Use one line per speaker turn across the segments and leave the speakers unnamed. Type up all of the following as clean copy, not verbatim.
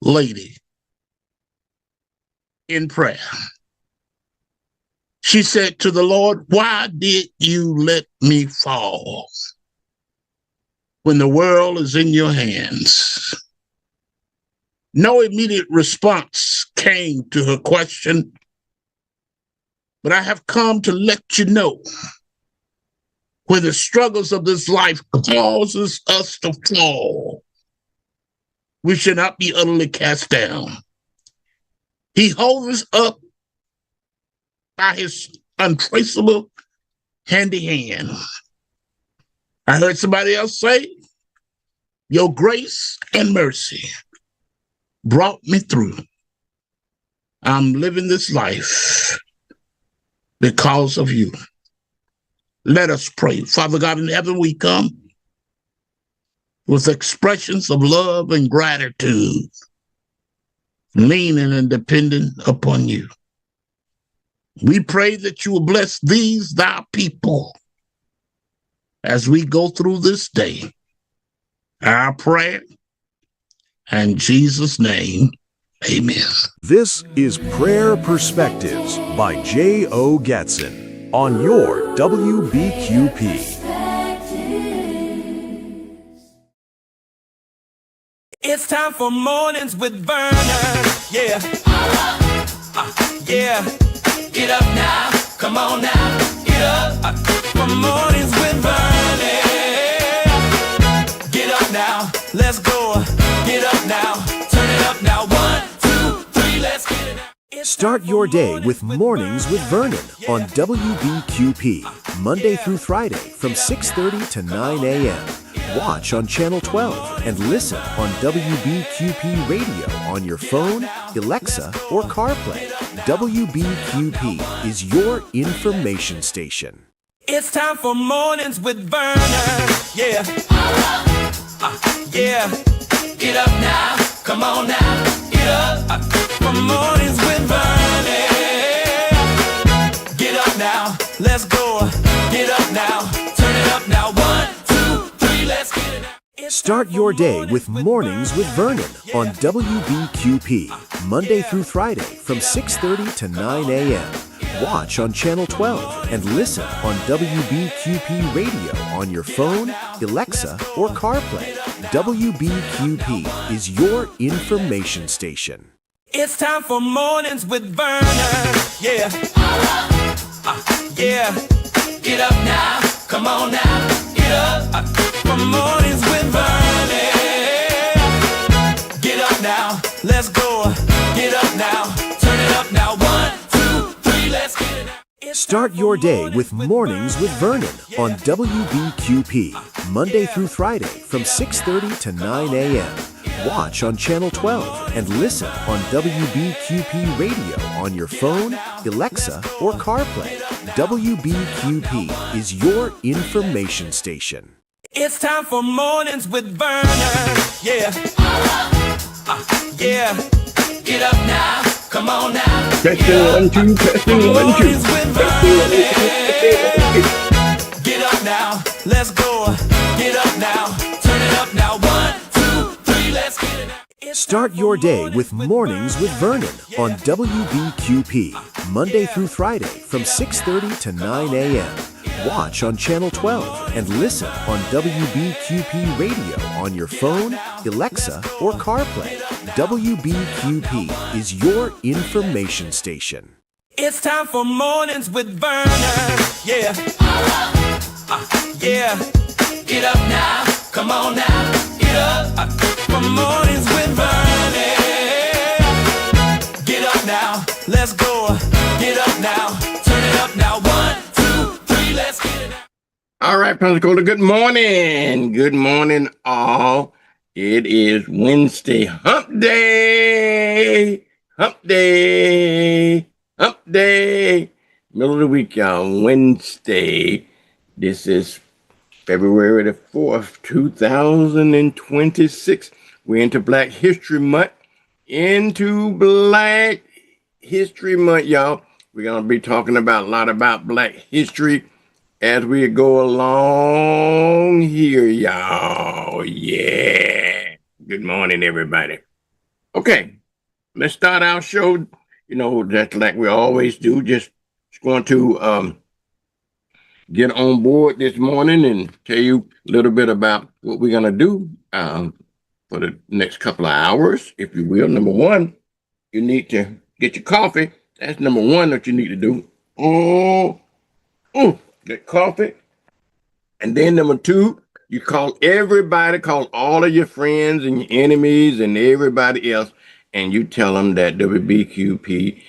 lady in prayer. She said to the Lord, "Why did you let me fall when the world is in your hands?" No immediate response came to her question, but I have come to let you know, when the struggles of this life causes us to fall, we should not be utterly cast down. He holds us up by his untraceable handy hand. I heard somebody else say, "Your grace and mercy brought me through. I'm living this life because of you." Let us pray. Father God in heaven, we come with expressions of love and gratitude, leaning and depending upon you. We pray that you will bless these thy people as we go through this day. Our prayer in Jesus' name, amen.
This is Prayer Perspectives by J.O. Gatson on your WBQP.
It's time for Mornings with Vernon. Yeah. Yeah. Get up now. Come on now. Get up. For Mornings with Vernon. Get up now. Let's go. Get up now. Turn it up now. 1, 2, 3. Let's get it now.
Start your day with Mornings with Vernon on WBQP, Monday through Friday from 6:30 to 9 a.m. Watch on Channel 12 and listen on WBQP Radio on your phone, Alexa, or CarPlay. WBQP is your information station.
It's time for Mornings with Vernon. Yeah. Yeah. Get up now. Come on now. Get up. For Mornings with Vernon. Get up now. Let's go. Get up now. Turn it up now. 1, 2, 3. Let's get it now.
Start your day with Mornings with Vernon on WBQP, Monday through Friday from 6:30 to 9 a.m. Watch on Channel 12 and listen on WBQP Radio on your phone, Alexa, or CarPlay. WBQP is your information station.
It's time for Mornings with Vernon. Yeah. Yeah. Get up now. Come on now. Get up. For Mornings with Vernon. Get up now. Let's go. Get up now. Turn it up now. 1, 2, 3. Let's get it now.
Start your day with Mornings with Vernon on WBQP, Monday through Friday from 6:30 to 9 a.m. Watch on Channel 12 and listen on WBQP Radio on your phone, Alexa, or CarPlay. WBQP is your information station.
It's time for Mornings with Vernon. Yeah. Yeah. Get up now. Come on now.
Testing 1, 2, testing 1, 2.
Mornings with Vernon. Get up now. Let's go. Get up now. Turn it up now. 1, 2, 3. Let's get it now.
Start your day with Mornings with Vernon on WBQP, Monday through Friday from 6:30 to 9 a.m. Watch on Channel 12 and listen on WBQP Radio on your phone, Alexa, or CarPlay. WBQP is your information station.
It's time for Mornings with Vernon. Yeah. Yeah. Get up now. Come on now. Get up. For Mornings with Vernon. Get up now. Let's go. Get up now. Turn it up now. 1, 2, 3. Let's get it now.
All right, Pensacola, good morning. Good morning, all. It is Wednesday, hump day. Hump day. Hump day. Middle of the week, y'all. Wednesday. This is February the 4th, 2026. We're into Black History Month. Y'all. We're going to be talking about a lot about Black history as we go along here, y'all. Yeah. Good morning, everybody. Okay, let's start our show. Just like we always do. Just going to get on board this morning and tell you a little bit about what we're going to do for the next couple of hours, if you will. Number one, you need to get your coffee. That's number one that you need to do. Get coffee. And then number two, you call all of your friends and your enemies and everybody else, and you tell them that WBQP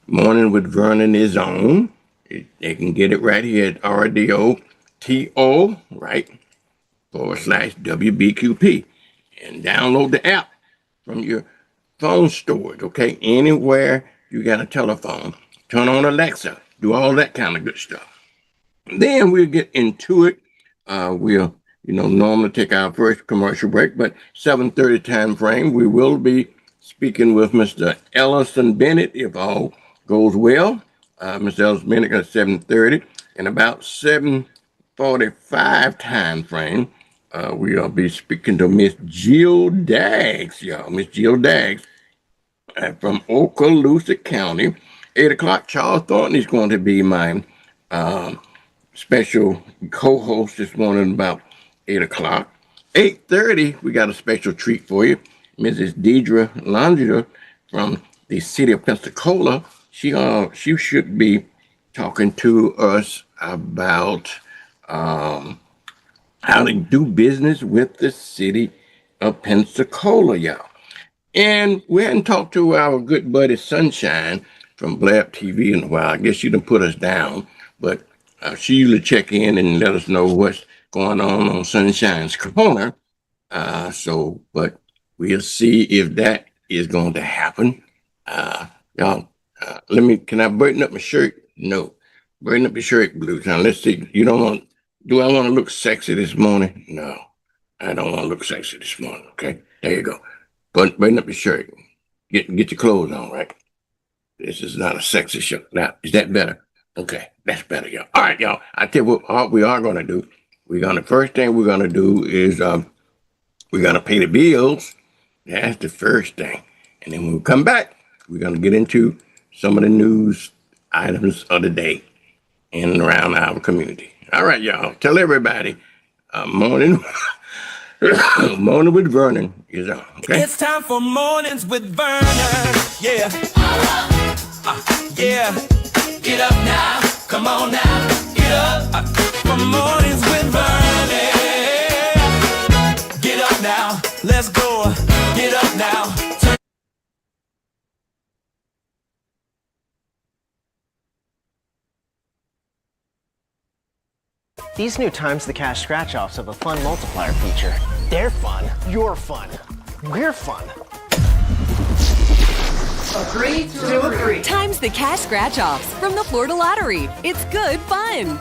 Morning with Vernon is on. They can get it right here at RDOTO, right, /WBQP. And download the app from your phone storage, okay? Anywhere you got a telephone. Turn on Alexa. Do all that kind of good stuff. Then we'll get into it. We'll, normally take our first commercial break, but 7:30 time frame, we will be speaking with Mr. Ellison Bennett, if all goes well. Mr. Ellison Bennett at 7:30, and about 7:45 time frame, we'll be speaking to Miss Jill Daggs, y'all. Miss Jill Daggs from Okaloosa County. 8 o'clock, Charles Thornton is going to be my special co-host this morning about 8 o'clock. 8:30, we got a special treat for you. Mrs. Deidre Landria from the city of Pensacola. She should be talking to us about how to do business with the city of Pensacola, y'all. And we hadn't talked to our good buddy Sunshine from Blab TV in a while. I guess she done put us down, but she usually check in and let us know what's going on Sunshine's Corner. But we'll see if that is going to happen. Y'all, can I button up my shirt? No. Button up your shirt, Blue. Now, let's see. Do I want to look sexy this morning? No. I don't want to look sexy this morning, okay? There you go. Button up your shirt. Get your clothes on, right? This is not a sexy show. Now, is that better? Okay, that's better, y'all. All right, y'all. I tell you what we are going to do. First thing we're going to do is we're going to pay the bills. That's the first thing. And then when we come back, we're going to get into some of the news items of the day in and around our community. All right, y'all. Tell everybody, morning with Vernon is on. Okay?
It's time for Mornings with Vernon. Yeah. Yeah. Get up now. Come on now. Get up. For Mornings with Vernon. Get up now. Let's go. Get up now.
These new Times the Cash scratch-offs have a fun multiplier feature. They're fun. You're fun. We're fun.
Agree to agree.
Times the Cash scratch-offs from the Florida Lottery. It's good fun.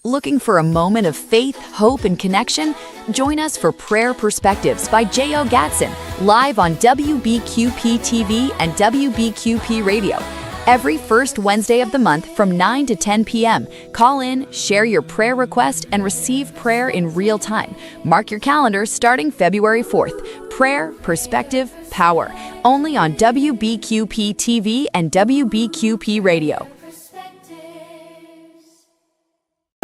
Looking for a moment of faith, hope, and connection? Join us for Prayer Perspectives by J.O. Gatson, live on WBQP TV and WBQP Radio. Every first Wednesday of the month from 9 to 10 p.m. Call in, share your prayer request, and receive prayer in real time. Mark your calendar starting February 4th. Prayer, Perspective, Power. Only on WBQP TV and WBQP Radio.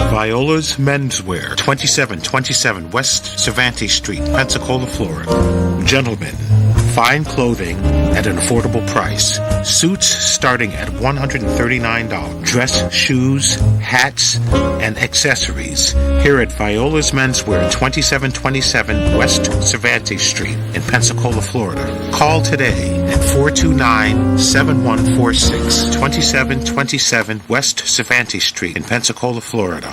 Viola's Menswear, 2727 West Cervantes Street, Pensacola, Florida. Gentlemen, fine clothing at an affordable price. Suits starting at $139. Dress, shoes, hats, and accessories. Here at Viola's Menswear, 2727 West Cervantes Street in Pensacola, Florida. Call today at 429-7146, 2727 West Cervantes Street in Pensacola, Florida.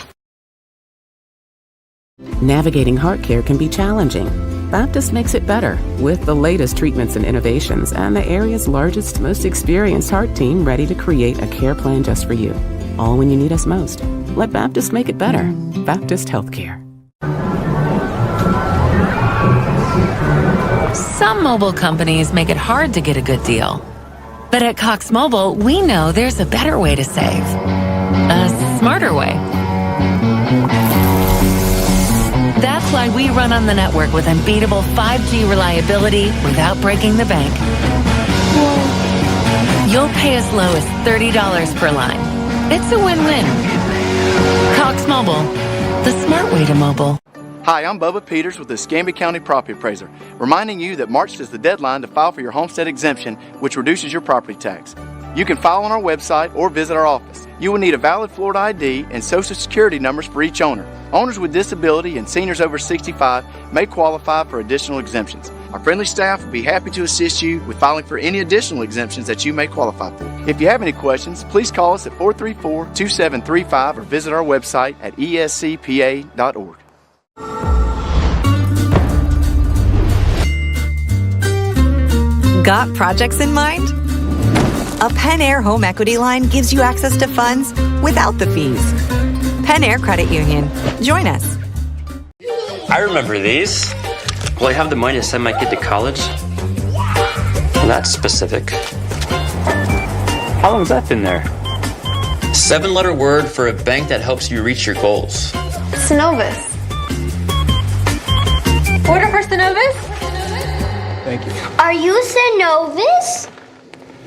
Navigating heart care can be challenging. Baptist makes it better with the latest treatments and innovations and the area's largest, most experienced heart team ready to create a care plan just for you. All when you need us most. Let Baptist make it better. Baptist Healthcare.
Some mobile companies make it hard to get a good deal. But at Cox Mobile, we know there's a better way to save. A smarter way. why we run on the network with unbeatable 5G reliability without breaking the bank. You'll pay as low as $30 per line. It's a win-win. Cox Mobile, the smart way to mobile.
Hi, I'm Bubba Peters with the Escambia County Property Appraiser, reminding you that March is the deadline to file for your homestead exemption, which reduces your property tax. You can file on our website or visit our office. You will need a valid Florida ID and Social Security numbers for each owner. Owners with disability and seniors over 65 may qualify for additional exemptions. Our friendly staff will be happy to assist you with filing for any additional exemptions that you may qualify for. If you have any questions, please call us at 434-2735 or visit our website at escpa.org.
Got projects in mind? A Pen Air home equity line gives you access to funds without the fees. Pen Air Credit Union. Join us.
I remember these. Will I have the money to send my kid to college? Well, that's specific. How long has that been there? 7-letter word for a bank that helps you reach your goals.
Synovus. Order for Synovus?
Thank you.
Are you Synovus?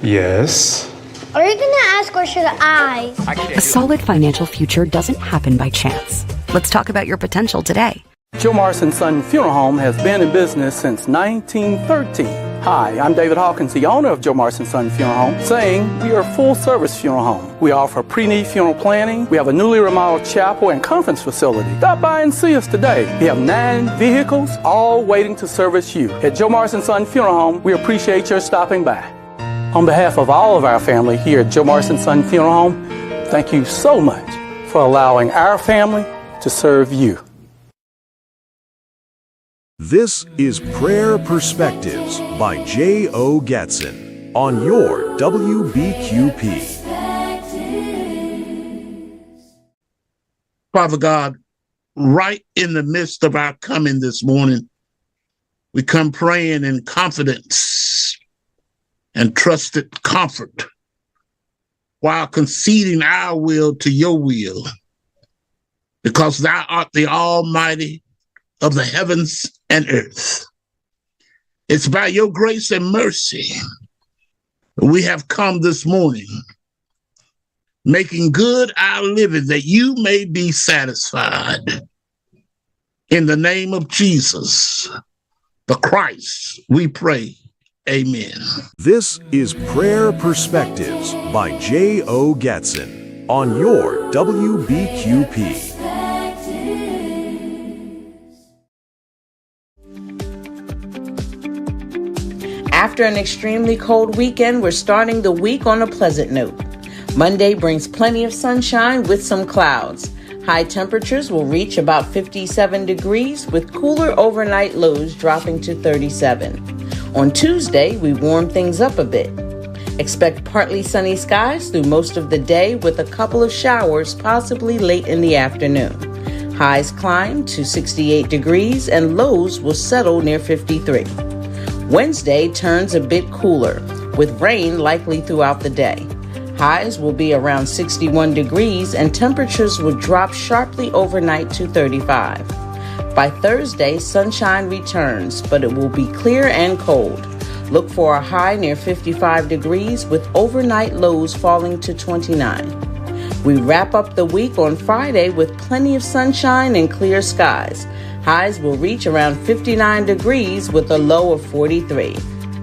Yes.
Are you gonna ask or should I?
A solid financial future doesn't happen by chance. Let's talk about your potential today.
Joe Morrison Son Funeral Home has been in business since 1913. Hi, I'm David Hawkins, the owner of Joe Morrison Son Funeral Home, saying we are a full-service funeral home. We offer pre-need funeral planning. We have a newly remodeled chapel and conference facility. Stop by and see us today. We have 9 vehicles, all waiting to service you. At Joe Morrison Son Funeral Home, we appreciate your stopping by. On behalf of all of our family here at Joe Morrison Son Funeral Home, thank you so much for allowing our family to serve you.
This is Prayer Perspectives by J.O. Gatson on your WBQP.
Father God, right in the midst of our coming this morning, we come praying in confidence and trusted comfort while conceding our will to your will, because thou art the Almighty of the heavens and earth. It's by your grace and mercy we have come this morning, making good our living that you may be satisfied. In the name of Jesus, the Christ, we pray. Amen.
This is Prayer Perspectives by J.O. Gatson on your WBQP.
After an extremely cold weekend, we're starting the week on a pleasant note. Monday brings plenty of sunshine with some clouds. High temperatures will reach about 57 degrees with cooler overnight lows dropping to 37. On Tuesday, we warm things up a bit. Expect partly sunny skies through most of the day with a couple of showers possibly late in the afternoon. Highs climb to 68 degrees and lows will settle near 53. Wednesday turns a bit cooler, with rain likely throughout the day. Highs will be around 61 degrees and temperatures will drop sharply overnight to 35. By Thursday, sunshine returns, but it will be clear and cold. Look for a high near 55 degrees with overnight lows falling to 29. We wrap up the week on Friday with plenty of sunshine and clear skies. Highs will reach around 59 degrees with a low of 43.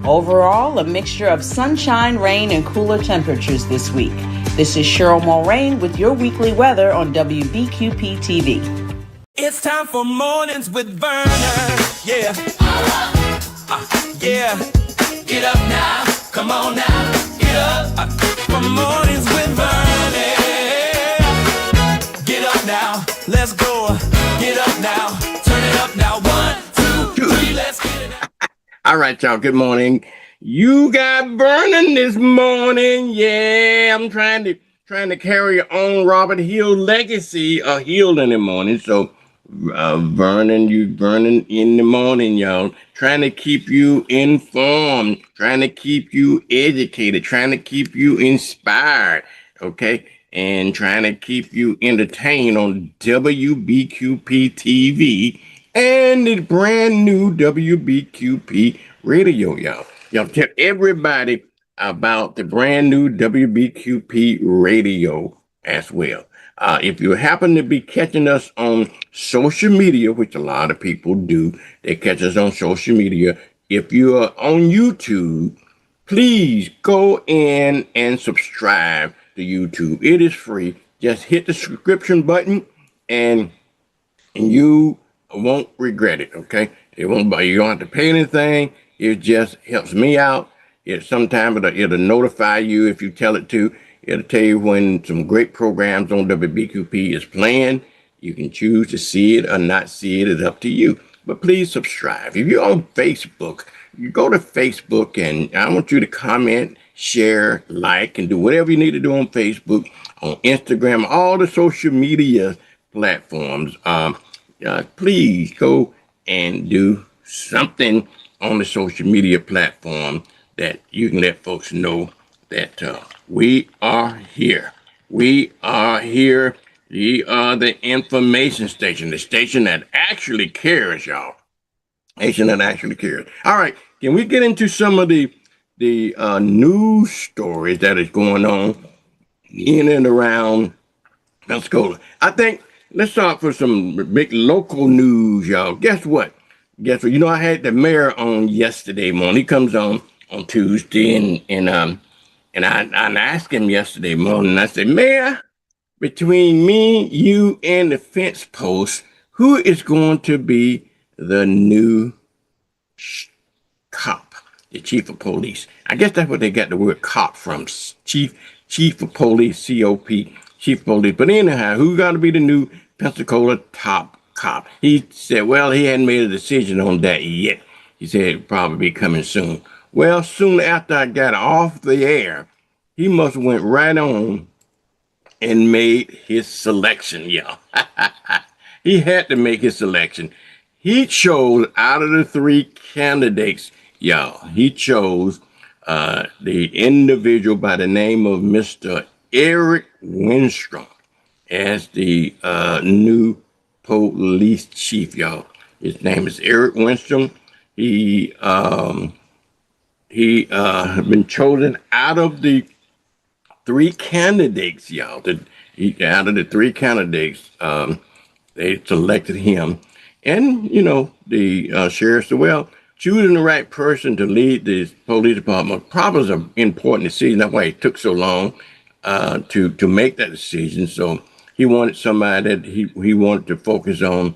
Overall, a mixture of sunshine, rain, and cooler temperatures this week. This is Cheryl Mulrain with your weekly weather on WBQP TV.
It's time for Mornings with Vernon. Yeah. Yeah. Get up now. Come on now. Get up. For Mornings with Vernon. Get up now. Let's go. Get up now. Turn it up now. 1, 2, 3. Let's get it.
All right, y'all. Good morning. You got Vernon this morning. Yeah, I'm trying to carry on Robert Hill legacy of Hill in the morning. So, Vernon in the morning, y'all. Trying to keep you informed, trying to keep you educated, trying to keep you inspired. Okay, and trying to keep you entertained on WBQP TV and the brand new WBQP radio, y'all. Y'all tell everybody about the brand new WBQP radio as well. If you happen to be catching us on social media, which a lot of people do, they catch us on social media. If you're on YouTube, please go in and subscribe to YouTube. It is free. Just hit the subscription button and you won't regret it, okay? It won't. You don't have to pay anything. It just helps me out. Sometimes it'll notify you if you tell it to. It'll tell you when some great programs on WBQP is playing. You can choose to see it or not see it. It's up to you. But please subscribe. If you're on Facebook, you go to Facebook and I want you to comment, share, like, and do whatever you need to do on Facebook, on Instagram, all the social media platforms. Please go and do something on the social media platform that you can let folks know that we are here. We are here. We are the information station, the station that actually cares, y'all. Station that actually cares. All right, can we get into some of the news stories that is going on in and around Pensacola? I think let's start with some big local news, y'all. Guess what? You know, I had the mayor on yesterday morning. He comes on Tuesday, and I asked him yesterday morning. I said, Mayor, between me, you, and the fence post, who is going to be the new cop, the chief of police? I guess that's what they got the word cop from. Chief of police, COP, chief of police. But anyhow, who's going to be the new Pensacola top cop? He said, well, he hadn't made a decision on that yet. He said it'd probably be coming soon. Well, soon after I got off the air, he must have went right on and made his selection, y'all. He had to make his selection. He chose out of the three candidates, y'all, he chose the individual by the name of Mr. Eric Winstrom as the new police chief, y'all. His name is Eric Winstrom. He has been chosen out of the three candidates, y'all. Out of the three candidates, they selected him. And, you know, the sheriff said, well, choosing the right person to lead the police department probably is an important decision. That's why it took so long to make that decision. So he wanted somebody that he wanted to focus on,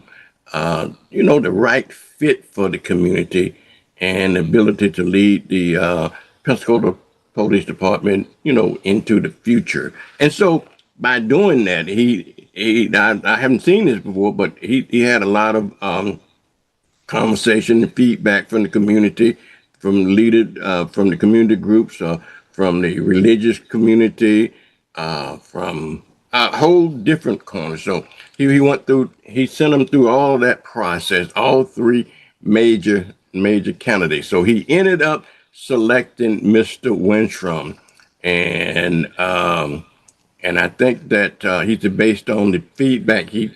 you know, the right fit for the community and the ability to lead the Pensacola Police Department, you know, into the future. And so by doing that, I haven't seen this before, but he had a lot of conversation and feedback from the community, from from the community groups, from the religious community, from a whole different corner. So he sent them through all that process, all three major candidates. So he ended up selecting Mr. Winstrom, and I think that he's based on the feedback he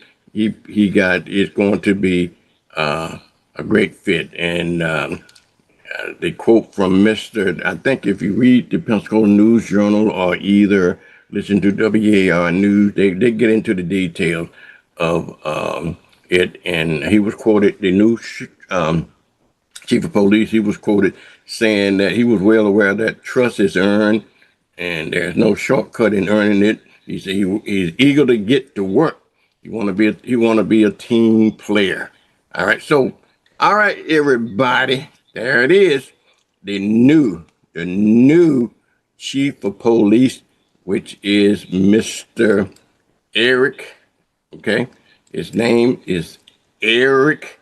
got, is going to be a great fit. And the quote from Mr. I think if you read the Pensacola News Journal or either listen to WAR News, they get into the details of it. And he was quoted, the new chief of police, he was quoted saying that he was well aware that trust is earned and there's no shortcut in earning it. He said he's eager to get to work. He want to be a team player. All right. So, all right, everybody, there it is. The new chief of police, which is Mr. Eric. Okay. His name is Eric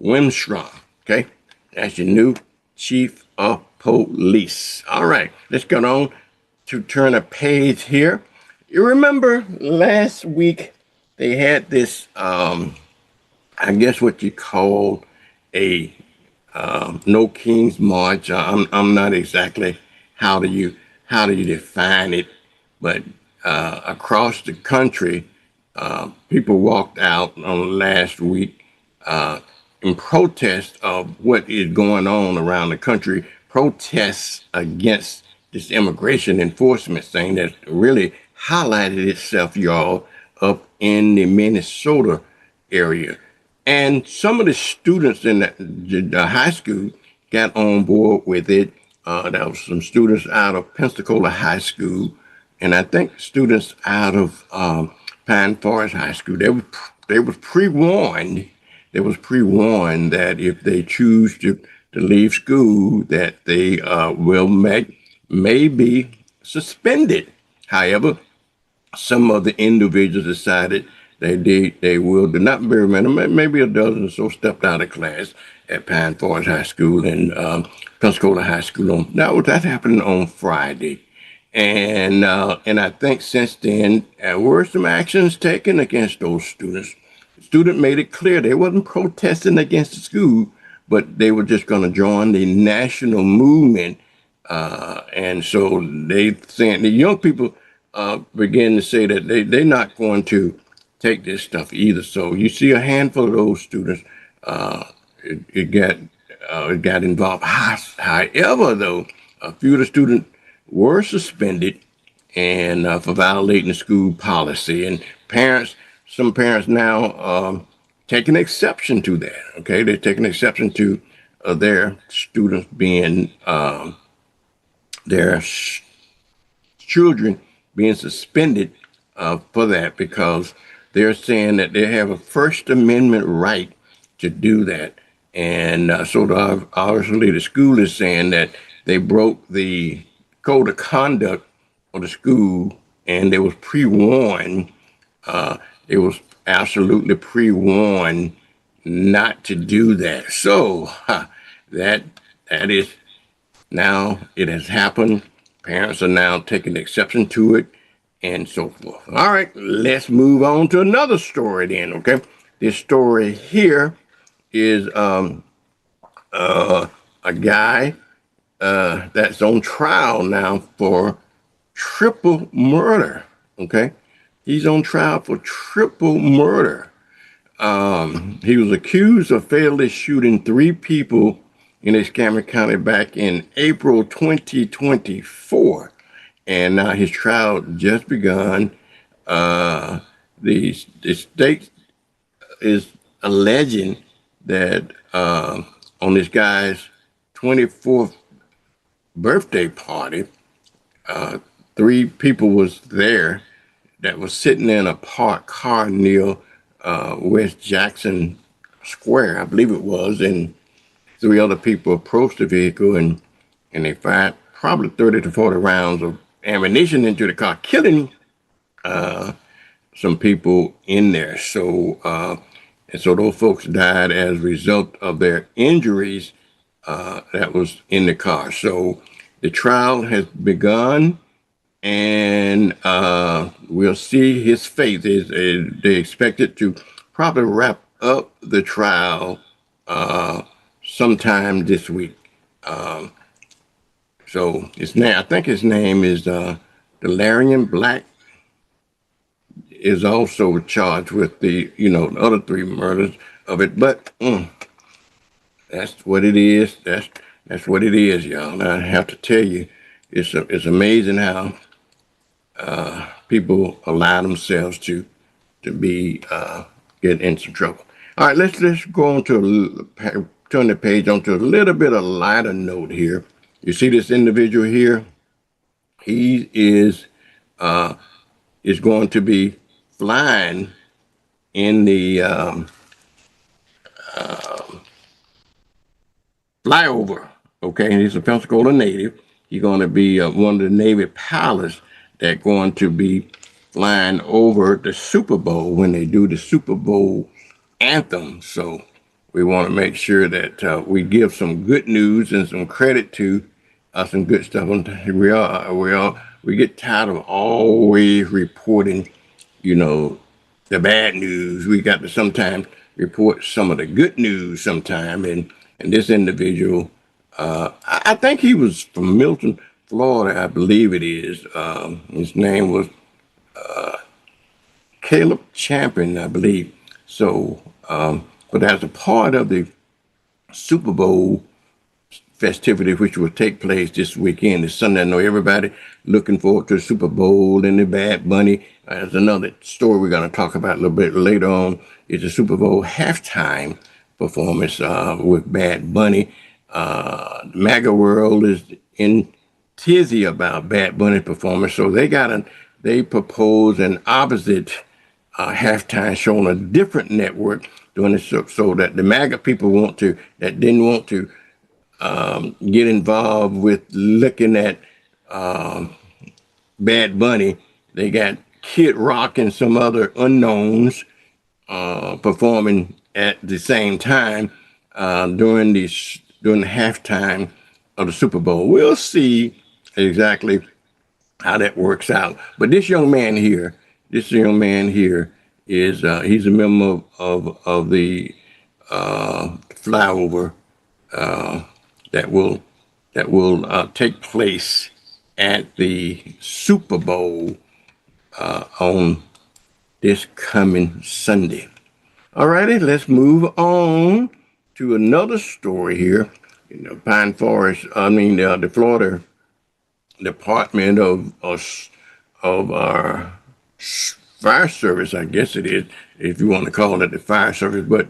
Winstrom. Okay. That's your new chief of police. All right. Let's go on to turn a page here. You remember last week they had this, I guess what you call a No King's March. I'm not exactly how do you define it, but across the country, people walked out on last week in protest of what is going on around the country, protests against this immigration enforcement thing that really highlighted itself, y'all, up in the Minnesota area. And some of the students in the high school got on board with it. There was some students out of Pensacola High School, and I think students out of Pine Forest High School. They was pre-warned. They was pre-warned that if they choose to leave school, that they may be suspended. However, some of the individuals decided they will. Not very many, maybe a dozen or so, stepped out of class at Pine Forest High School and Pensacola High School. That happened on Friday. And I think since then, there were some actions taken against those students. The student made it clear they wasn't protesting against the school, but they were just going to join the national movement. And so they saying the young people begin to say that they're not going to take this stuff either. So you see a handful of those students, it got involved. However, though, a few of the students were suspended and for violating the school policy, and some parents now taking exception to that. Okay, they're taking exception to their students being children being suspended for that, because they're saying that they have a First Amendment right to do that. And so obviously the school is saying that they broke the code of conduct of the school, and they was pre-warned. It was absolutely pre-warned not to do that. So that is now, it has happened. Parents are now taking exception to it, and so forth. All right, let's move on to another story then, okay? This story here is a guy that's on trial now for triple murder, okay? He's on trial for triple murder. He was accused of fatally shooting 3 people in Escambia County back in April 2024. And now his trial just begun. The state is alleging that on this guy's 24th birthday party, 3 people was there that was sitting in a parked car near West Jackson Square, I believe it was, and 3 other people approached the vehicle and they fired probably 30 to 40 rounds of ammunition into the car, killing some people in there. So and so those folks died as a result of their injuries that was in the car. So the trial has begun, and we'll see his fate. They expect it to probably wrap up the trial sometime this week. So I think his name is Delarian Black, is also charged with the other 3 murders of it. But that's what it is. That's what it is, y'all. And I have to tell you, it's amazing how people allow themselves to be get into trouble. All right, let's go on to turn the page onto a little bit of lighter note here. You see this individual here? He is going to be flying in the flyover. Okay, he's a Pensacola native. He's going to be one of the Navy pilots that going to be flying over the Super Bowl when they do the Super Bowl anthem. So we want to make sure that we give some good news and some credit to some good stuff. We get tired of always reporting, the bad news. We got to sometimes report some of the good news sometime. And this individual, I think he was from Milton, Florida, I believe it is. His name was Caleb Champion, I believe. So But as a part of the Super Bowl festivity, which will take place this weekend, this Sunday, I know everybody looking forward to the Super Bowl and the Bad Bunny. There's another story we're going to talk about a little bit later on. Is the Super Bowl halftime performance with Bad Bunny. The MAGA world is in tizzy about Bad Bunny's performance, so they propose an opposite halftime show on a different network doing it so that the MAGA people didn't want to get involved with looking at Bad Bunny. They got Kid Rock and some other unknowns performing at the same time during the halftime of the Super Bowl. We'll see exactly how that works out. But this young man here is he's a member of the flyover that will take place at the Super Bowl on this coming Sunday. All righty, let's move on to another story here. The Florida Department of our fire service, I guess it is, if you want to call it the fire service, but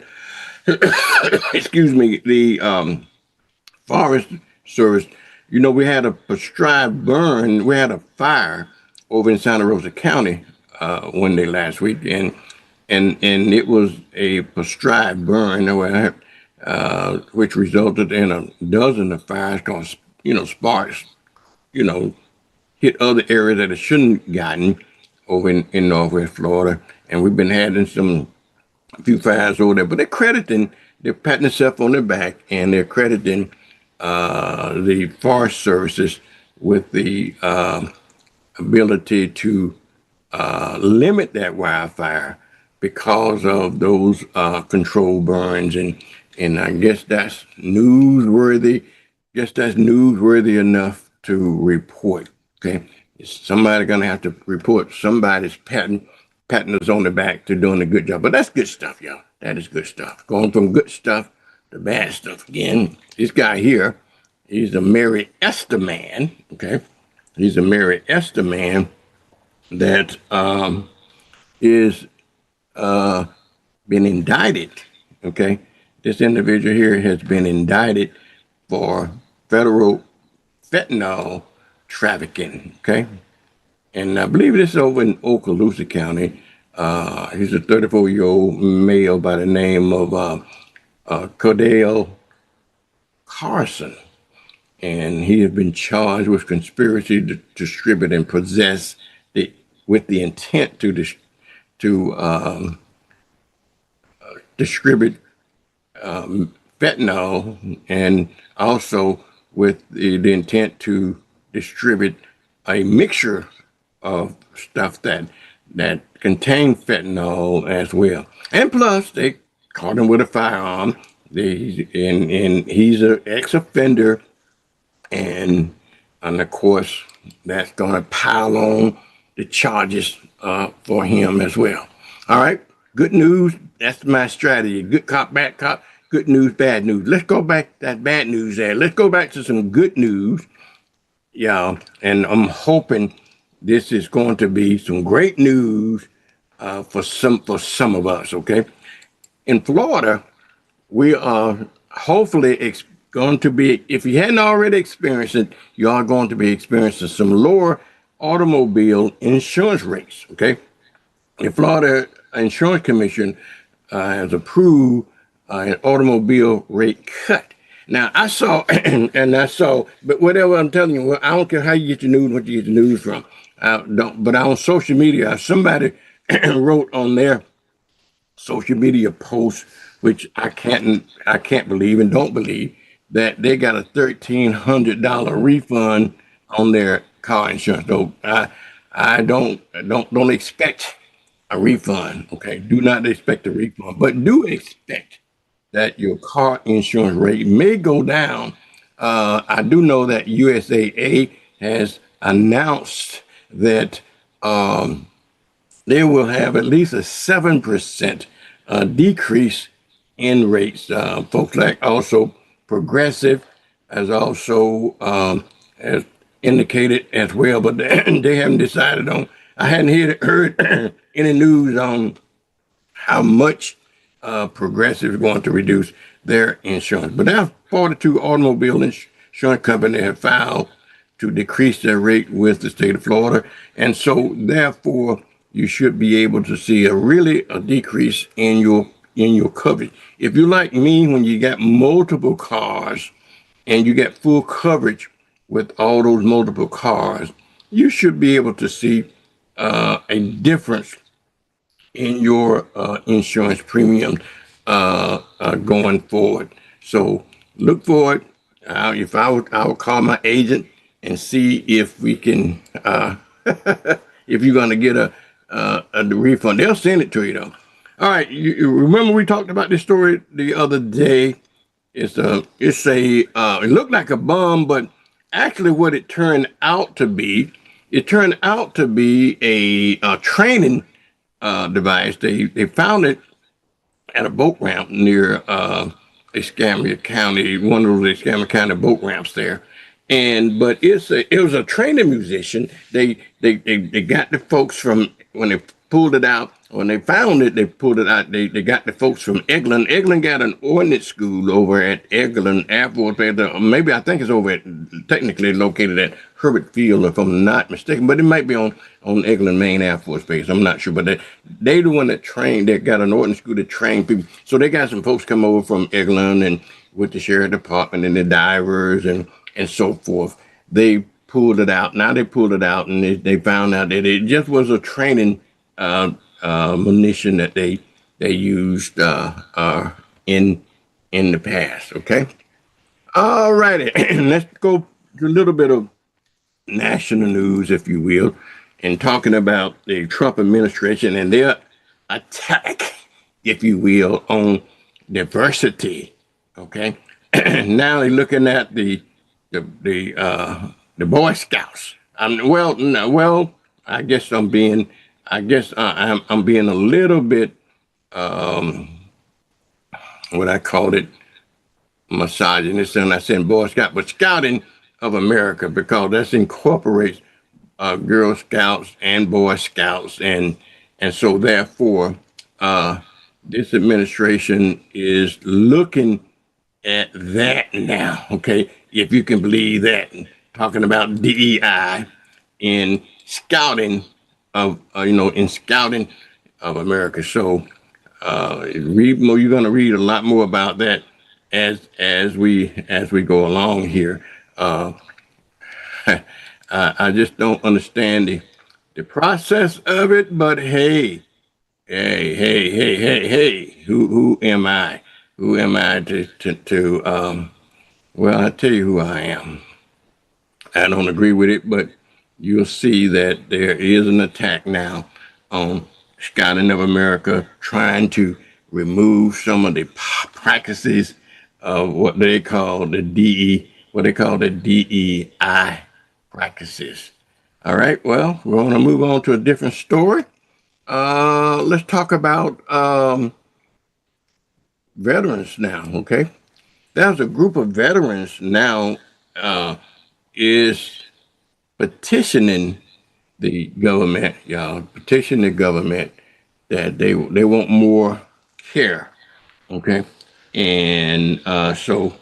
excuse me, the Forest Service. We had a prescribed burn. We had a fire over in Santa Rosa County one day last week, and it was a prescribed burn, which resulted in a dozen of fires. Cause sparks, hit other areas that it shouldn't gotten over in Northwest Florida, and we've been having a few fires over there. But they're patting themselves on their back, and they're crediting the Forest Services with the ability to limit that wildfire because of those controlled burns, and I guess that's newsworthy. Enough to report. Okay, somebody's gonna have to report somebody's patting us on the back to doing a good job. But that's good stuff, y'all. That is good stuff. Going from good stuff to bad stuff again. This guy here, he's a Mary Esther man. Okay, he's a Mary Esther man that is been indicted. Okay, this individual here has been indicted for federal fentanyl trafficking. Okay, and I believe this is over in Okaloosa County. He's a 34-year-old male by the name of Cordell Carson, and he has been charged with conspiracy to distribute and possess with the intent to distribute fentanyl, and also with the intent to distribute a mixture of stuff that contain fentanyl as well. And plus, they caught him with a firearm. He's an ex-offender, and of course, that's going to pile on the charges for him as well. All right, good news. That's my strategy. Good cop, bad cop. Good news, bad news. Let's go back that bad news there. Let's go back to some good news, y'all. And I'm hoping this is going to be some great news for some of us. Okay, in Florida, we are hopefully going to be. If you hadn't already experienced it, you are going to be experiencing some lower automobile insurance rates. Okay, the Florida Insurance Commission has approved an automobile rate cut. Now I saw, but whatever I'm telling you, I don't care how you get your news, what you get your news from. But on social media, somebody wrote on their social media post, which I can't believe and don't believe, that they got a $1,300 refund on their car insurance. So I don't expect a refund. Okay, do not expect a refund, but do expect that your car insurance rate may go down. I do know that USAA has announced that they will have at least a 7% decrease end rates. Folks like also Progressive has also has indicated as well, but they haven't decided on. I hadn't heard any news on how much Progressive is going to reduce their insurance. But now 42 automobile insurance companies have filed to decrease their rate with the state of Florida. And so therefore, you should be able to see a decrease in your coverage. If you're like me, when you got multiple cars and you get full coverage with all those multiple cars, you should be able to see a difference in your insurance premium going forward. So look for it. If I would call my agent and see if we can, if you're going to get a refund. They'll send it to you though. All right, you remember we talked about this story the other day. It looked like a bomb, but actually what it turned out to be, a training device. They found it at a boat ramp near Escambia County, one of those Escambia County boat ramps there. But it was a training musician. They got the folks from, when they pulled it out, when they found it, they pulled it out. They got the folks from Eglin. Eglin got an ordnance school over at Eglin Air Force Base. Maybe I think it's technically located at Herbert Field, if I'm not mistaken, but it might be on Eglin Main Air Force Base. I'm not sure, but they the one that got an ordnance school to train people. So they got some folks come over from Eglin and with the sheriff department and the divers and so forth. They pulled it out. Now they pulled it out and they found out that it just was a training munition that they used in the past. Okay. All righty. Let's go to a little bit of national news, if you will, and talking about the Trump administration and their attack, if you will, on diversity. Okay. Now they're looking at the Boy Scouts. I guess I'm being a little bit what I called it, misogynist, and I said Boy Scout, but Scouting of America, because that incorporates Girl Scouts and Boy Scouts, and so therefore this administration is looking at that now. Okay, if you can believe that, talking about DEI in scouting of Scouting of America. So read more. You're going to read a lot more about that as we go along here. I just don't understand the process of it. But hey, who am I? Who am I to well, I'll tell you who I am. I don't agree with it, but you'll see that there is an attack now on Scouting of America, trying to remove some of the practices of what they call the DEI practices. All right, well, we're going to move on to a different story. Let's talk about veterans now, okay? There's a group of veterans now is petitioning the government, that they want more care, okay? And so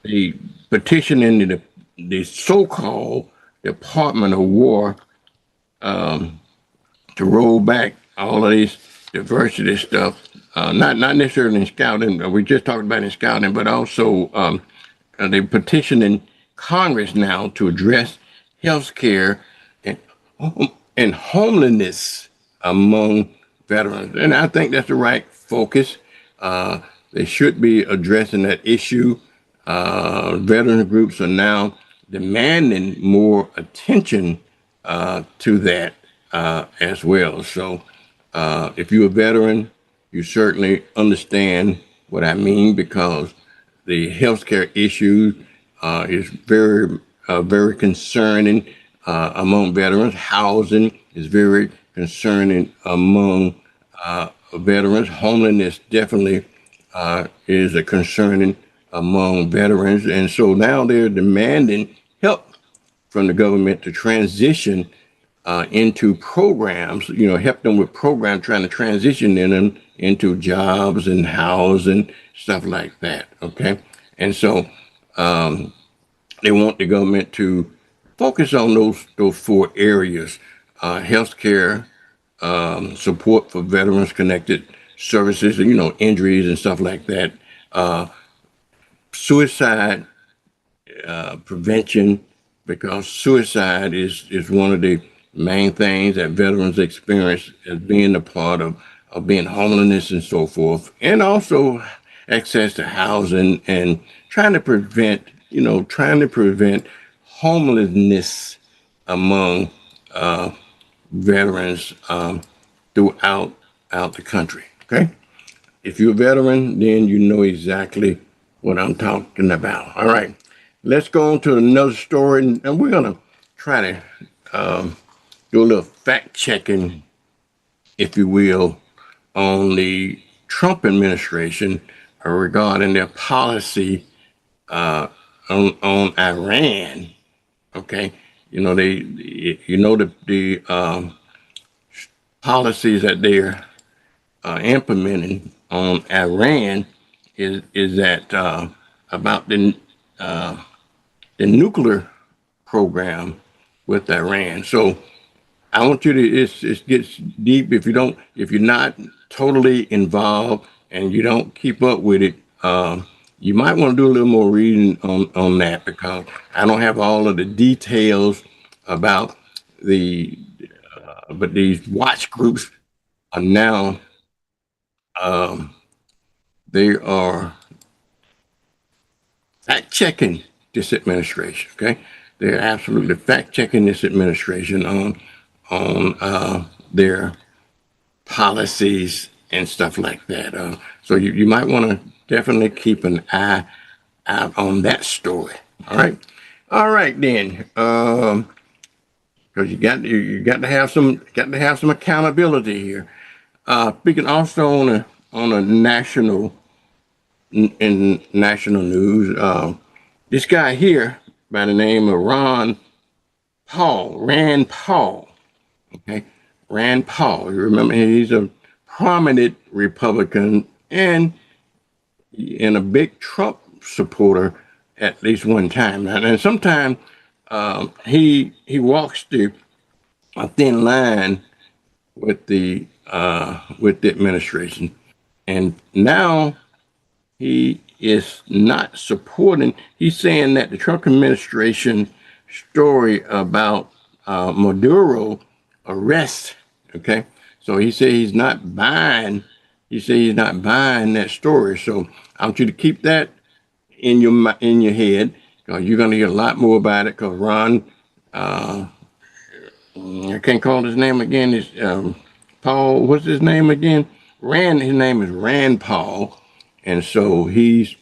they petitioning the so-called Department of War to roll back all of this diversity stuff, not necessarily in scouting. We just talked about in scouting, but also they're petitioning Congress now to address health care and homelessness among veterans. And I think that's the right focus. They should be addressing that issue. Veteran groups are now demanding more attention to that as well. So if you're a veteran, you certainly understand what I mean, because the healthcare issue is very concerning among veterans. Housing is very concerning among veterans. Homelessness definitely is a concerning among veterans. And so now they're demanding help from the government to transition into programs, help them with programs trying to transition them into jobs and housing, stuff like that. Okay. And so they want the government to focus on those four areas: healthcare, support for veterans connected services, injuries and stuff like that, suicide prevention, because suicide is one of the main things that veterans experience as being a part of being homelessness and so forth, and also access to housing and trying to prevent homelessness among veterans throughout the country. Okay, if you're a veteran, then you know exactly what I'm talking about. All right, let's go on to another story, and we're gonna try to do a little fact checking, if you will, on the Trump administration regarding their policy on Iran. Okay, the policies that they're implementing on Iran is that about the nuclear program with Iran. So I want you to, it gets deep. If you're not totally involved and you don't keep up with it, you might want to do a little more reading on that, because I don't have all of the details about but these watch groups are now, they are fact checking this administration. Okay, they're absolutely fact checking this administration on their policies and stuff like that. So you might want to definitely keep an eye out on that story. All right then. Because you got to have some accountability here. Speaking also on a national news, this guy here by the name of Rand Paul. Okay, Rand Paul. You remember, he's a prominent Republican and a big Trump supporter at least one time. And sometimes he walks a thin line with the administration, and now he is not supporting. He's saying that the Trump administration story about Maduro arrest. Okay, so he said he's not buying. He said he's not buying that story. So I want you to keep that in your head, because you're going to hear a lot more about it. Because Ron, I can't call his name again. It's Paul. What's his name again? His name is Rand Paul, and so he's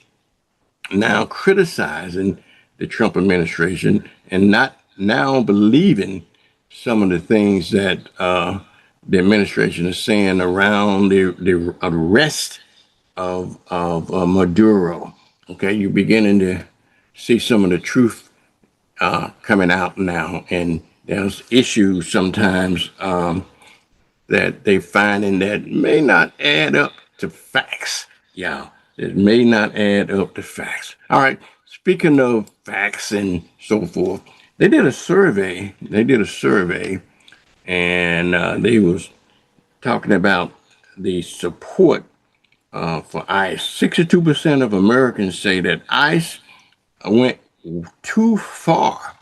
now criticizing the Trump administration and not now believing some of the things that the administration is saying around the arrest of Maduro. Okay, you're beginning to see some of the truth coming out now, and there's issues sometimes that they finding that may not add up to facts. Yeah, it may not add up to facts. All right, speaking of facts and so forth, they did a survey, and they was talking about the support for ICE. 62% of Americans say that ICE went too far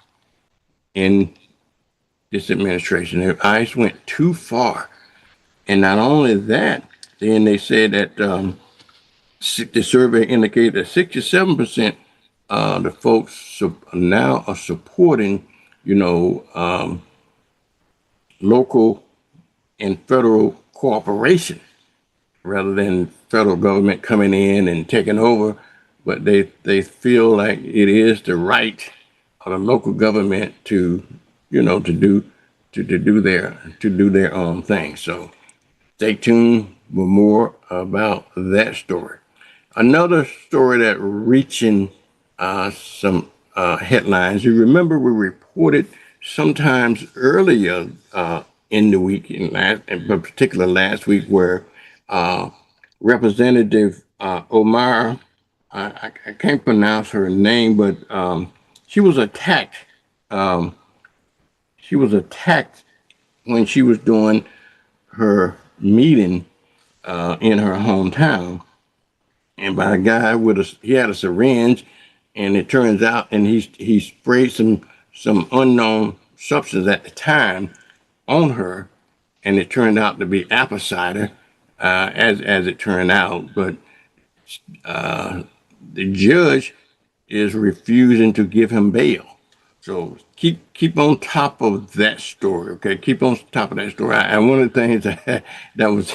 in this administration. ICE went too far. And not only that, then they said that the survey indicated that 67% the folks now are supporting, local and federal cooperation rather than federal government coming in and taking over. But they feel like it is the right of the local government to do their own thing. So stay tuned for more about that story. Another story that reaching some headlines. You remember we reported sometimes earlier in the week, in particular last week, where Representative Omar, I can't pronounce her name, but she was attacked. Um, she was attacked when she was doing her meeting in her hometown, and by a guy he had a syringe, and it turns out, and he sprayed some unknown substance at the time on her, and it turned out to be apple cider, as it turned out. But the judge is refusing to give him bail. So keep on top of that story, okay? Keep on top of that story. And one of the things that was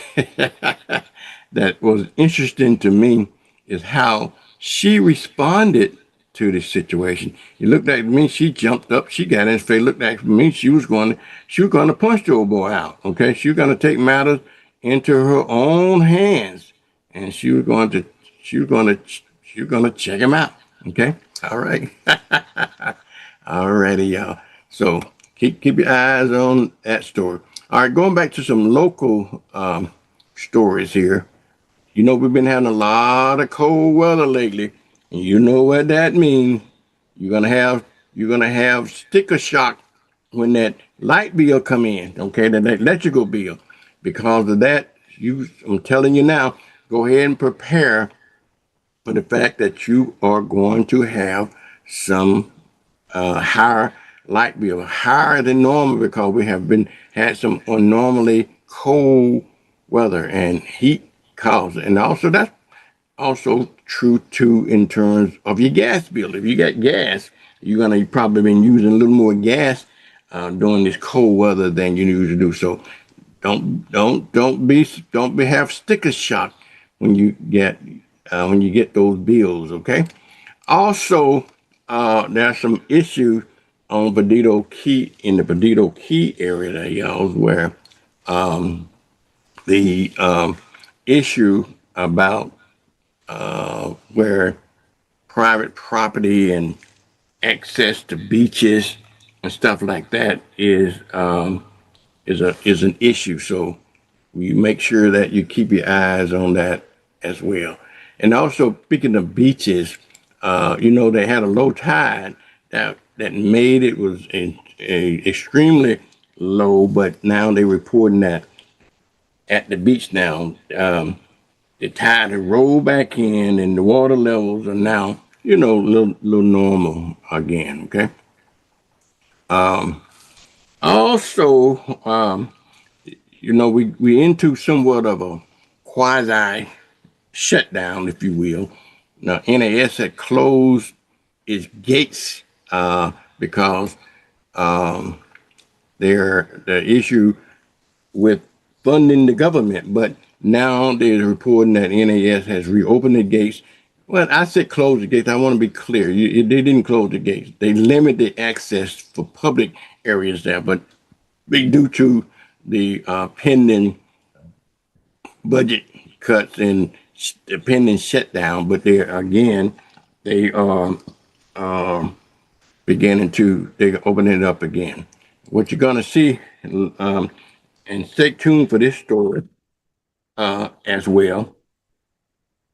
that was interesting to me is how she responded to the situation. He looked at me, she jumped up, she got in his face, looked at me, she was going to punch the old boy out, okay? She was going to take matters into her own hands, and she was going to check him out, okay? All right. Alrighty, y'all. So keep your eyes on that story. All right, going back to some local stories here. You know, we've been having a lot of cold weather lately, and you know what that means. You're gonna have sticker shock when that light bill come in, okay, that electrical bill. Because of that, I'm telling you now, go ahead and prepare for the fact that you are going to have some higher light bill, higher than normal, because we have had some abnormally cold weather and heat causes it. And also that's also true too in terms of your gas bill. If you got gas, you've probably been using a little more gas during this cold weather than you usually do. So don't have sticker shock when you get those bills. Okay. Also, there's some issues on Perdido Key, in the Perdido Key area there, y'all, where the issue about where private property and access to beaches and stuff like that is an issue. So you make sure that you keep your eyes on that as well. And also, speaking of beaches, they had a low tide that made it was extremely low, but now they're reporting that at the beach now, the tide has rolled back in and the water levels are now, little normal again, okay? Also, we into somewhat of a quasi shutdown, if you will. Now, NAS had closed its gates because the issue with funding the government, but now they're reporting that NAS has reopened the gates. Well, I said close the gates. I want to be clear. They didn't close the gates. They limited access for public areas there, but due to the pending budget cuts and the pending shutdown, but they are they're opening it up again. What you're going to see, and stay tuned for this story as well.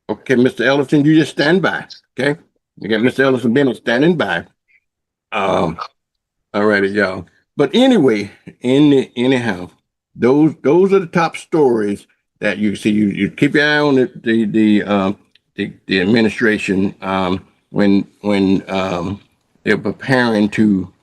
Okay, Mr. Ellison, you just stand by, okay? You got Mr. Ellison Bennett standing by. All righty, y'all. But anyway, anyhow, those are the top stories that you see. You keep your eye on the administration when they're preparing to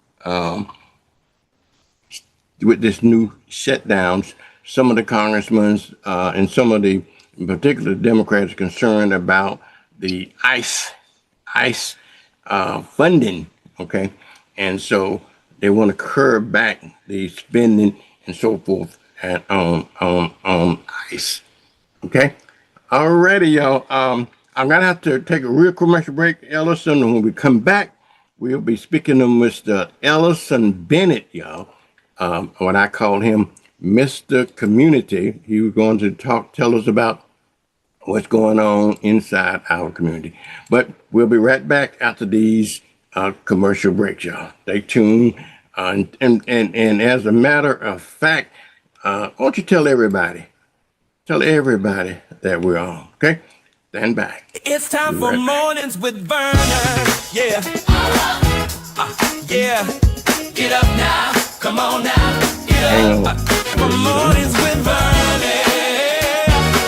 with this new shutdowns. Some of the congressmen and some of the, in particular, Democrats are concerned about the ICE funding. Okay, and so they want to curb back the spending and so forth on ICE. Okay, alrighty, y'all. I'm gonna have to take a real commercial break, Ellison, and when we come back, we'll be speaking to Mr. Ellison Bennett, y'all. What I call him, Mr. Community. He was going to tell us about what's going on inside our community. But we'll be right back after these commercial breaks, y'all. Stay tuned. And as a matter of fact, why don't you tell everybody that we're on, okay? Stand back.
It's time for Mornings with Vernon. Yeah. Yeah. Get up now. Come on now. Get up. For Mornings with Vernon.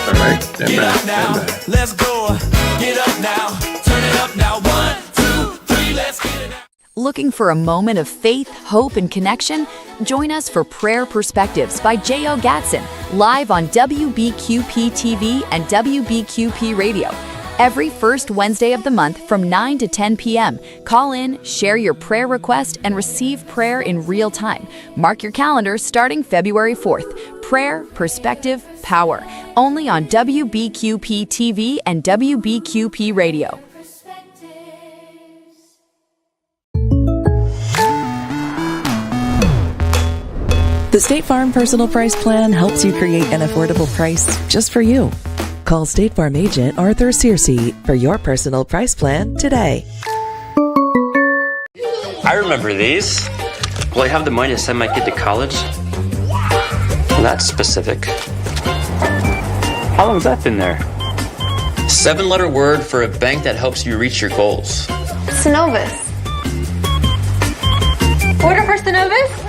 All right. Stand
Get
back.
up now.
Stand back.
Let's go. Get up now. Turn it up now. 1, 2, 3. Let's get it out.
Looking for a moment of faith, hope, and connection? Join us for Prayer Perspectives by J.O. Gatson, live on WBQP TV and WBQP Radio. Every first Wednesday of the month from 9 to 10 p.m. Call in, share your prayer request, and receive prayer in real time. Mark your calendar starting February 4th. Prayer, Perspective, Power. Only on WBQP TV and WBQP Radio.
The State Farm Personal Price Plan helps you create an affordable price just for you. Call State Farm agent Arthur Searcy for your personal price plan today.
I remember these. Will I have the money to send my kid to college? Well, that's specific. How long has that been there? 7-letter word for a bank that helps you reach your goals.
Synovus. Order for Synovus?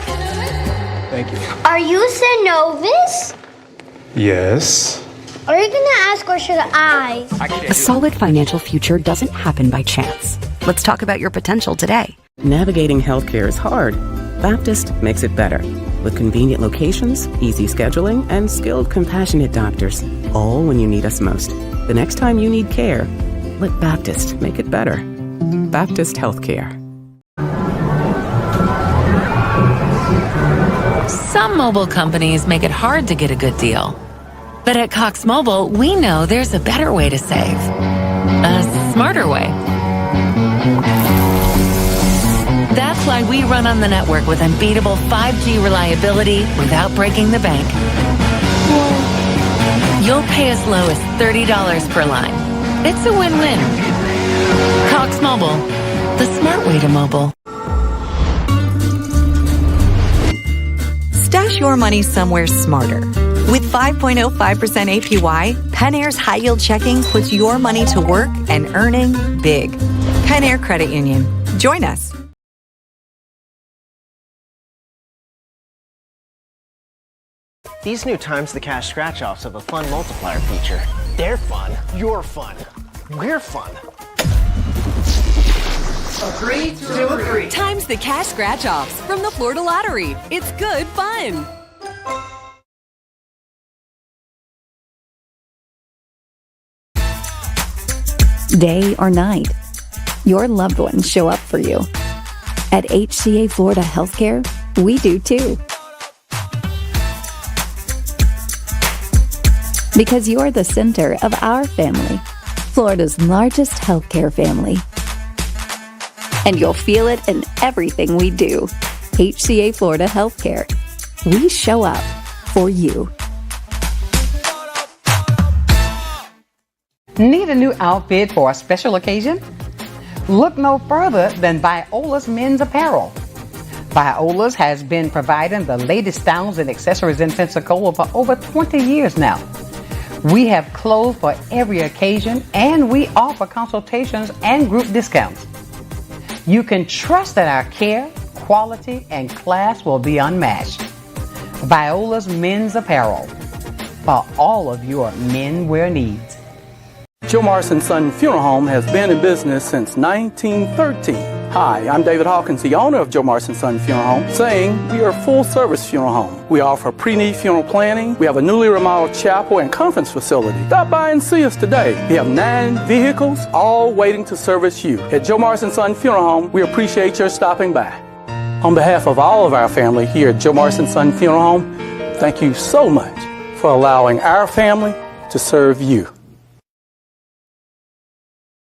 Thank you.
Are you Synovus?
Yes.
Are you gonna ask or should I?
A solid financial future doesn't happen by chance. Let's talk about your potential today.
Navigating healthcare is hard. Baptist makes it better. With convenient locations, easy scheduling, and skilled, compassionate doctors. All when you need us most. The next time you need care, let Baptist make it better. Baptist Healthcare.
Some mobile companies make it hard to get a good deal. But at Cox Mobile, we know there's a better way to save. A smarter way. That's why we run on the network with unbeatable 5G reliability without breaking the bank. You'll pay as low as $30 per line. It's a win-win. Cox Mobile, the smart way to mobile.
Stash your money somewhere smarter. With 5.05% APY, Penair's high-yield checking puts your money to work and earning big. Penair Credit Union. Join us.
These new Times the Cash scratch-offs have a fun multiplier feature. They're fun. You're fun. We're fun.
Agree to agree.
Times the Cash scratch-offs from the Florida Lottery. It's good fun.
Day or night, your loved ones show up for you. At HCA Florida Healthcare, we do too. Because you're the center of our family, Florida's largest healthcare family. And you'll feel it in everything we do. HCA Florida Healthcare. We show up for you.
Need a new outfit for a special occasion? Look no further than Viola's Men's Apparel. Viola's has been providing the latest styles and accessories in Pensacola for over 20 years now. We have clothes for every occasion, and we offer consultations and group discounts. You can trust that our care, quality, and class will be unmatched. Viola's Men's Apparel for all of your menwear needs.
Joe Morrison Son Funeral Home has been in business since 1913. Hi, I'm David Hawkins, the owner of Joe Morrison Son Funeral Home, saying we are a full-service funeral home. We offer pre-need funeral planning. We have a newly remodeled chapel and conference facility. Stop by and see us today. We have 9 vehicles, all waiting to service you. At Joe Morrison Son Funeral Home, we appreciate your stopping by. On behalf of all of our family here at Joe Morrison Son Funeral Home, thank you so much for allowing our family to serve you.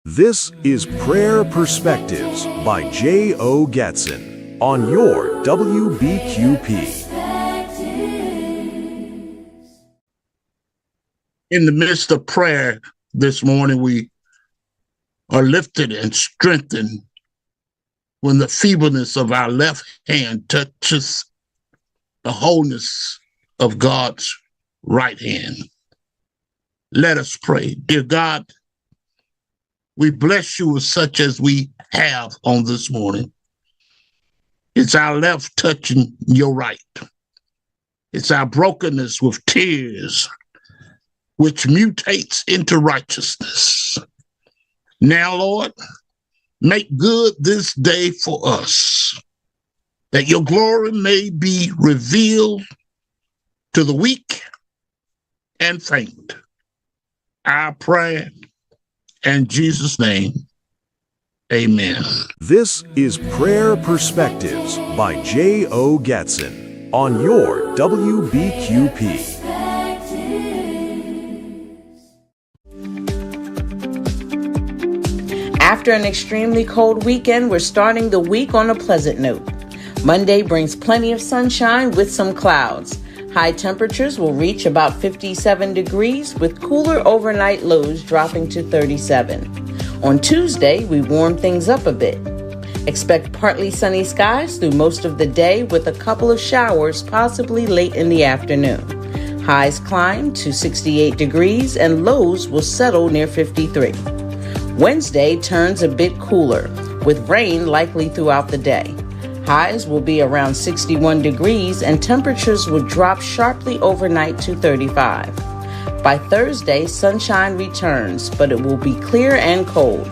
This is Prayer Perspectives by J.O. Gatson on your WBQP.
In the midst of prayer this morning, we are lifted and strengthened when the feebleness of our left hand touches the wholeness of God's right hand. Let us pray. Dear God, we bless you with such as we have on this morning. It's our left touching your right. It's our brokenness with tears, which mutates into righteousness. Now, Lord, make good this day for us, that your glory may be revealed to the weak and faint. Our prayer in Jesus' name, amen.
This is Prayer Perspectives by J.O. Gatson on your WBQP.
After an extremely cold weekend, we're starting the week on a pleasant note. Monday brings plenty of sunshine with some clouds. High temperatures will reach about 57 degrees with cooler overnight lows dropping to 37. On Tuesday, we warm things up a bit. Expect partly sunny skies through most of the day with a couple of showers possibly late in the afternoon. Highs climb to 68 degrees and lows will settle near 53. Wednesday turns a bit cooler, with rain likely throughout the day. Highs will be around 61 degrees and temperatures will drop sharply overnight to 35. By Thursday, sunshine returns, but it will be clear and cold.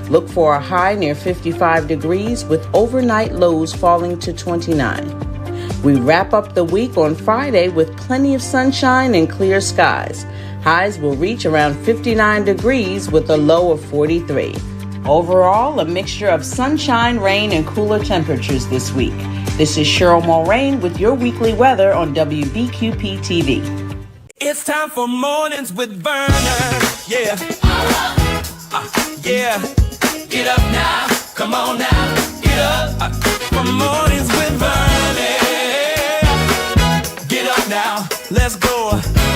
Look for a high near 55 degrees with overnight lows falling to 29. We wrap up the week on Friday with plenty of sunshine and clear skies. Highs will reach around 59 degrees with a low of 43. Overall, a mixture of sunshine, rain, and cooler temperatures this week. This is Cheryl Mulrain with your weekly weather on WBQP TV.
It's time for Mornings with Vernon. Yeah. Yeah. Get up now. Come on now. Get up. For Mornings with Vernon. Get up now. Let's go.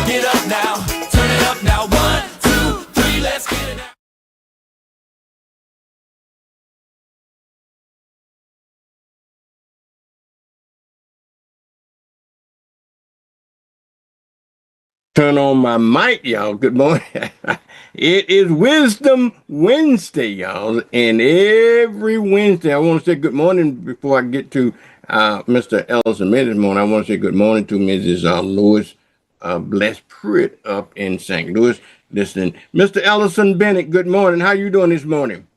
Get up now. Turn it up now. 1, 2, 3. Let's get it now.
Turn on my mic, y'all. Good morning. It is Wisdom Wednesday, y'all. And every Wednesday, I want to say good morning before I get to Mr. Ellison this morning. I want to say good morning to Mrs. Lois Bless Pruitt up in St. Louis listening. Mr. Ellison Bennett, good morning. How you doing this morning?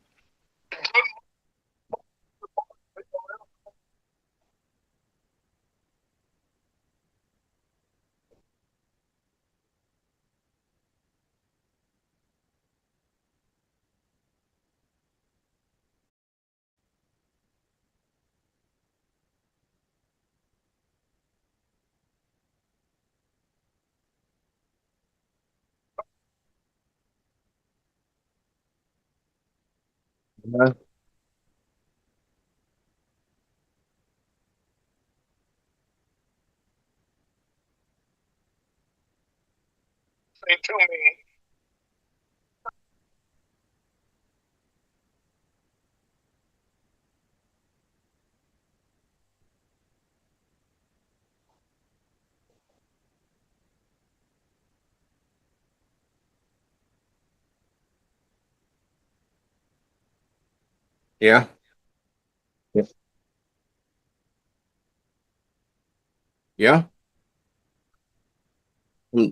Yeah.
Say to me.
Yeah. Yeah. Yeah.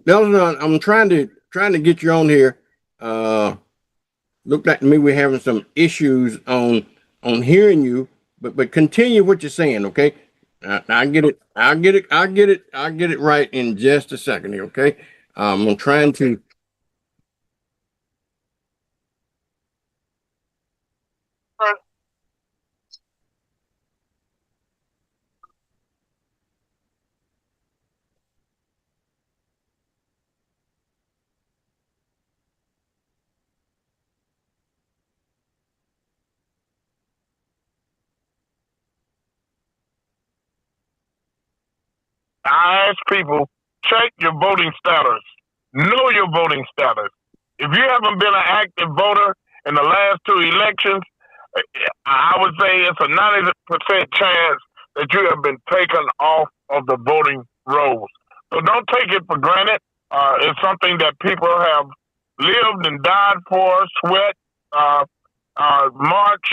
Ellison, I'm trying to get you on here. Look like to me we're having some issues on hearing you, but continue what you're saying, okay? I get it. I'll get it right in just a second here, okay? I'm trying to.
I ask people, check your voting status.
know your voting status. If you haven't been an active voter in the last 2 elections, I would say it's a 90% chance that you have been taken off of the voting rolls. So don't take it for granted. It's something that people have lived and died for, sweat, march,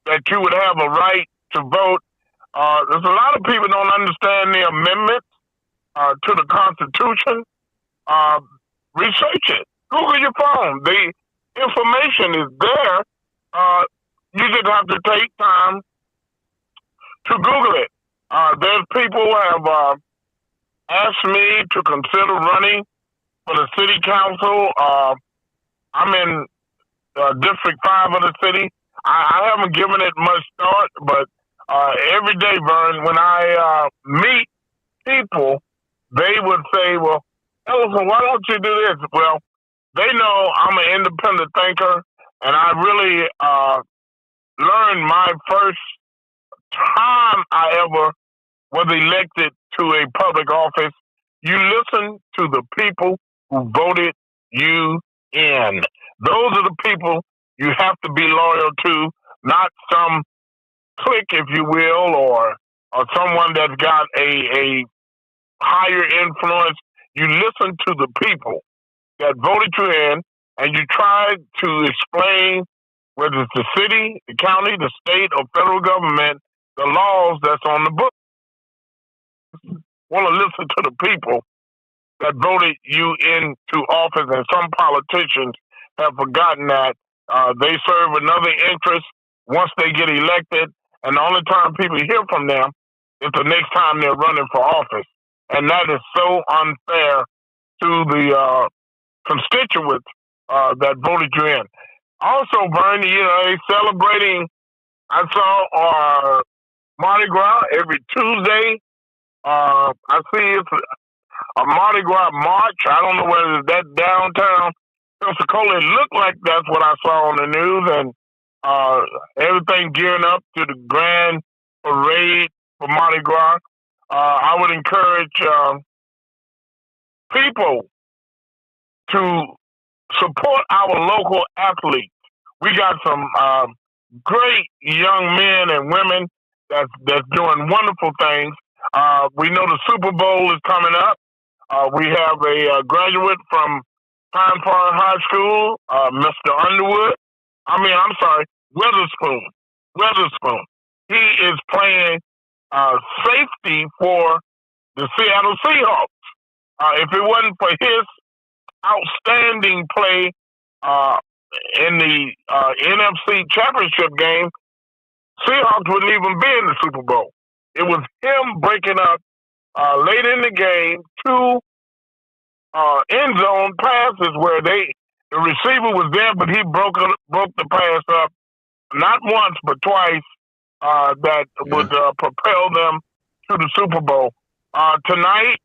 that you would have a right to vote. There's a lot of people don't understand the amendments to the Constitution. Research it. Google your phone. The information is there. You just have to take time to Google it. There's people who have asked me to consider running for the city council. I'm in District 5 of the city. I haven't given it much thought, but every day, Vern, when I meet people, they would say, well, Ellison, why don't you do this? Well, they know I'm an independent thinker, and I really learned my first time I ever was elected to a public office. You listen to the people who voted you in. Those are the people you have to be loyal to, not some clique, if you will, or someone that's got a higher influence. You listen to the people that voted you in, and you try to explain, whether it's the city, the county, the state, or federal government, the laws that's on the book. Want to listen to the people that voted you into office, and some politicians have forgotten that they serve another interest once they get elected, and the only time people hear from them is the next time they're running for office. And that is so unfair to the constituents that voted you in. Also, Bernie, they celebrating, I saw Mardi Gras every Tuesday. I see it's a Mardi Gras march. I don't know whether it's that downtown Pensacola. It looked like that's what I saw on the news, and everything gearing up to the grand parade for Mardi Gras. I would encourage people to support our local athletes. We got some great young men and women that's doing wonderful things. We know the Super Bowl is coming up. We have a graduate from Pine Park High School, Mr. Underwood. Weatherspoon. He is playing safety for the Seattle Seahawks. If it wasn't for his outstanding play in the NFC Championship game, Seahawks wouldn't even be in the Super Bowl. It was him breaking up late in the game two end zone passes where the receiver was there, but he broke the pass up not once but twice. That would propel them to the Super Bowl. Tonight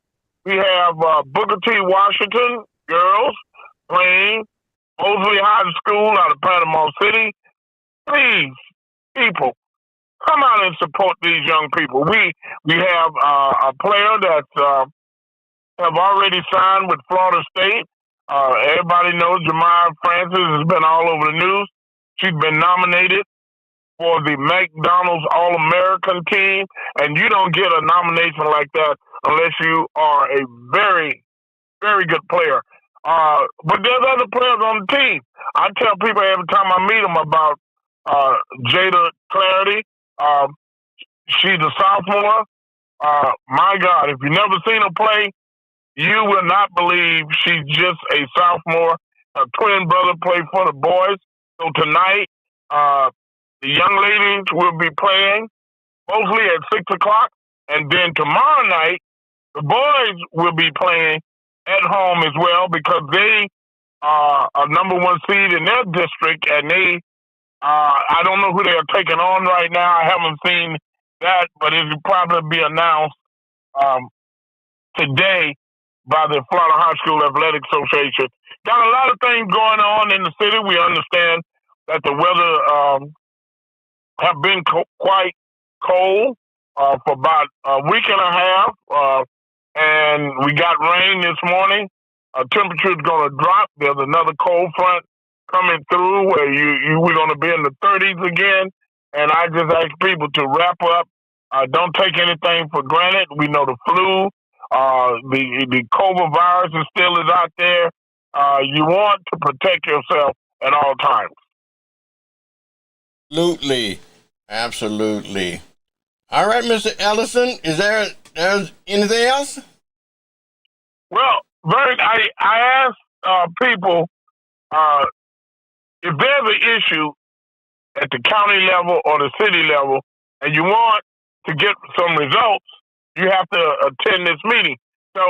we have Booker T. Washington girls playing Mosley High School out of Panama City. Please, people, come out and support these young people. We have a player that have already signed with Florida State. Everybody knows Jemiah Francis has been all over the news. She's been nominated for the McDonald's All-American team, and you don't get a nomination like that unless you are a very, very good player. But there's other players on the team. I tell people every time I meet them about Jada Clarity. She's a sophomore. My God, if you've never seen her play, you will not believe she's just a sophomore. Her twin brother played for the boys. So tonight, the young ladies will be playing mostly at 6 o'clock. And then tomorrow night, the boys will be playing at home as well because they are a number one seed in their district. And they, I don't know who they are taking on right now. I haven't seen that, but it will probably be announced today by the Florida High School Athletic Association. Got a lot of things going on in the city. We understand that the weather have been quite cold for about a week and a half, and we got rain this morning. temperature is going to drop. There's another cold front coming through where we're going to be in the 30s again. And I just ask people to wrap up. Don't take anything for granted. We know the flu, the COVID virus is still out there. You want to protect yourself at all times.
Absolutely. All right, Mr. Ellison, is there's anything else?
Well, Vern, I asked people if there's an issue at the county level or the city level and you want to get some results, you have to attend this meeting. So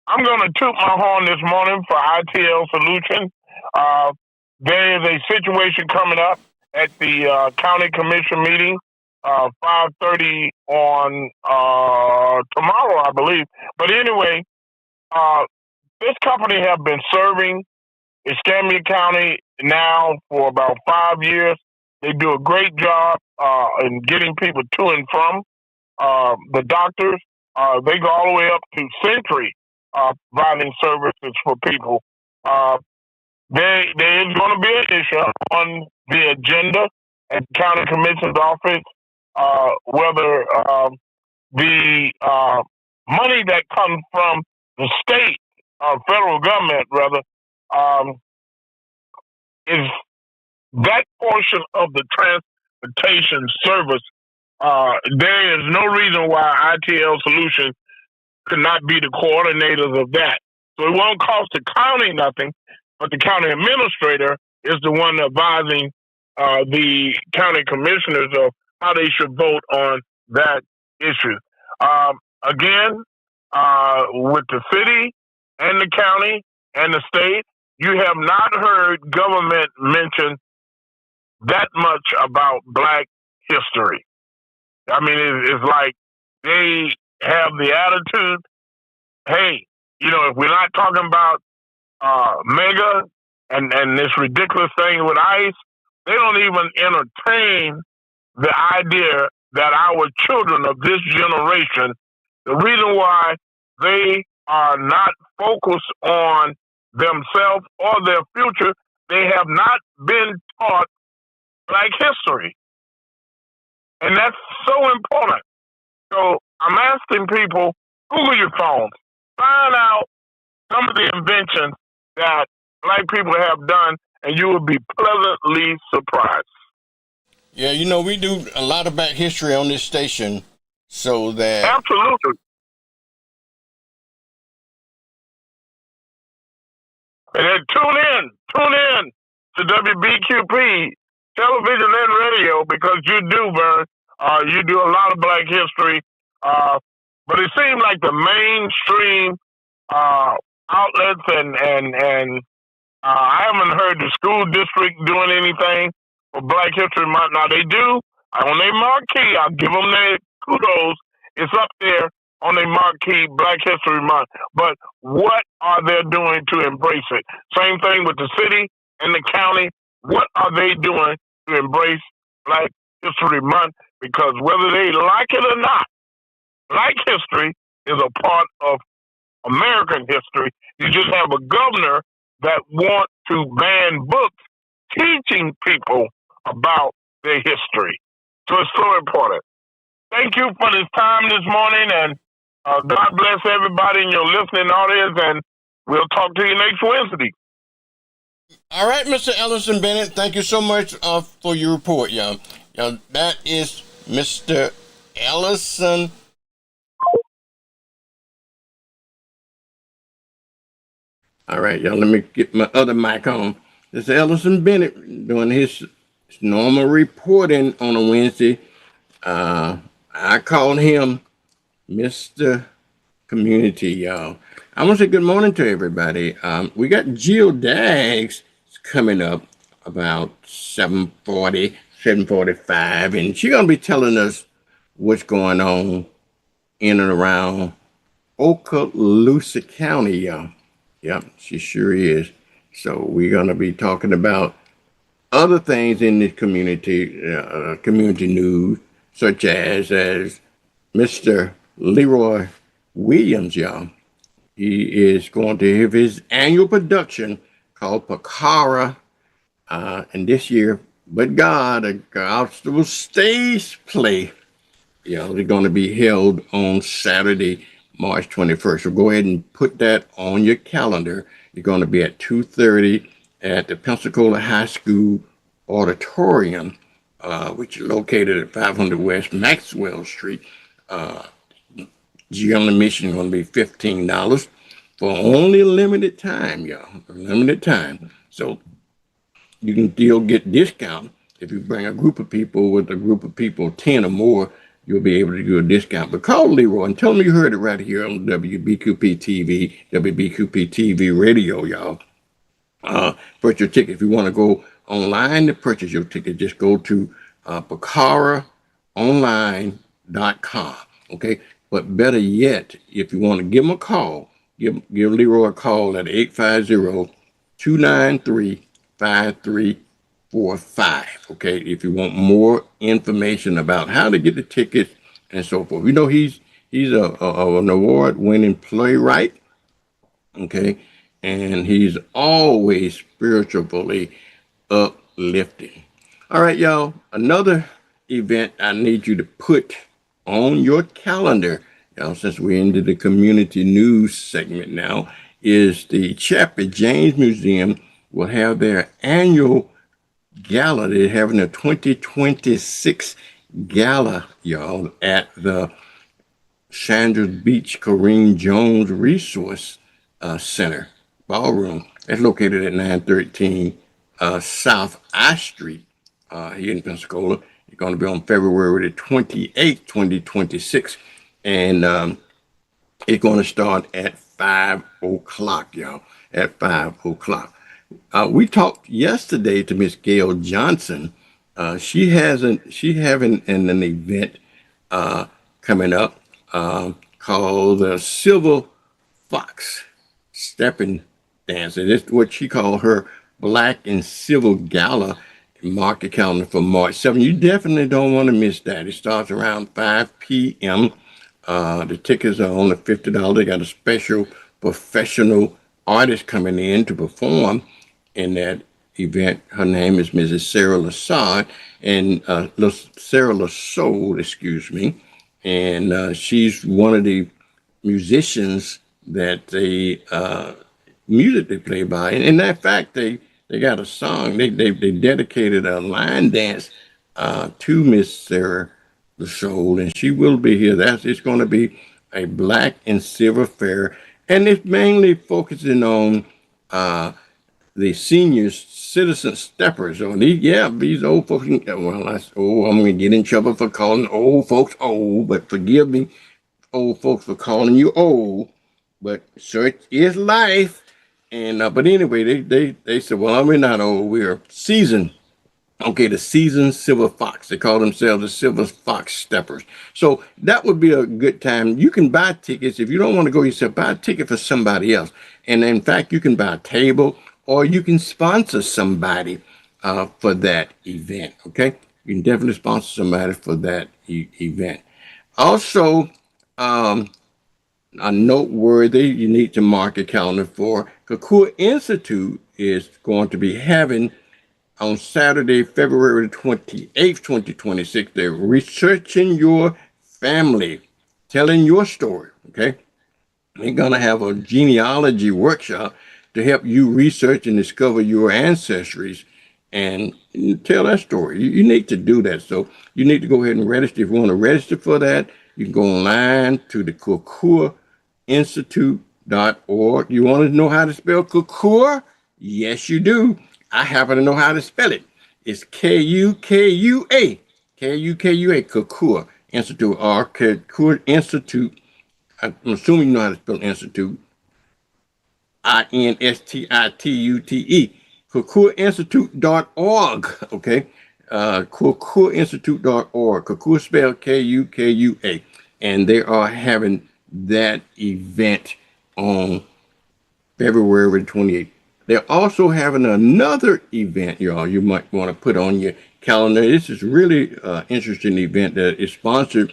I'm going to toot my horn this morning for ITL Solutions. There is a situation coming up at the county commission meeting, 5:30 on tomorrow, I believe. But anyway, this company have been serving Escambia County now for about 5 years. They do a great job in getting people to and from the doctors. They go all the way up to Century, providing services for people. There is going to be an issue on the agenda at the county commission's office, whether the money that comes from the state, federal government rather, is that portion of the transportation service. There is no reason why ITL Solutions could not be the coordinators of that. So it won't cost the county nothing, but the county administrator is the one advising the county commissioners of how they should vote on that issue. Again, with the city and the county and the state, you have not heard government mention that much about Black history. I mean, it's like they have the attitude, hey, if we're not talking about mega and this ridiculous thing with ICE, they don't even entertain the idea that our children of this generation, the reason why they are not focused on themselves or their future, they have not been taught Black history. And that's so important. So I'm asking people, Google your phones, find out some of the inventions that Black people have done, and you will be pleasantly surprised.
Yeah, we do a lot of Black history on this station, so that...
Absolutely. And then tune in to WBQP television and radio, because you do, Vern. You do a lot of Black history, but it seems like the mainstream outlets and I haven't heard the school district doing anything for Black History Month. Now they do on their marquee. I'll give them their kudos. It's up there on their marquee, Black History Month. But what are they doing to embrace it? Same thing with the city and the county. What are they doing to embrace Black History Month? Because whether they like it or not, Black history is a part of American history. You just have a governor that wants to ban books teaching people about their history. So it's so important. Thank you for this time this morning, and God bless everybody in your listening audience, and we'll talk to you next Wednesday.
All right, Mr. Ellison Bennett, thank you so much for your report, y'all. That is Mr. Ellison. All right, y'all, let me get my other mic on. This is Ellison Bennett doing his normal reporting on a Wednesday. I call him Mr. Community, y'all. I want to say good morning to everybody. We got Jill Daggs coming up about 7:40, 7:45, and she's going to be telling us what's going on in and around Okaloosa County, y'all. Yep, she sure is. So we're going to be talking about other things in this community, community news, such as Mr. Leroy Williams, y'all. He is going to have his annual production called Pakara. And this year, but God, a gospel stage play, they're going to be held on Saturday, March 21st. So go ahead and put that on your calendar. You're going to be at 2:30 at the Pensacola High School Auditorium, which is located at 500 West Maxwell Street. General admission is going to be $15 for only a limited time, y'all. A limited time. So you can still get discount. If you bring a group of people with a group of people, 10 or more, you'll be able to do a discount. But call Leroy and tell me you heard it right here on WBQP TV, WBQP TV radio, y'all. Purchase your ticket. If you want to go online to purchase your ticket, just go to PacaraOnline.com. Okay? But better yet, if you want to give him a call, give Leroy a call at 850-293-5345. Okay, if you want more information about how to get the tickets and so forth. We know he's an award-winning playwright. Okay, and he's always spiritually uplifting. All right, y'all. Another event I need you to put on your calendar, since we're into the community news segment now, is the Chapel James Museum will have their annual gala. They're having a 2026 gala, y'all, at the Sanders Beach Kareem Jones Resource Center Ballroom. It's located at 913 South I Street here in Pensacola. It's going to be on February the 28th, 2026. And it's going to start at 5 o'clock, y'all, at 5 o'clock. We talked yesterday to Miss Gail Johnson. She having an event coming up called the Silver Fox Stepping Dance. And it's what she called her Black and Silver Gala. Mark the calendar for March 7th. You definitely don't want to miss that. It starts around 5 p.m. The tickets are only $50. They got a special professional artist coming in to perform in that event. Her name is Mrs. Sarah Lassard, and Sarah Lassaud, excuse me. And she's one of the musicians that music they play by. And in that fact, they got a song. They dedicated a line dance to Miss Sarah Lassaud, and she will be here. It's going to be a Black and Silver Fair, and it's mainly focusing on the senior citizen steppers. So these old folks. Well, I'm going to get in trouble for calling old folks old, but forgive me, old folks, for calling you old. But such is life. And but anyway, they said, well, we're not old, we're seasoned. Okay, the seasoned Silver Fox. They call themselves the Silver Fox Steppers. So that would be a good time. You can buy tickets. If you don't want to go yourself, buy a ticket for somebody else. And in fact, you can buy a table, or you can sponsor somebody for that event. Okay, you can definitely sponsor somebody for that event. Also, a noteworthy, you need to mark a calendar for Kakua Institute is going to be having on Saturday, February 28th, 2026. They're researching your family, telling your story. Okay, they're going to have a genealogy workshop to help you research and discover your ancestries and tell that story. You need to do that. So you need to go ahead and register. If you want to register for that, you can go online to the KukuaInstitute.org. You want to know how to spell Kukua? Yes, you do. I happen to know how to spell it. It's Kukua. Kukua Institute, or Kukua Institute. I'm assuming you know how to spell institute. INSTITUTE. KukuaInstitute.org. Okay. KukuaInstitute.org. Kukua spelled Kukua. And they are having that event on February 28th. They're also having another event, y'all, you might want to put on your calendar. This is really an interesting event that is sponsored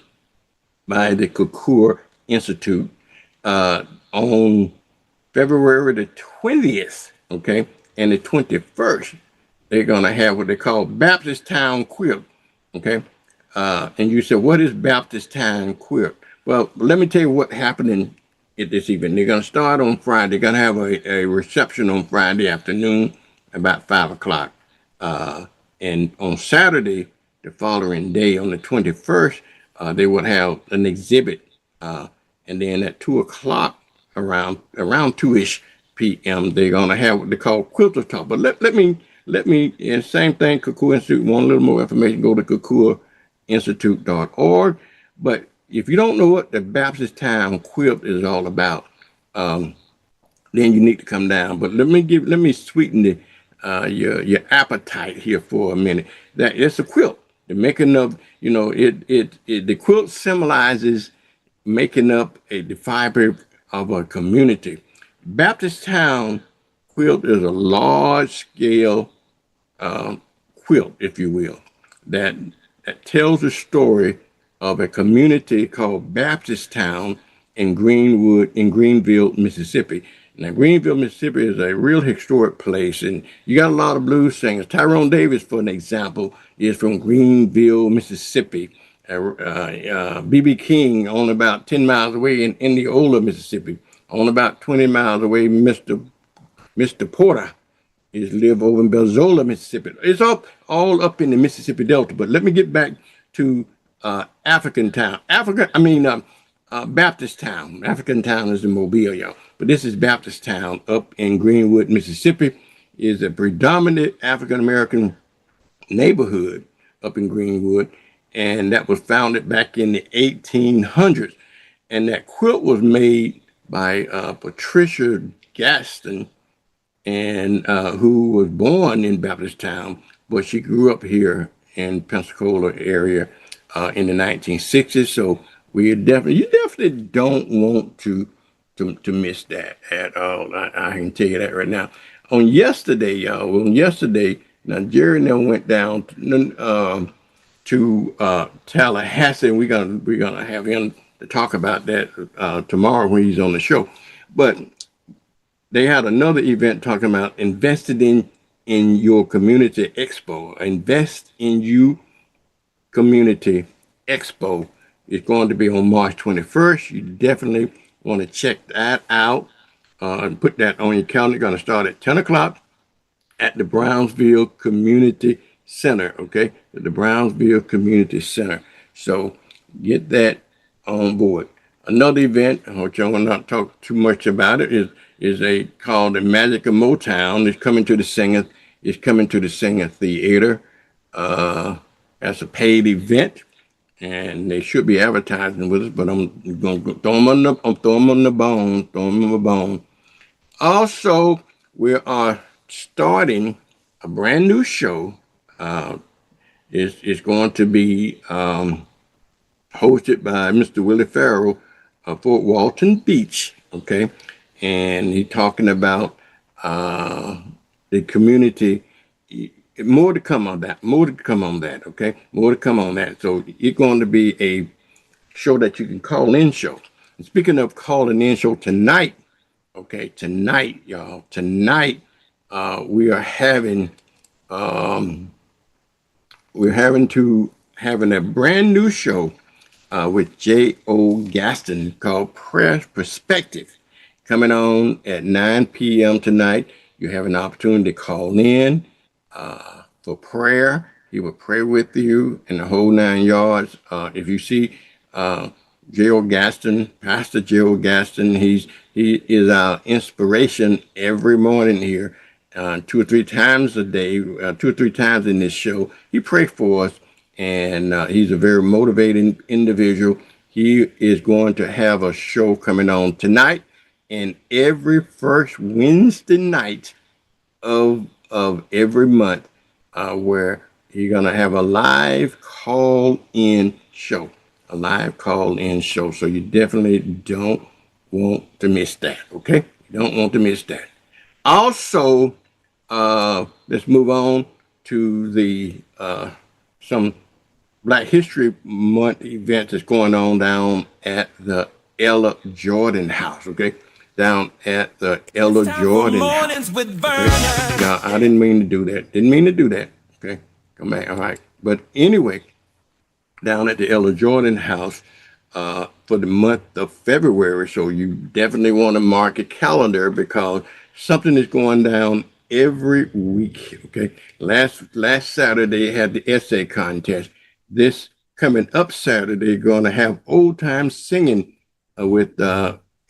by the Kukua Institute. on February the 20th, okay, and the 21st, they're going to have what they call Baptist Town Quilt, okay? And you said, what is Baptist Town Quilt? Well, let me tell you what happening at this evening. They're going to start on Friday. They're going to have a reception on Friday afternoon about 5 o'clock. And on Saturday, the following day, on the 21st, they would have an exhibit. And then at 2 o'clock, around 2-ish p.m., they're going to have what they call Quilter Talk. But let me, and same thing, Kakua Institute, want a little more information, go to kakuainstitute.org. But if you don't know what the Baptist Town Quilt is all about, then you need to come down. But let me sweeten your appetite here for a minute. That it's a quilt. The making of, the quilt symbolizes making up the fiber of a community. Baptist Town Quilt is a large-scale quilt, if you will, that tells the story of a community called Baptist Town in Greenville, Mississippi. Now, Greenville, Mississippi is a real historic place, and you got a lot of blues singers. Tyrone Davis, for an example, is from Greenville, Mississippi. B.B. King, on about 10 miles away in Indianola, Mississippi. On about 20 miles away, Mr. Porter live over in Belzola, Mississippi. It's all up in the Mississippi Delta. But let me get back to African Town. Baptist Town. African Town is in Mobile, y'all. But this is Baptist Town up in Greenwood, Mississippi. Is a predominant African-American neighborhood up in Greenwood. And that was founded back in the 1800s. And that quilt was made by Patricia Gaston, and who was born in Baptist Town, but she grew up here in Pensacola area in the 1960s. So you definitely don't want to miss that at all. I can tell you that right now. On yesterday, y'all. Now Jerry and them went down to Tallahassee, and we're gonna have him to talk about that tomorrow when he's on the show. But they had another event talking about investing in your community expo. Invest in You Community Expo. It's going to be on March 21st. You definitely want to check that out and put that on your calendar. Going to start at 10 o'clock at the Brownsville Community Center, okay? At the Brownsville Community Center. So get that on board. Another event, which I will not talk too much about it, is called the Magic of Motown. It's coming to the Singer Theater. That's a paid event, and they should be advertising with us. But I'm going to throw them on the bone. Also, we are starting a brand new show. It's going to be hosted by Mr. Willie Farrell of Fort Walton Beach, okay? And he's talking about the community. More to come on that, okay? More to come on that. So it's going to be a show that you can call in show. And speaking of calling in show tonight, okay, y'all, we are having having a brand new show with J.O. Gaston called Prayer Perspective, coming on at 9 p.m. tonight. You have an opportunity to call in for prayer. He will pray with you in the whole 9 yards. If you see J.O. Gaston, Pastor J.O. Gaston, he is our inspiration every morning here, 2 or 3 times a day, 2 or 3 times in this show. He prays for us. And he's a very motivating individual. He is going to have a show coming on tonight and every first Wednesday night of every month, where you're going to have a live call-in show. So you definitely don't want to miss that, okay? You don't want to miss that. Also, let's move on to the some Black History Month event that's going on down at the Ella Jordan House, okay? Down at the Ella Jordan House.
Mornings with
Okay?
Vernon.
Now, I didn't mean to do that. Didn't mean to do that, okay? Come back, all right. But anyway, down at the Ella Jordan House for the month of February. So you definitely want to mark your calendar because something is going down every week. Okay. Last Saturday they had the essay contest. This coming up Saturday, going to have old time singing with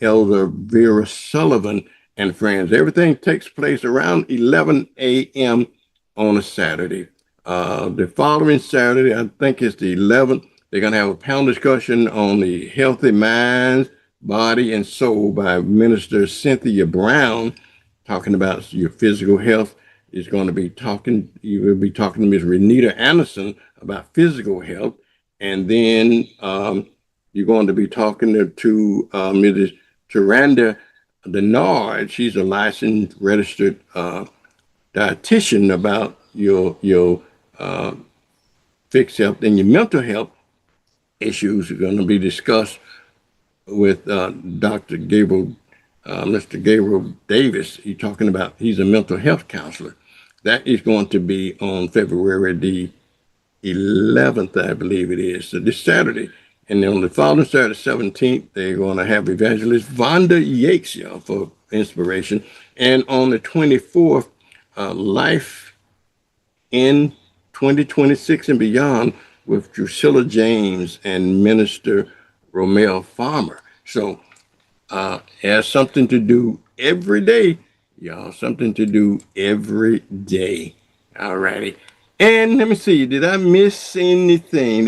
Elder Vera Sullivan and friends. Everything takes place around 11 a.m. on a Saturday. The following Saturday, I think it's the 11th, they're going to have a panel discussion on the healthy minds, body, and soul by Minister Cynthia Brown, talking about your physical health. You will be talking to Ms. Renita Anderson about physical health. And then you're going to be talking to Mrs. Taranda Denard. She's a licensed, registered dietitian about your fixed health and your mental health issues are going to be discussed with Dr. Gabriel, Mr. Gabriel Davis. He's a mental health counselor. That is going to be on February the 11th, I believe it is, so this Saturday. And then on the following Saturday, 17th, they're going to have evangelist Vonda Yates, y'all, for inspiration. And on the 24th, Life in 2026 and Beyond with Drusilla James and Minister Romel Farmer. So has something to do every day, y'all, something to do every day. All righty. And let me see, did I miss anything?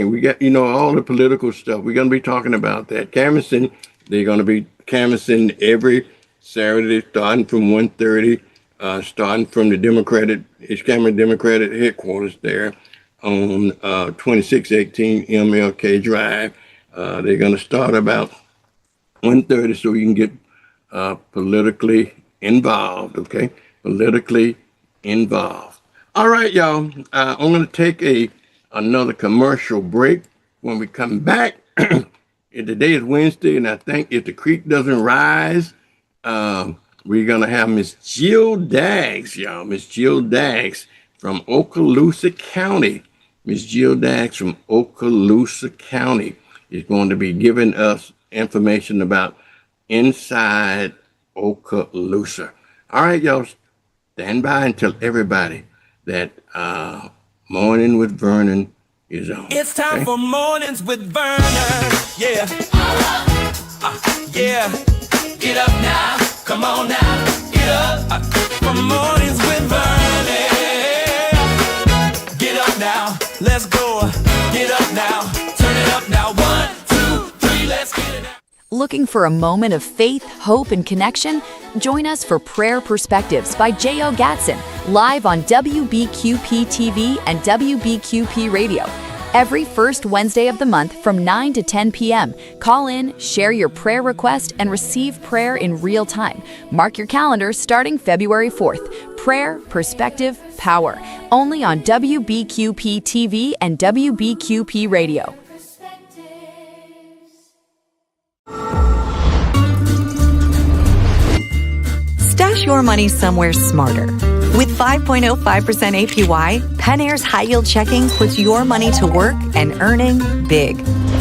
We got, all the political stuff. We're going to be talking about that. Canvassing, they're going to be canvassing every Saturday starting from 1:30. Starting from the Cameron Democratic headquarters there on 2618 MLK Drive. They're going to start about 1:30 so you can get politically involved, okay? Politically involved. All right, y'all. I'm going to take another commercial break. When we come back, today is Wednesday, and I think if the creek doesn't rise, we're going to have Miss Jill Daggs, y'all. Miss Jill Daggs from Okaloosa County. Miss Jill Daggs from Okaloosa County is going to be giving us information about inside Okaloosa. All right, y'all. Stand by and tell everybody that Morning with Vernon is on.
It's time for Mornings with Vernon. Yeah. Yeah. Get up now. Come on now, get up from Mornings with Vernon. Get up now, let's go. Get up now, turn it up now. 1, 2, 3, let's get it now.
Looking for a moment of faith, hope, and connection? Join us for Prayer Perspectives by J.O. Gatson, live on WBQP TV and WBQP Radio. Every first Wednesday of the month from 9 to 10 p.m. Call in, share your prayer request, and receive prayer in real time. Mark your calendar starting February 4th. Prayer, Perspective, Power. Only on WBQP TV and WBQP Radio.
Stash your money somewhere smarter. With 5.05% APY, Penair's high yield checking puts your money to work and earning big.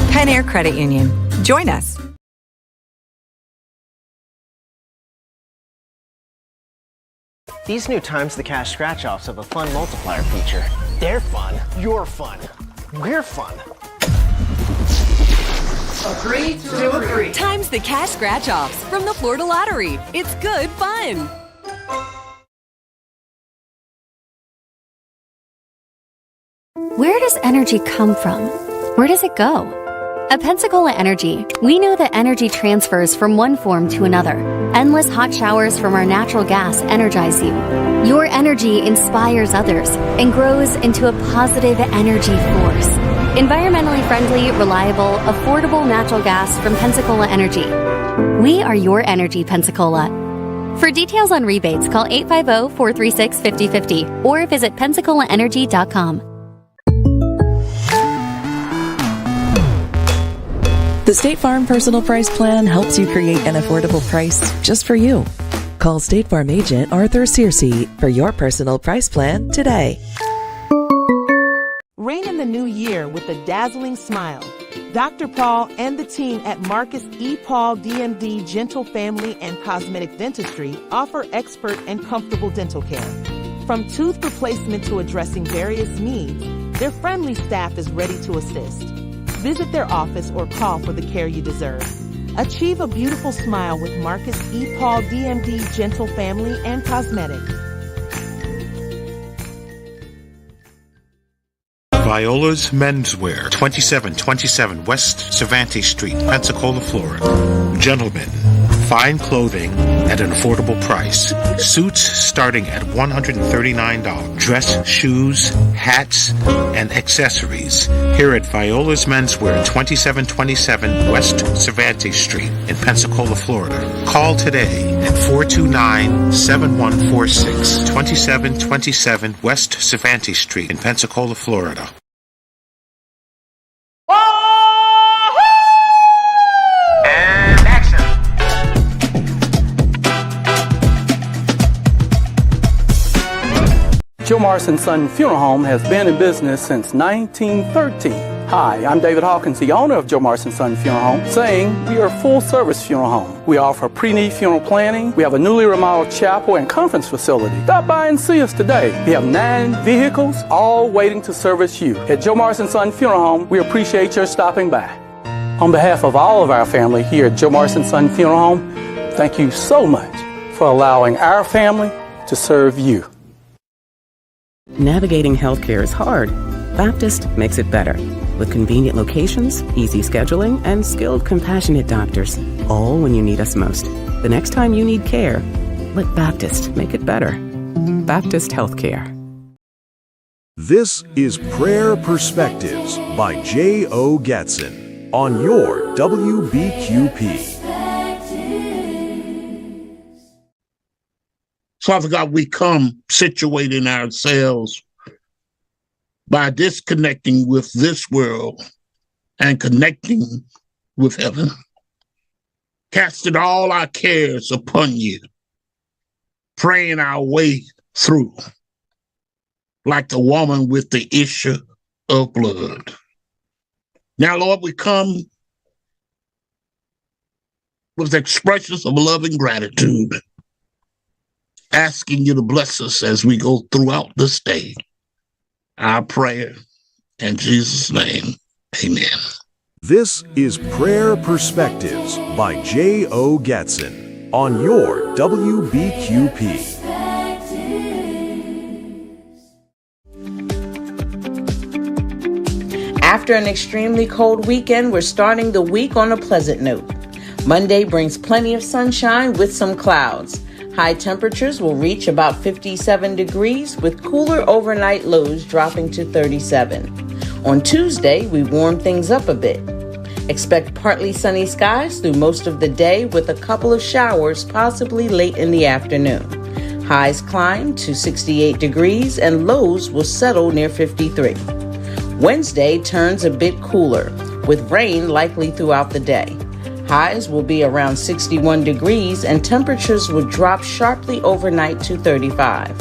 Penair Credit Union. Join us.
These new Times the Cash scratch-offs have a fun multiplier feature. They're fun. You're fun. We're fun.
Agree to agree.
Times the Cash scratch-offs from the Florida Lottery. It's good fun.
Where does energy come from? Where does it go? At Pensacola Energy, we know that energy transfers from one form to another. Endless hot showers from our natural gas energize you. Your energy inspires others and grows into a positive energy force. Environmentally friendly, reliable, affordable natural gas from Pensacola Energy. We are your energy, Pensacola. For details on rebates, call 850-436-5050 or visit PensacolaEnergy.com.
The State Farm Personal Price Plan helps you create an affordable price just for you. Call State Farm agent Arthur Searcy for your personal price plan today.
Reign in the new year with a dazzling smile. Dr. Paul and the team at Marcus E. Paul DMD Gentle Family and Cosmetic Dentistry offer expert and comfortable dental care. From tooth replacement to addressing various needs, their friendly staff is ready to assist. Visit their office or call for the care you deserve. Achieve a beautiful smile with Marcus E. Paul DMD Gentle Family and Cosmetic.
Viola's Menswear, 2727 West Cervantes Street, Pensacola, Florida. Gentlemen, fine clothing at an affordable price. Suits starting at $139. Dress, shoes, hats, and accessories. Here at Viola's Menswear, 2727 West Cervantes Street in Pensacola, Florida. Call today at 429-7146, 2727 West Cervantes Street in Pensacola, Florida.
Joe Morrison Son Funeral Home has been in business since 1913. Hi, I'm David Hawkins, the owner of Joe Morrison Son Funeral Home, saying we are a full-service funeral home. We offer pre-need funeral planning. We have a newly remodeled chapel and conference facility. Stop by and see us today. We have 9 vehicles, all waiting to service you. At Joe Morrison Son Funeral Home, we appreciate your stopping by. On behalf of all of our family here at Joe Morrison Son Funeral Home, thank you so much for allowing our family to serve you.
Navigating healthcare is hard. Baptist makes it better. With convenient locations, easy scheduling, and skilled, compassionate doctors. All when you need us most. The next time you need care, let Baptist make it better. Baptist Healthcare.
This is Prayer Perspectives by J.O. Gatson on your WBQP.
Father God, we come situating ourselves by disconnecting with this world and connecting with heaven. Casting all our cares upon you, praying our way through like the woman with the issue of blood. Now, Lord, we come with expressions of love and gratitude, asking you to bless us as we go throughout this day. Our prayer in Jesus' name, amen.
This is Prayer Perspectives by J.O. Gatson on your WBQP.
After an extremely cold weekend, we're starting the week on a pleasant note. Monday brings plenty of sunshine with some clouds. High temperatures will reach about 57 degrees with cooler overnight lows dropping to 37. On Tuesday, we warm things up a bit. Expect partly sunny skies through most of the day with a couple of showers possibly late in the afternoon. Highs climb to 68 degrees and lows will settle near 53. Wednesday turns a bit cooler with rain likely throughout the day. Highs will be around 61 degrees and temperatures will drop sharply overnight to 35.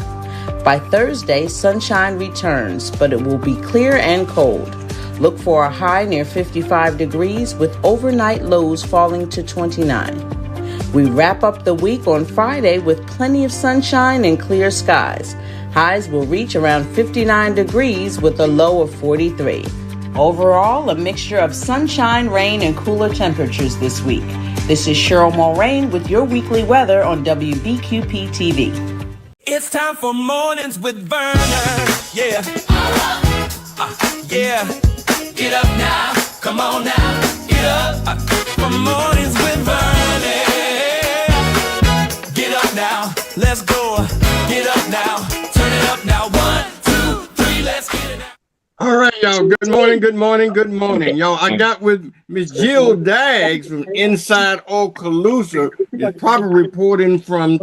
By Thursday, sunshine returns, but it will be clear and cold. Look for a high near 55 degrees with overnight lows falling to 29. We wrap up the week on Friday with plenty of sunshine and clear skies. Highs will reach around 59 degrees with a low of 43. Overall, a mixture of sunshine, rain, and cooler temperatures this week. This is Cheryl Mulrain with your weekly weather on WBQP TV.
It's time for Mornings with Vernon. Yeah. Yeah. Get up now. Come on now. Get up. For Mornings with Vernon. Get up now. Let's go. Get up now. Turn it up now. 1, 2, 3. Let's get it now.
All right, y'all. Good morning, good morning, good morning. Y'all, I got with Miss Jill Daggs from Inside Okaloosa. Is proper reporting from,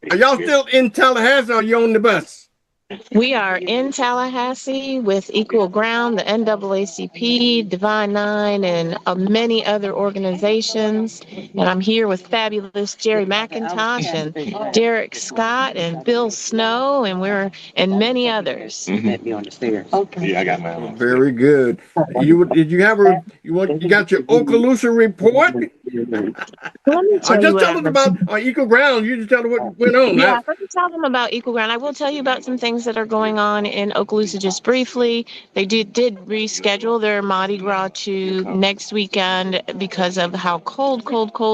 are y'all still in Tallahassee or are you on the bus?
We are in Tallahassee with Equal Ground, the NAACP, Divine Nine, and many other organizations. And I'm here with fabulous Jerry McIntosh and Derek Scott and Bill Snow, and many others.
Okay. Yeah, I got mine. Well, very good. Did you have you got your Okaloosa report?
Let me tell
Just
you
tell us about Equal Ground. You just tell us what went on.
Yeah, let me tell them about Equal Ground. I will tell you about some things that are going on in Okaloosa just briefly. They did reschedule their Mardi Gras to next weekend because of how cold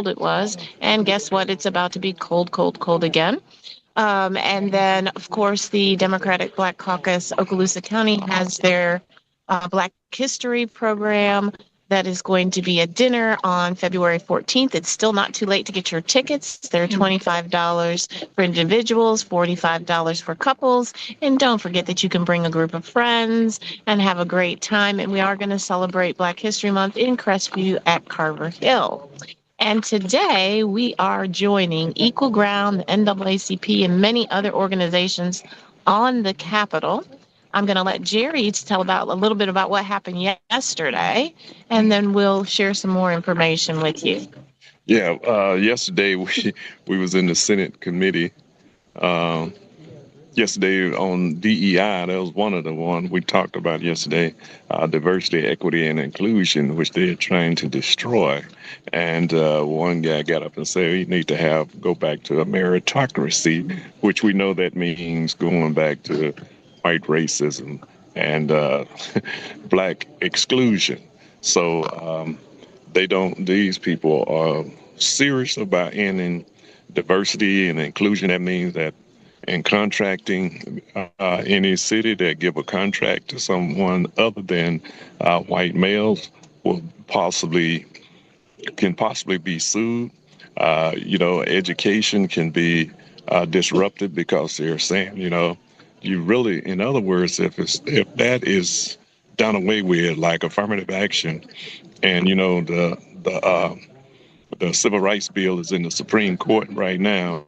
it was. And guess what? It's about to be cold again. And then, of course, the Democratic Black Caucus, Okaloosa County, has their Black History program that is going to be a dinner on February 14th. It's still not too late to get your tickets. They're $25 for individuals, $45 for couples. And don't forget that you can bring a group of friends and have a great time. And we are going to celebrate Black History Month in Crestview at Carver Hill. And today we are joining Equal Ground, the NAACP, and many other organizations on the Capitol. I'm going to let Jerry tell about a little bit about what happened yesterday, and then we'll share some more information with you.
Yeah, yesterday we was in the Senate committee. Yesterday on DEI, that was one of the ones we talked about yesterday, diversity, equity, and inclusion, which they're trying to destroy. And one guy got up and said, we need to go back to a meritocracy, which we know that means going back to white racism and black exclusion. So these people are serious about ending diversity and inclusion. That means that in contracting, any city that give a contract to someone other than white males can possibly be sued. Education can be disrupted because they're saying, you really, in other words, if that is done away with, like affirmative action, and the civil rights bill is in the Supreme Court right now.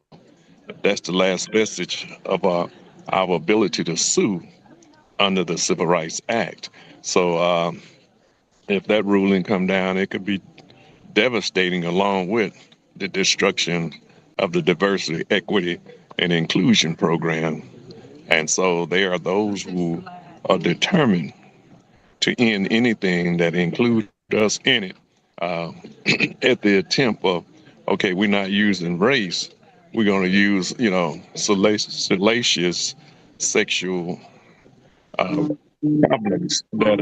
That's the last vestige of our ability to sue under the Civil Rights Act. So if that ruling come down, it could be devastating along with the destruction of the diversity, equity, and inclusion program. And so there are those who are determined to end anything that includes us in it at the attempt of, okay, we're not using race. We're going to use, salacious sexual problems that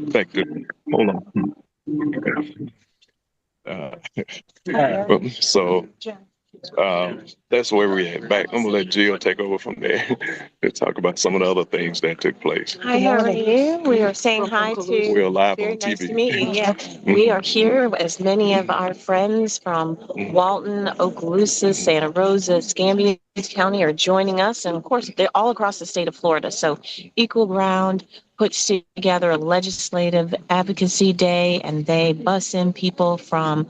affected. Hold on. So that's where we're at. Back. I'm gonna let Jill take over from there to talk about some of the other things that took place.
Hi, how are you? We are saying hi to.
We're live
very
on TV.
Nice to meet you. Yeah, we are here as many of our friends from Walton, Okaloosa, Santa Rosa, Escambia County are joining us, and of course they're all across the state of Florida. So Equal Ground puts together a legislative advocacy day, and they bus in people from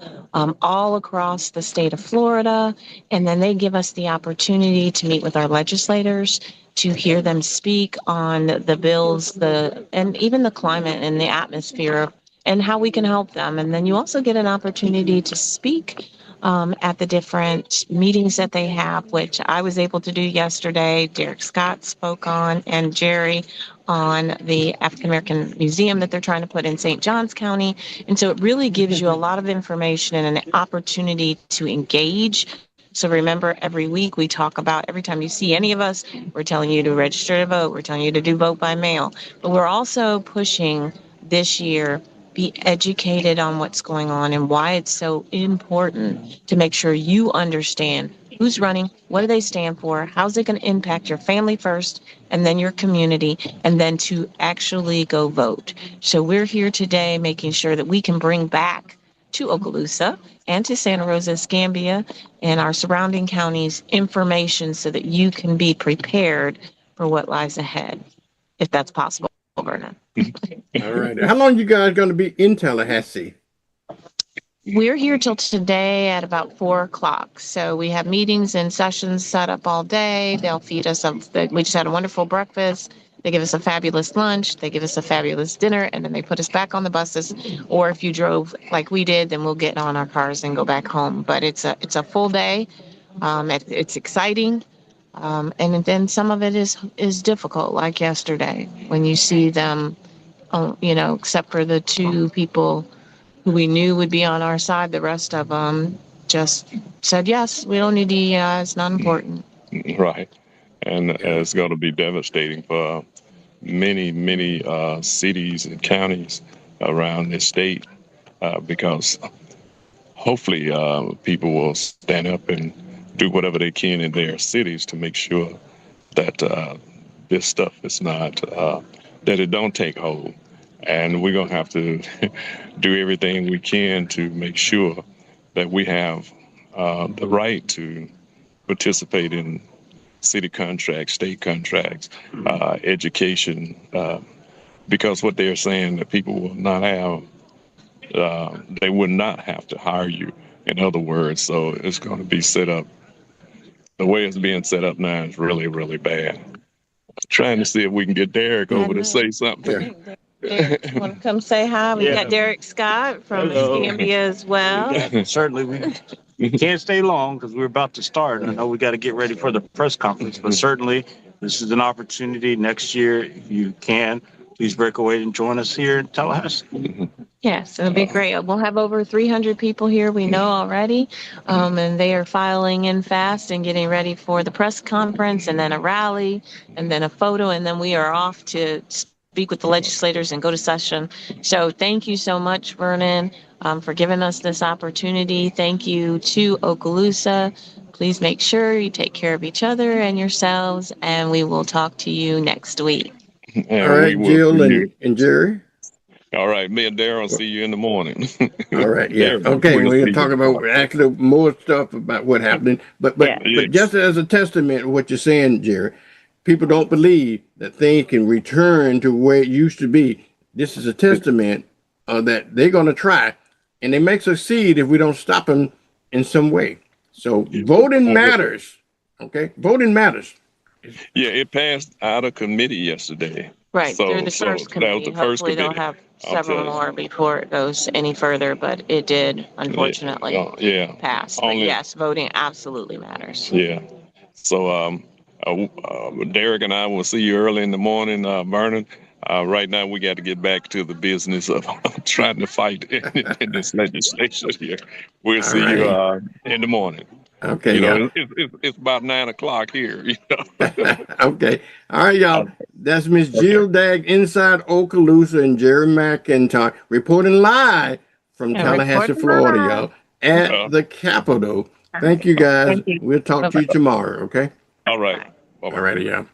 all across the state of Florida, and then they give us the opportunity to meet with our legislators, to hear them speak on the bills, and even the climate and the atmosphere, and how we can help them. And then you also get an opportunity to speak at the different meetings that they have, which I was able to do yesterday. Derek Scott spoke on, and Jerry on the African American Museum that they're trying to put in St. Johns County. And so it really gives you a lot of information and an opportunity to engage. So remember, every week we talk about, every time you see any of us, we're telling you to register to vote. We're telling you to do vote by mail. But we're also pushing this year, be educated on what's going on and why it's so important to make sure you understand who's running, what do they stand for, how's it going to impact your family first, and then your community, and then to actually go vote. So we're here today making sure that we can bring back to Okaloosa and to Santa Rosa, Escambia, and our surrounding counties information so that you can be prepared for what lies ahead, if that's possible, Vernon.
All right. How long you guys going to be in Tallahassee?
We're here till today at about 4 o'clock. So we have meetings and sessions set up all day. They'll feed us. We just had a wonderful breakfast. They give us a fabulous lunch. They give us a fabulous dinner, and then they put us back on the buses. Or if you drove like we did, then we'll get on our cars and go back home. But it's a full day. It's exciting. And then some of it is difficult, like yesterday when you see them, except for the two people who we knew would be on our side, the rest of them just said, yes, we don't need DEI, it's not important.
Right. And it's going to be devastating for many cities and counties around this state because hopefully people will stand up and do whatever they can in their cities to make sure that this stuff is not, that it don't take hold. And we're going to have to do everything we can to make sure that we have the right to participate in city contracts, state contracts, education, because what they're saying that people will not have, they would not have to hire you, in other words. So it's going to be set up. The way it's being set up now is really, really bad. Trying to see if we can get Derek over to say something.
Derek, you want to come say hi? We got Derek Scott from Escambia as well.
Yeah, certainly, we can't stay long because we're about to start. I know we got to get ready for the press conference, but certainly this is an opportunity next year. If you can, please break away and join us here in Tallahassee.
Yes, it'll be great. We'll have over 300 people here, we know already, and they are filing in fast and getting ready for the press conference and then a rally and then a photo, and then we are off to speak with the legislators and go to session. So thank you so much, Vernon, for giving us this opportunity. Thank you to Okaloosa. Please make sure you take care of each other and yourselves, and we will talk to you next week.
All right, Jill and Jerry.
All right, me and Darryl see you in the morning.
All right, yeah. Okay, we're going to talk about actually more stuff about what happened. But just as a testament to what you're saying, Jerry, people don't believe that things can return to where it used to be. This is a testament that they're going to try, and they may succeed if we don't stop them in some way. So voting matters, okay? Voting matters.
Yeah, it passed out of committee yesterday.
Right,
So,
they're the first committee.
That was the first
Hopefully
committee.
they'll have several more before it goes any further, but it did, unfortunately, pass. But yes, voting absolutely matters.
Yeah. So Derek and I will see you early in the morning, Vernon. Right now, we got to get back to the business of trying to fight in this legislation here. We'll see you in the morning.
Okay,
it's about 9 o'clock here.
Okay. All right, y'all. That's Miss Jill Dagg inside Okaloosa and Jerry McIntyre reporting live from Tallahassee, Florida, y'all, at the Capitol. Thank you, guys. We'll talk to you tomorrow, okay?
All right.
All righty, y'all.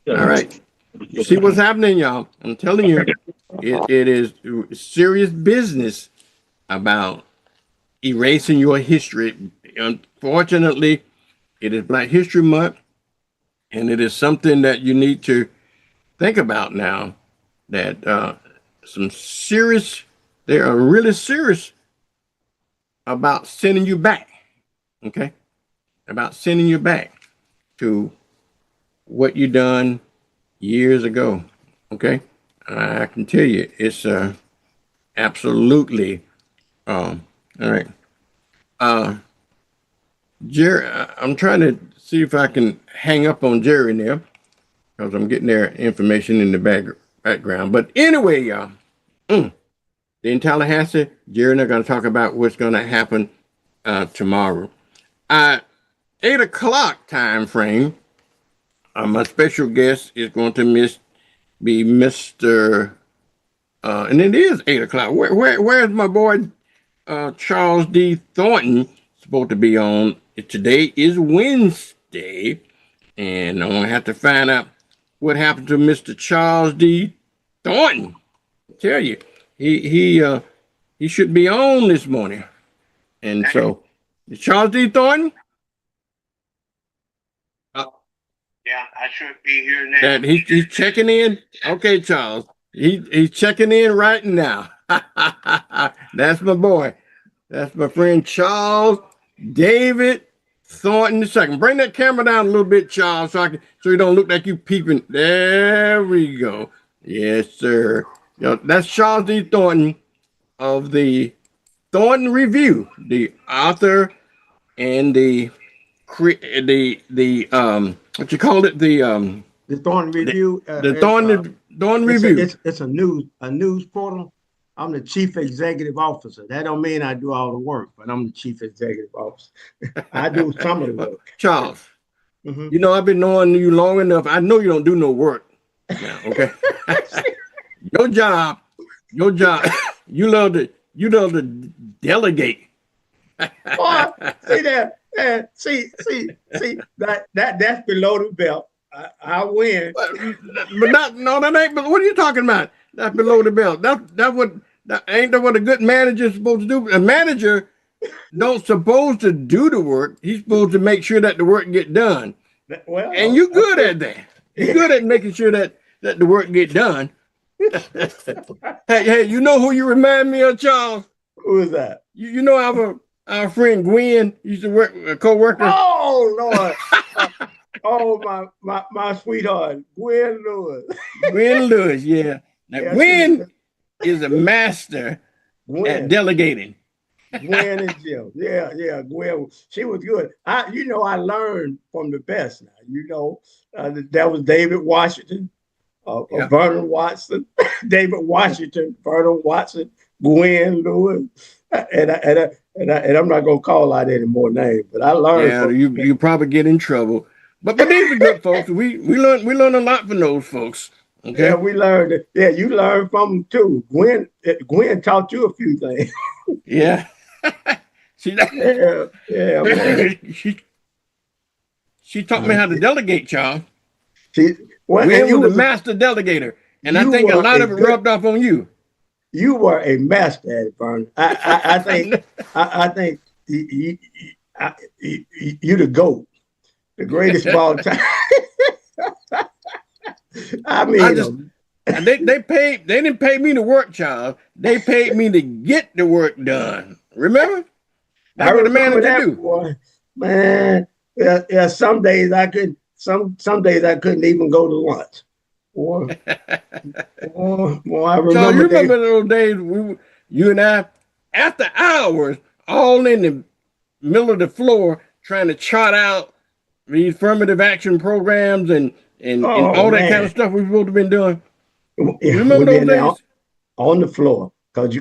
All right. You see what's happening, y'all? I'm telling you, it is serious business about erasing your history. Unfortunately, it is Black History Month, and it is something that you need to think about now. That they are really serious about sending you back. Okay, about sending you back to what you done years ago. Okay, I can tell you it's absolutely all right. Jerry, I'm trying to see if I can hang up on Jerry now because I'm getting their information in the background. But anyway, y'all, in Tallahassee, Jerry and I are going to talk about what's going to happen tomorrow. 8 o'clock time frame. My special guest is going to be Mr. And it is 8 o'clock. Where's my boy Charles D. Thornton supposed to be on? Today is Wednesday, and I'm gonna have to find out what happened to Mr. Charles D. Thornton. I tell you, he should be on this morning. And so, is Charles D. Thornton?
Yeah, I should be here now.
He's checking in. Okay, Charles. He's checking in right now. That's my boy. That's my friend Charles David Thornton II. Bring that camera down a little bit, Charles, so you don't look like you peeping. There we go. Yes, sir. You know, that's Charles D. Thornton of the Thornton Review, the author and the what you call it, the
Thornton Review.
The Thornton Review.
It's a news portal. I'm the chief executive officer. That don't mean I do all the work, but I'm the chief executive officer. I do some of the work.
Charles, you know, I've been knowing you long enough. I know you don't do no work now, okay? Your job, you love to delegate.
Boy, see that? See that's below the belt. I win.
But that ain't. But what are you talking about? That's below the belt. Ain't that what a good manager is supposed to do? A manager don't supposed to do the work. He's supposed to make sure that the work get done.
Well,
and you're good at that. You're good at making sure that the work get done. hey, you know who you remind me of, Charles?
Who is that?
You know our friend Gwen used to work a co-worker.
Oh Lord. Oh my sweetheart, Gwen Lewis.
Gwen Lewis, yeah. Now Gwen is a master at delegating.
Gwen and Jim. Yeah, Gwen. She was good. I learned from the best now. That was David Washington, Vernon Watson, David Washington, Vernon Watson, Gwen Lewis. And I'm not gonna call out any more names, but I learned.
Yeah, you probably get in trouble. But these are good folks. We learn a lot from those folks. Okay.
Yeah, we learned. Yeah, you learned from them too. Gwen taught you a few things.
Yeah.
Man.
She taught me how to delegate, Charles.
Gwen
was a master delegator, and I think a lot of it rubbed off on you.
You were a master at it, Vernon. I think you the GOAT, the greatest of all time. I mean,
they didn't pay me to work, Charles. They paid me to get the work done. Remember? That's what the manager do.
Boy. Man, yeah. Some days I couldn't even go to lunch. Boy, I remember.
So you remember those days you and I, after hours, all in the middle of the floor, trying to chart out these affirmative action programs and all that kind of stuff we've supposed to been doing. You remember those days?
On the floor, because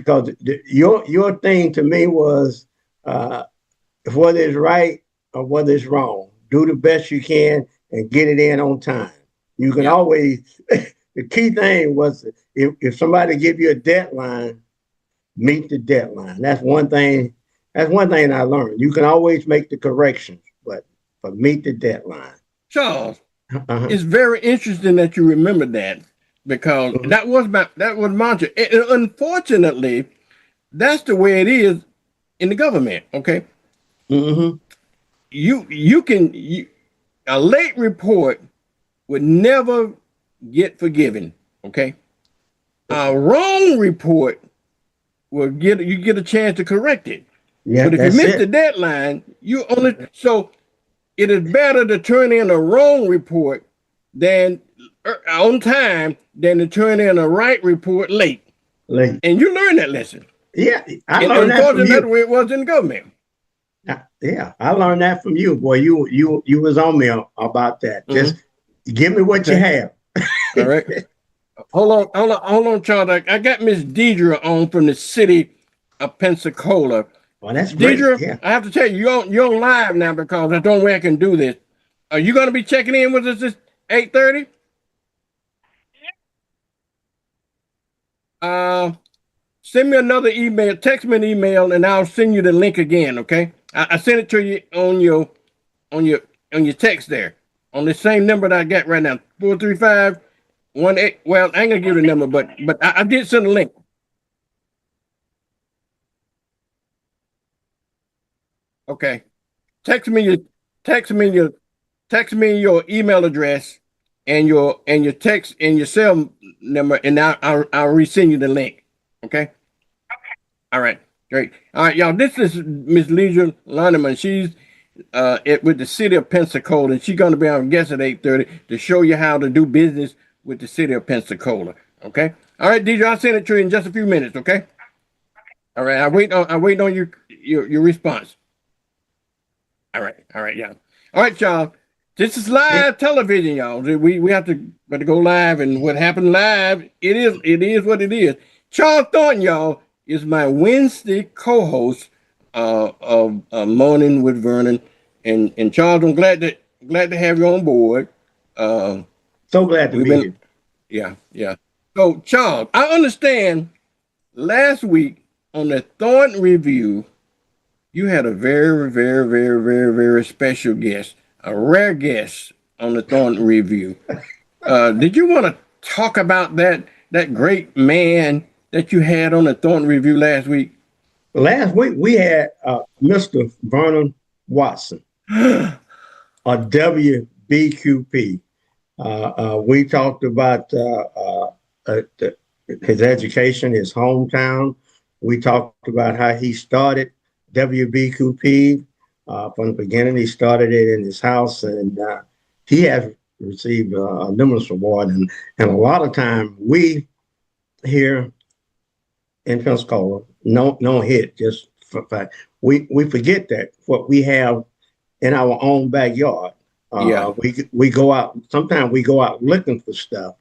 your thing to me was whether it's right or whether it's wrong, do the best you can and get it in on time. You can always. The key thing was if somebody give you a deadline, meet the deadline. That's one thing. That's one thing I learned. You can always make the corrections, but meet the deadline.
Charles, it's very interesting that you remember that, because that was mantra. Unfortunately, that's the way it is in the government. Okay.
Mm-hmm.
A late report would never get forgiven. Okay. A wrong report will get a chance to correct it.
Yeah,
but if you miss the deadline, so it is better to turn in a wrong report than on time than to turn in a right report late. And you learn that lesson.
Yeah, I learned that from you.
That's the way it was in the government.
Yeah, I learned that from you, boy. You was on me about that. Just give me what you have.
All right. Hold on, Charles. I got Miss Deidre on from the city of Pensacola.
Well, that's great.
Deidre,
yeah.
I have to tell you, you're on live now, because that's the only way I can do this. Are you going to be checking in with us this 8:30? Send me another email, text me an email, and I'll send you the link again. Okay, I sent it to you on your text there, on the same number that I got right now, 435-18. Well, I ain't gonna give you the number, but I did send a link. Okay, text me your email address and your text and your cell number, and I'll resend you the link. Okay. All right. Great. All right, y'all. This is Miss Leisure Loneman. She's with the city of Pensacola, and she's going to be our guest at 8:30 to show you how to do business with the city of Pensacola. Okay. All right, DJ, I'll send it to you in just a few minutes. Okay. All right. I wait on your response. All right, y'all. All right, y'all. This is live television, y'all. We have to go live, and what happened live, it is what it is. Charles Thornton, y'all, is my Wednesday co-host of Morning with Vernon, and Charles, I'm glad to have you on board.
So glad to be here.
Yeah. So Charles, I understand last week on the Thornton Review, you had a very, very, very, very, very special guest, a rare guest on the Thornton Review. Did you want to talk about that great man that you had on the Thornton Review last week?
Last week we had Mr. Vernon Watson, a WBQP. We talked about his education, his hometown. We talked about how he started WBQP from the beginning. He started it in his house, and he has received numerous awards. And a lot of time we here in Pensacola, no hit, just for fact. We forget that what we have in our own backyard. We go out. Sometimes we go out looking for stuff.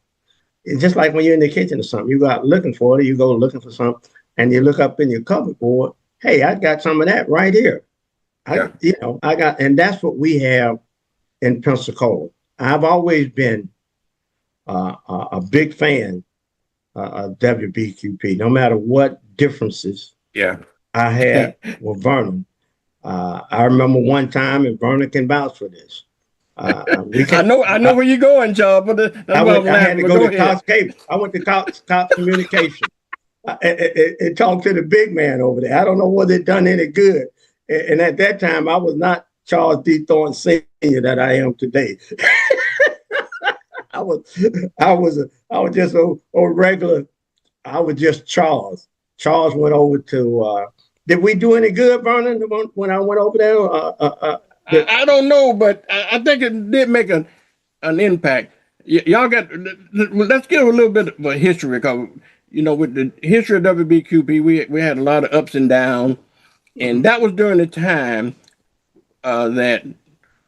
It's just like when you're in the kitchen or something. You go out looking for it. You go looking for something, and you look up in your cupboard board. Hey, I got some of that right here. And that's what we have in Pensacola. I've always been a big fan of WBQP, no matter what differences I had with Vernon. I remember one time, and Vernon can vouch for this.
I know where you're going, Charles, but
I had to go to Cox Cable. I went to Cox Communication. It talked to the big man over there. I don't know whether it done any good. And at that time, I was not Charles D. Thornton Sr. that I am today. I was just a regular. I was just Charles. Charles went over to. Did we do any good, Vernon, when I went over there?
I don't know, but I think it did make an impact. Y'all got. Let's give a little bit of a history, because with the history of WBQP, we had a lot of ups and downs, and that was during the time that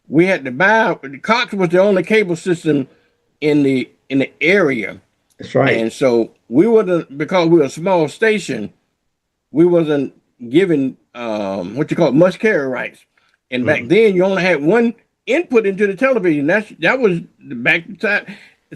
we had to buy. Cox was the only cable system in the area.
That's right.
And so because we were a small station, we wasn't given what you call must carry rights. And back then, you only had one input into the television. That was back time.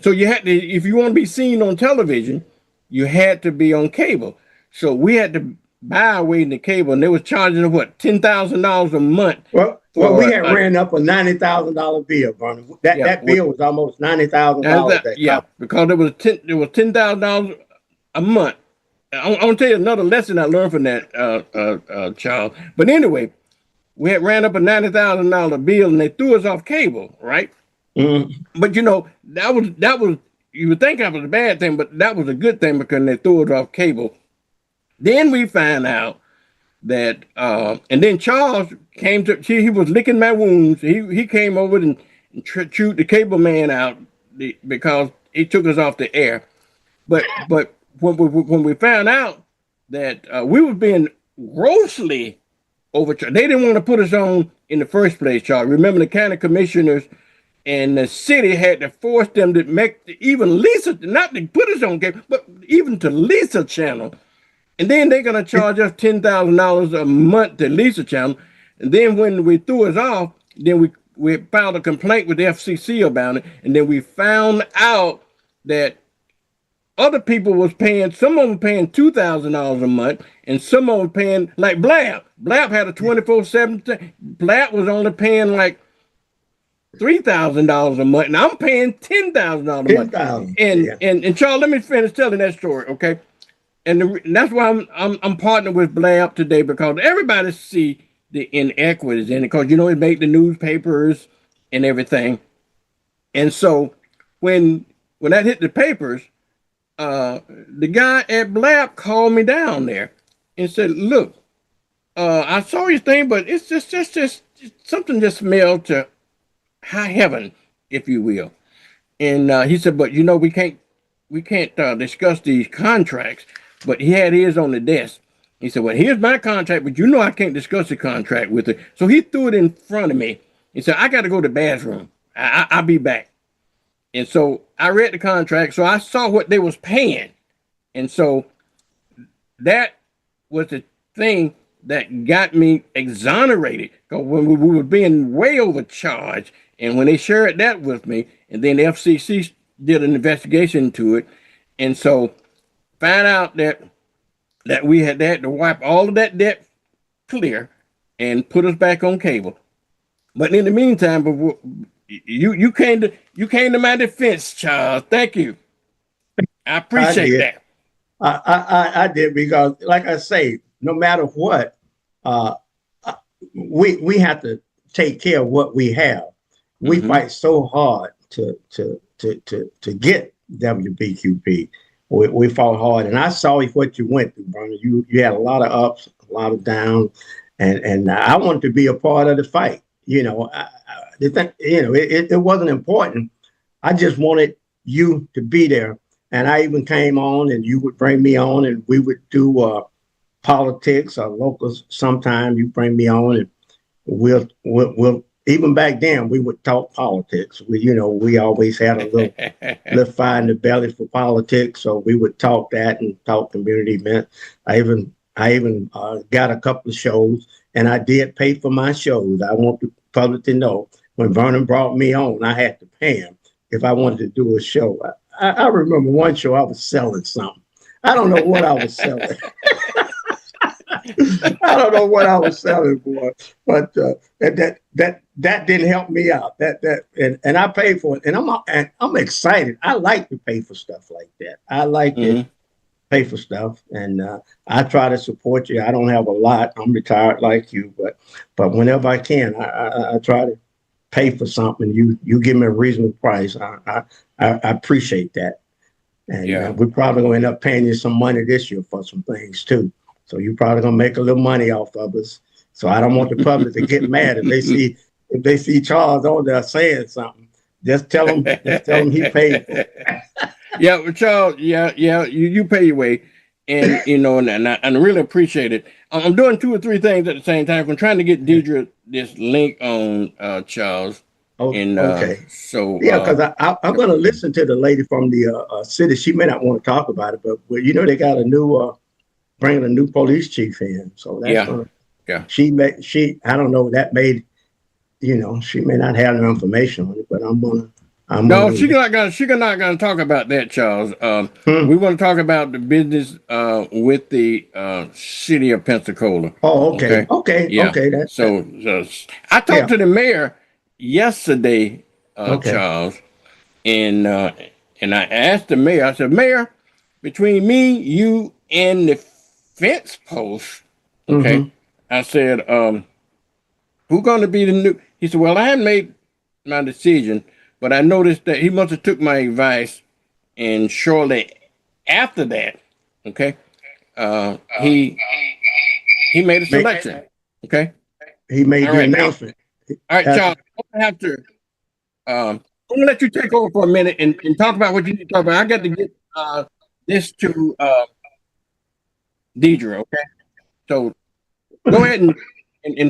So you had to, if you want to be seen on television, you had to be on cable. So we had to buy our way in the cable, and they was charging us $10,000 a month.
Well, we had ran up a $90,000 bill, Vernon. That bill was almost $90,000.
Yeah, because it was $10,000 a month. I want to tell you another lesson I learned from that, Charles. But anyway, we had ran up a $90,000 bill, and they threw us off cable, right?
Mm-hmm.
But that was you would think that was a bad thing, but that was a good thing because they threw it off cable. Then we found out that, and then Charles he was licking my wounds. He came over and chewed the cable man out because he took us off the air. But when we found out that we were being grossly overcharged, they didn't want to put us on in the first place, Charles. Remember, the county commissioners and the city had to force them to even lease not to put us on cable, but even to lease a channel. And then they're going to charge us $10,000 a month to lease a channel. And then when we threw us off, then we filed a complaint with the FCC about it. And then we found out that other people was paying, some of them paying $2,000 a month, and some of them paying, like Blab. Blab had a 24/7 thing. Blab was only paying like $3,000 a month, and I'm paying $10,000 a month. And Charles, let me finish telling that story, okay? And that's why I'm partnering with Blab today, because everybody see the inequities in it, because it make the newspapers and everything. And so when that hit the papers, the guy at Blab called me down there and said, "Look, I saw your thing, but it's just something just smelled to high heaven, if you will. And he said, but we can't discuss these contracts. But he had his on the desk. He said, well, here's my contract, but I can't discuss the contract with it. So he threw it in front of me. He said, I got to go to the bathroom. I'll be back. And so I read the contract, so I saw what they was paying. And so that was the thing that got me exonerated, because when we were being way overcharged, and when they shared that with me, and then the FCC did an investigation into it, and so found out that we had to wipe all of that debt clear and put us back on cable. But in the meantime, you came to my defense, Charles. Thank you. I appreciate that.
I did, because, like I say, no matter what, we have to take care of what we have. We fight so hard to get WBQP. We fought hard, and I saw what you went through, Vernon. You had a lot of ups, a lot of downs, and I wanted to be a part of the fight. It wasn't important. I just wanted you to be there. And I even came on, and you would bring me on, and we would do politics or locals. Sometime you bring me on, and we'll even back then we would talk politics. We always had a little fire in the belly for politics, so we would talk that and talk community events. I even got a couple of shows, and I did pay for my shows. I want the public to know, when Vernon brought me on, I had to pay him if I wanted to do a show. I remember one show I was selling something. I don't know what I was selling. I don't know what I was selling for, but that didn't help me out. And I paid for it, and I'm excited. I like to pay for stuff like that. I like to pay for stuff, and I try to support you. I don't have a lot. I'm retired like you, but whenever I can, I try to pay for something. You give me a reasonable price. I appreciate that. And we're probably going to end up paying you some money this year for some things too. So you're probably going to make a little money off of us. So I don't want the public to get mad if they see Charles on there saying something. Just tell them he paid for it.
Yeah, well, Charles, you pay your way. And and I really appreciate it. I'm doing 2 or 3 things at the same time. I'm trying to get Deidre this link on Charles.
Okay.
So
because I'm going to listen to the lady from the city. She may not want to talk about it, but they got bringing a new police chief in. So that's she I don't know, that made she may not have no information on it, but she's not gonna talk about that, Charles. We want to talk about the business with the city of Pensacola. Oh, okay. That's
so I talked to the mayor yesterday, Charles, and I asked the mayor. I said, Mayor, between me, you, and the fence post, I said, who's going to be the new? He said, well, I haven't made my decision, but I noticed that he must have took my advice, and shortly after that, he made a selection.
He made the announcement.
All right, Charles, I'm gonna let you take over for a minute and talk about what you need to talk about. I got to get this to Deidre, okay? So go ahead and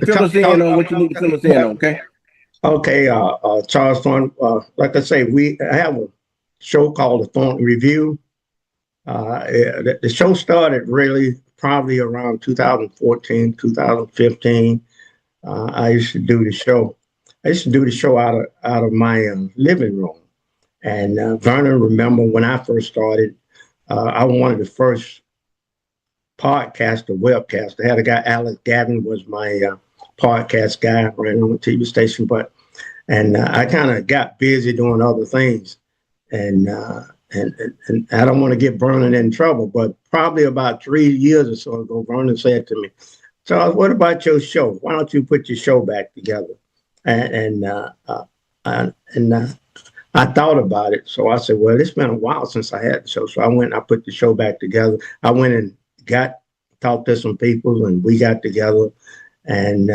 fill us in on what you need to fill us in on, okay?
Okay, Charles Thornton, like I say, I have a show called The Thornton Review. The show started really probably around 2014, 2015. I used to do the show. out of my living room. And Vernon, remember when I first started, I was one of the first podcaster, webcaster. I had a guy, Alex Gavin was my podcast guy, ran on the TV station, and I kind of got busy doing other things. And I don't want to get Vernon in trouble, but probably about 3 years or so ago, Vernon said to me, Charles, what about your show? Why don't you put your show back together? And I thought about it. So I said, well, it's been a while since I had the show. So I went and I put the show back together. I went and got talked to some people, and we got together. And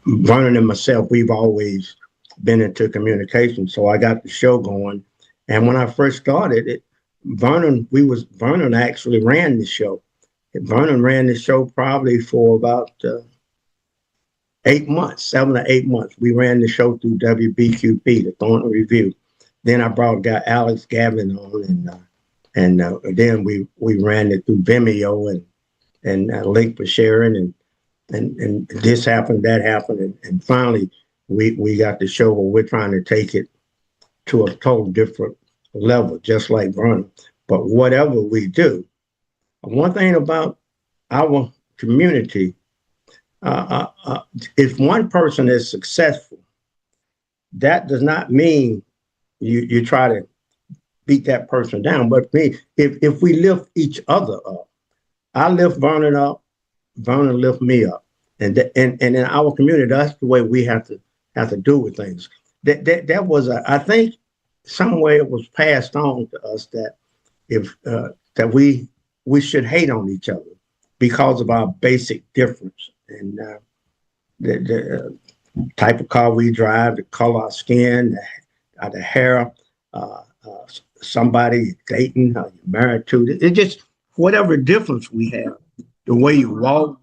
Vernon and myself, we've always been into communication. So I got the show going. And when I first started it, Vernon actually ran the show. Vernon ran the show probably for about 8 months, 7 or 8 months. We ran the show through WBQP, the Thornton Review. Then I brought Alex Gavin on, and then we ran it through Vimeo and Link for sharing, and this happened, that happened, and finally we got the show where we're trying to take it to a total different level, just like Vernon. But whatever we do, one thing about our community, if one person is successful, that does not mean you try to beat that person down. But me, if we lift each other up, I lift Vernon up, Vernon lift me up, and in our community, that's the way we have to do with things. That was I think some way it was passed on to us that if that we should hate on each other because of our basic difference and the type of car we drive, the color of our skin, the hair, somebody dating, you're married to. It just whatever difference we have, the way you walk,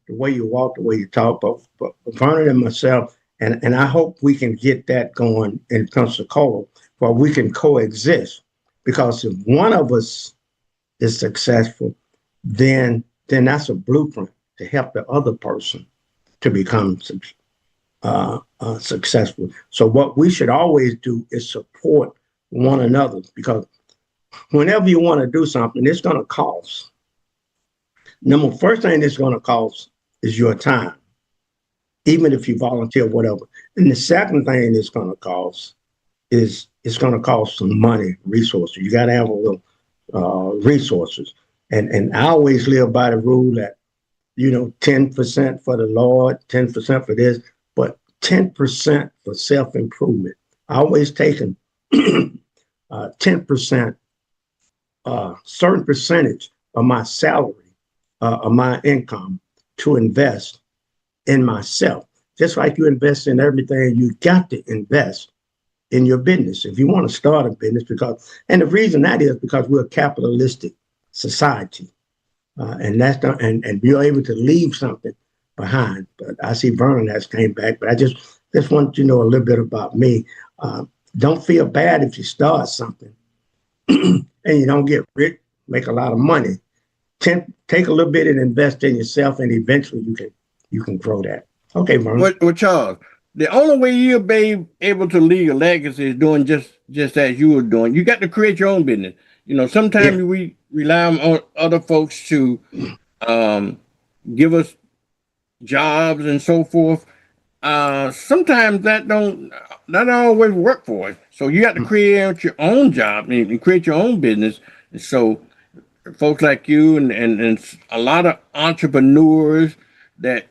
the way you talk. But Vernon and myself, and I hope we can get that going in Pensacola, where we can coexist. Because if one of us is successful, then that's a blueprint to help the other person to become successful. So what we should always do is support one another, because whenever you want to do something, it's going to cost. First thing it's going to cost is your time, even if you volunteer, whatever. And the second thing it's going to cost is it's going to cost some money, resources. You got to have a little resources. And I always live by the rule that, 10% for the Lord, 10% for this, but 10% for self-improvement. I always taken 10%, certain percentage of my salary, of my income to invest in myself. Just like you invest in everything, you got to invest in your business. If you want to start a business, and the reason that is because we're a capitalistic society. And you're able to leave something behind. But I see Vernon has came back, but I just want you to know a little bit about me. Don't feel bad if you start something and you don't get rich, make a lot of money. Take a little bit and invest in yourself, and eventually you can grow that. Okay, Vernon.
Well, Charles, the only way you'll be able to leave a legacy is doing just as you were doing. You got to create your own business. Sometimes we rely on other folks to give us jobs and so forth. Sometimes that don't always work for us. So you got to create your own job and create your own business. And so folks like you and a lot of entrepreneurs that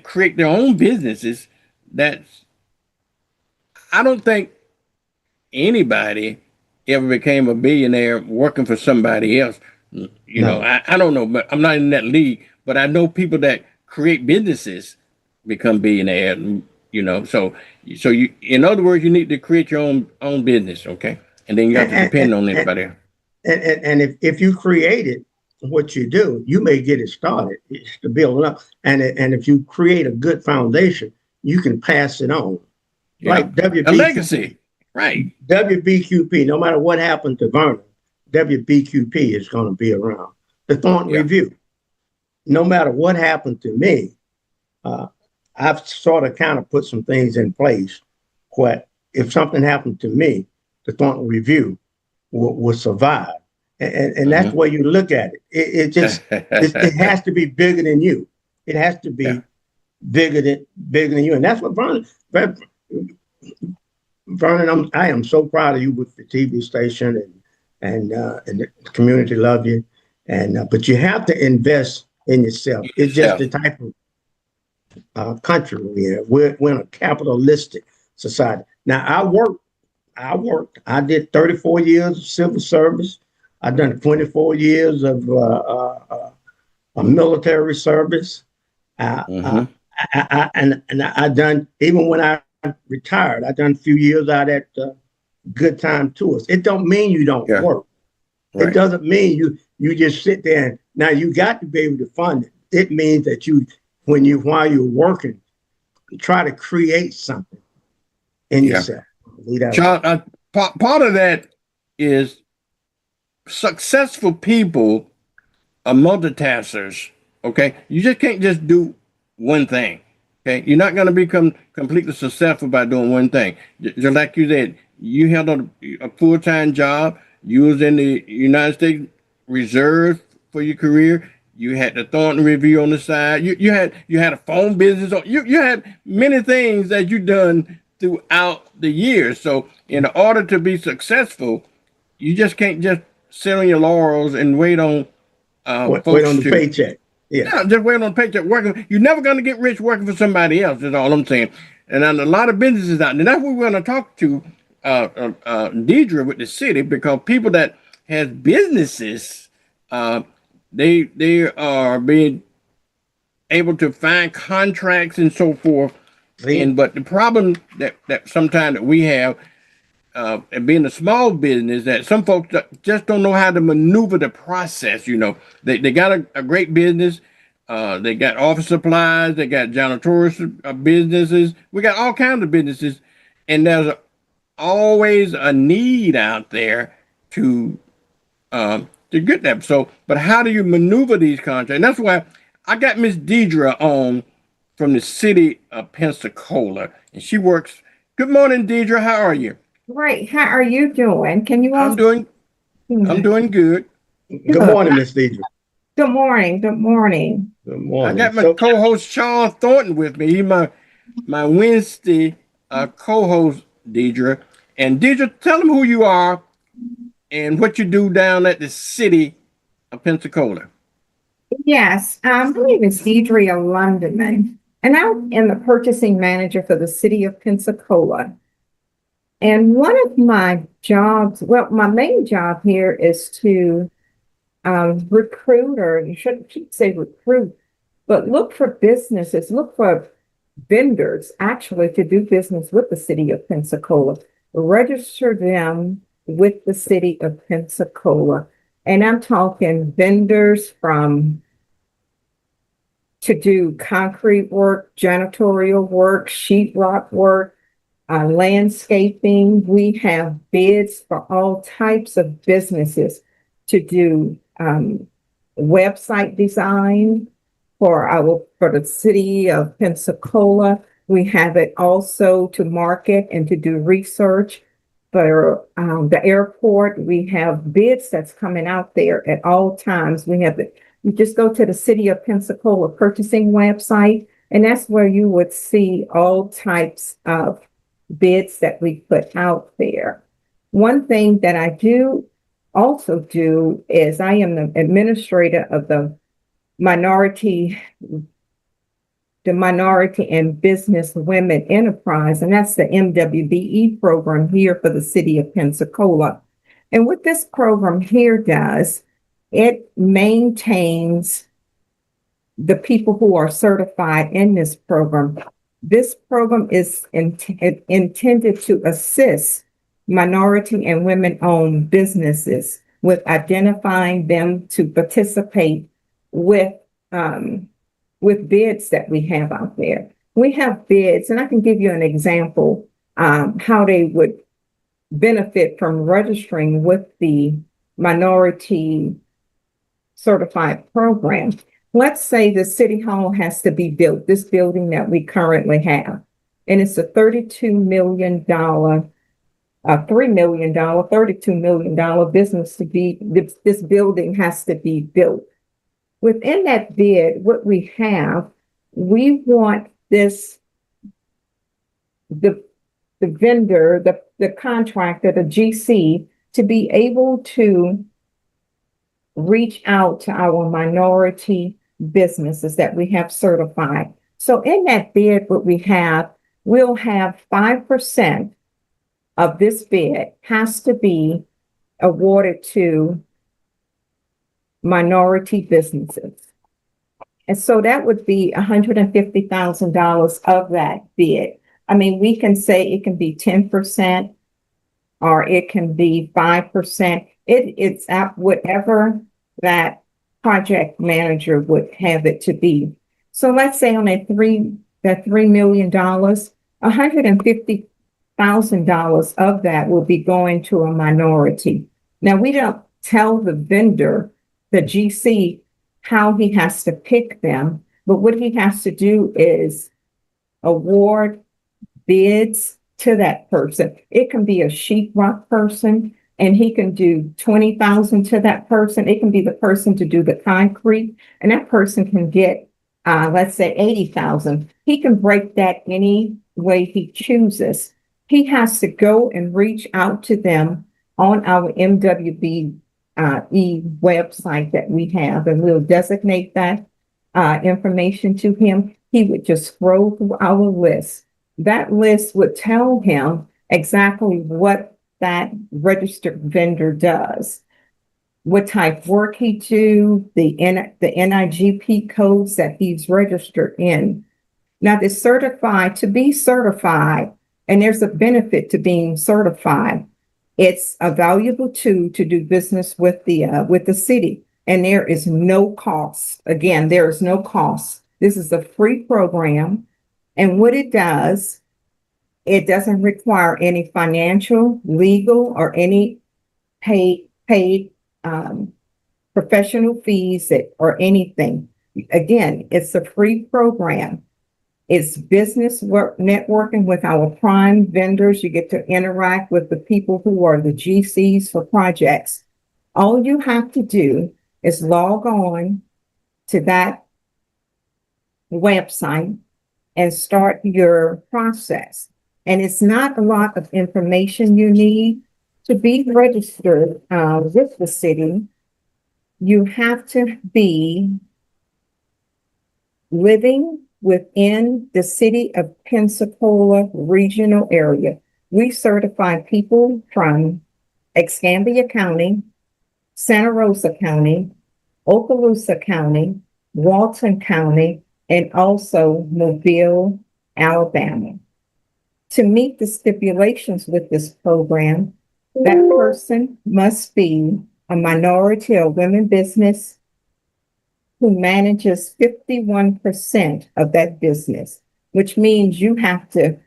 create their own businesses, I don't think anybody ever became a billionaire working for somebody else. I don't know, but I'm not in that league, but I know people that create businesses become billionaires, so you, in other words, you need to create your own business. Okay. And then you have to depend on anybody else.
And if you created what you do, you may get it started. It's to build up. And if you create a good foundation, you can pass it on.
Yeah.
Like WBQP.
A legacy. Right.
WBQP, no matter what happened to Vernon, WBQP is going to be around. The Thornton Review, no matter what happened to me, I've sort of kind of put some things in place where if something happened to me, the Thornton Review will survive. And that's the way you look at it. It has to be bigger than you. It has to be bigger than you. And that's what Vernon, I am so proud of you with the TV station and the community love you. But you have to invest in yourself. It's just the type of country we're in. We're in a capitalistic society. Now, I did 34 years of civil service. I've done 24 years of a military service. And I done, even when I retired, I done a few years out at Good Time Tours. It don't mean you don't work. It doesn't mean you just sit there and now you got to be able to fund it. It means that while you're working, you try to create something in yourself.
John, part of that is successful people are multitaskers. Okay, you just can't just do one thing. Okay, you're not going to become completely successful by doing one thing. Just like you said, you held a full-time job. You was in the United States Reserve for your career. You had the Thornton Review on the side. You had a phone business. You had many things that you done throughout the years. So in order to be successful, you just can't just sit on your laurels and wait on
wait on the paycheck.
Yeah, just wait on the paycheck. Working, you're never going to get rich working for somebody else. Is all I'm saying. And a lot of businesses out there. That's what we're going to talk to Deidre with the city, because people that has businesses, they are being able to find contracts and so forth. But the problem that sometimes that we have, and being a small business, that some folks just don't know how to maneuver the process. You know, they got a great business. They got office supplies. They got janitorial businesses. We got all kinds of businesses, and there's always a need out there to get them. So, but how do you maneuver these contracts? And that's why I got Miss Deidre on from the city of Pensacola, and she works. Good morning, Deidre. How are you?
Great. How are you doing? Can you all?
I'm doing good.
Good morning, Miss Deidre.
Good morning. Good morning.
Good morning.
I got my co-host Sean Thornton with me. He's my Wednesday co-host, Deidre. And Deidre, tell them who you are and what you do down at the city of Pensacola.
Yes, my name is Deidre Lundeman, and I'm the purchasing manager for the city of Pensacola. And one of my jobs, well, my main job here is to recruit, or you shouldn't say recruit, but look for businesses, look for vendors actually to do business with the city of Pensacola, register them with the city of Pensacola. And I'm talking vendors to do concrete work, janitorial work, sheetrock work, landscaping. We have bids for all types of businesses to do website design for the city of Pensacola. We have it also to market and to do research for the airport. We have bids that's coming out there at all times. You just go to the city of Pensacola purchasing website, and that's where you would see all types of bids that we put out there. One thing that I also do is I am the administrator of the Minority and Business Women Enterprise, and that's the MWBE program here for the city of Pensacola. And what this program here does, it maintains the people who are certified in this program. This program is intended to assist minority and women-owned businesses with identifying them to participate with bids that we have out there. We have bids, and I can give you an example how they would benefit from registering with the minority certified program. Let's say the city hall has to be built, this building that we currently have, and it's a $32 million, $3 million, $32 million business to be, this building has to be built. Within that bid, what we want the vendor, the contractor, the GC, to be able to reach out to our minority businesses that we have certified. So in that bid, we'll have 5% of this bid has to be awarded to minority businesses. And so that would be $150,000 of that bid. I mean, we can say it can be 10% or it can be 5%. It's at whatever that project manager would have it to be. So let's say on that $3 million, $150,000 of that will be going to a minority. Now, we don't tell the vendor, the GC, how he has to pick them, but what he has to do is award bids to that person. It can be a sheetrock person, and he can do 20,000 to that person. It can be the person to do the concrete, and that person can get, let's say, 80,000. He can break that any way he chooses. He has to go and reach out to them on our MWB website that we have, and we'll designate that information to him. He would just scroll through our list. That list would tell him exactly what that registered vendor does, what type of work he do, the NIGP codes that he's registered in. Now, to be certified, and there's a benefit to being certified. It's a valuable tool to do business with the city, and there is no cost. Again, there is no cost. This is a free program, and what it does, it doesn't require any financial, legal, or any paid professional fees or anything. Again, it's a free program. It's business work, networking with our prime vendors. You get to interact with the people who are the GCs for projects. All you have to do is log on to that website and start your process. And it's not a lot of information you need to be registered with the city. You have to be living within the city of Pensacola regional area. We certify people from Escambia County, Santa Rosa County, Okaloosa County, Walton County, and also Mobile, Alabama. To meet the stipulations with this program, that person must be a minority or women business who manages 51% of that business, which means you have to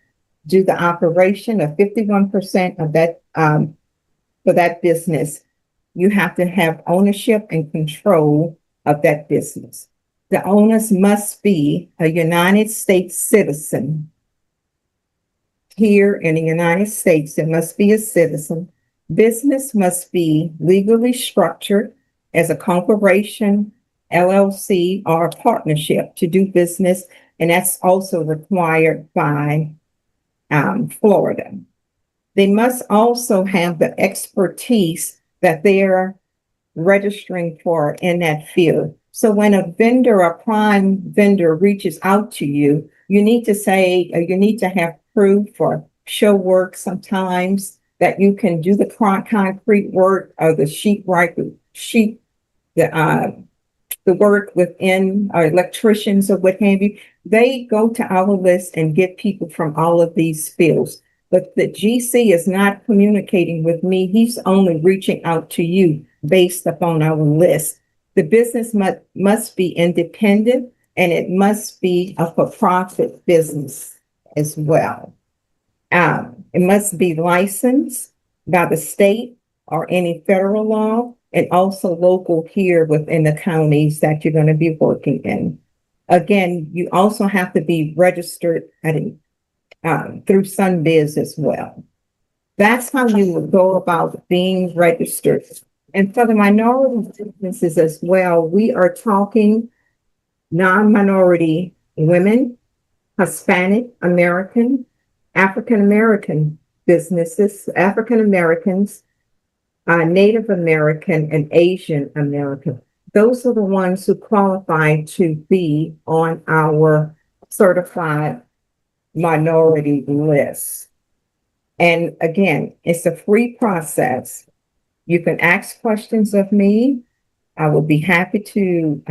do the operation of 51% of that for that business. You have to have ownership and control of that business. The owners must be a United States citizen. Here in the United States, it must be a citizen. Business must be legally structured as a corporation, LLC, or a partnership to do business, and that's also required by Florida. They must also have the expertise that they're registering for in that field. So when a vendor, a prime vendor, reaches out to you, you need to say, you need to have proof or show work sometimes that you can do the concrete work or the the work within our electricians or what have you. They go to our list and get people from all of these fields. But the GC is not communicating with me. He's only reaching out to you based upon our list. The business must be independent, and it must be a for-profit business as well. It must be licensed by the state or any federal law, and also local here within the counties that you're going to be working in. Again, you also have to be registered through SunBiz as well. That's how you would go about being registered. And for the minority businesses as well, we are talking non-minority women, Hispanic American, African American businesses, African Americans, Native American, and Asian American. Those are the ones who qualify to be on our certified minority list. And again, it's a free process. You can ask questions of me. I will be happy to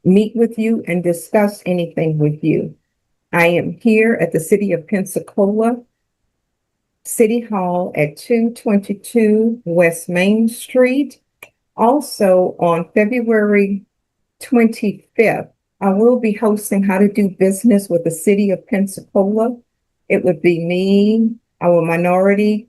meet with you and discuss anything with you. I am here at the City of Pensacola City Hall at 222 West Main Street. Also on February 25th, I will be hosting How to Do Business with the City of Pensacola. It would be me, our minority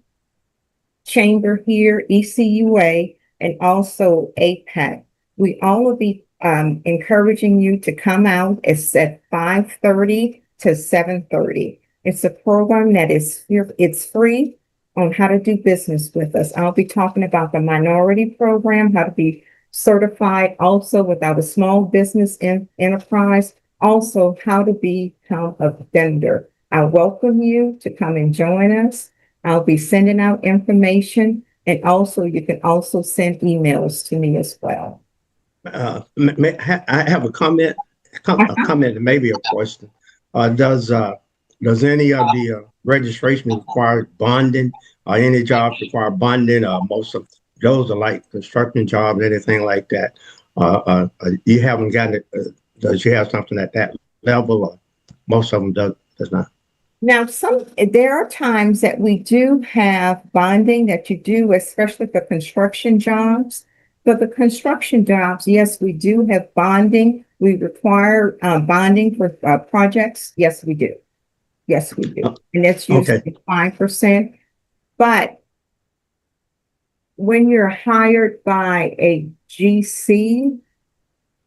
chamber here, ECUA, and also APAC. We all will be encouraging you to come out. It's at 5:30 to 7:30. It's a program that is it's free on how to do business with us. I'll be talking about the minority program, how to be certified also without a small business enterprise, also how to become a vendor. I welcome you to come and join us. I'll be sending out information, and also you can also send emails to me as well.
I have a comment, and maybe a question. Does any of the registration require bonding, or any jobs require bonding? Most of those are like construction jobs, anything like that. You haven't gotten it. Does you have something at that level? Or most of them does not.
Now, there are times that we do have bonding that you do, especially for construction jobs. For the construction jobs, yes, we do have bonding. We require bonding for projects. Yes, we do. Yes, we do. And that's usually 5%. But when you're hired by a GC,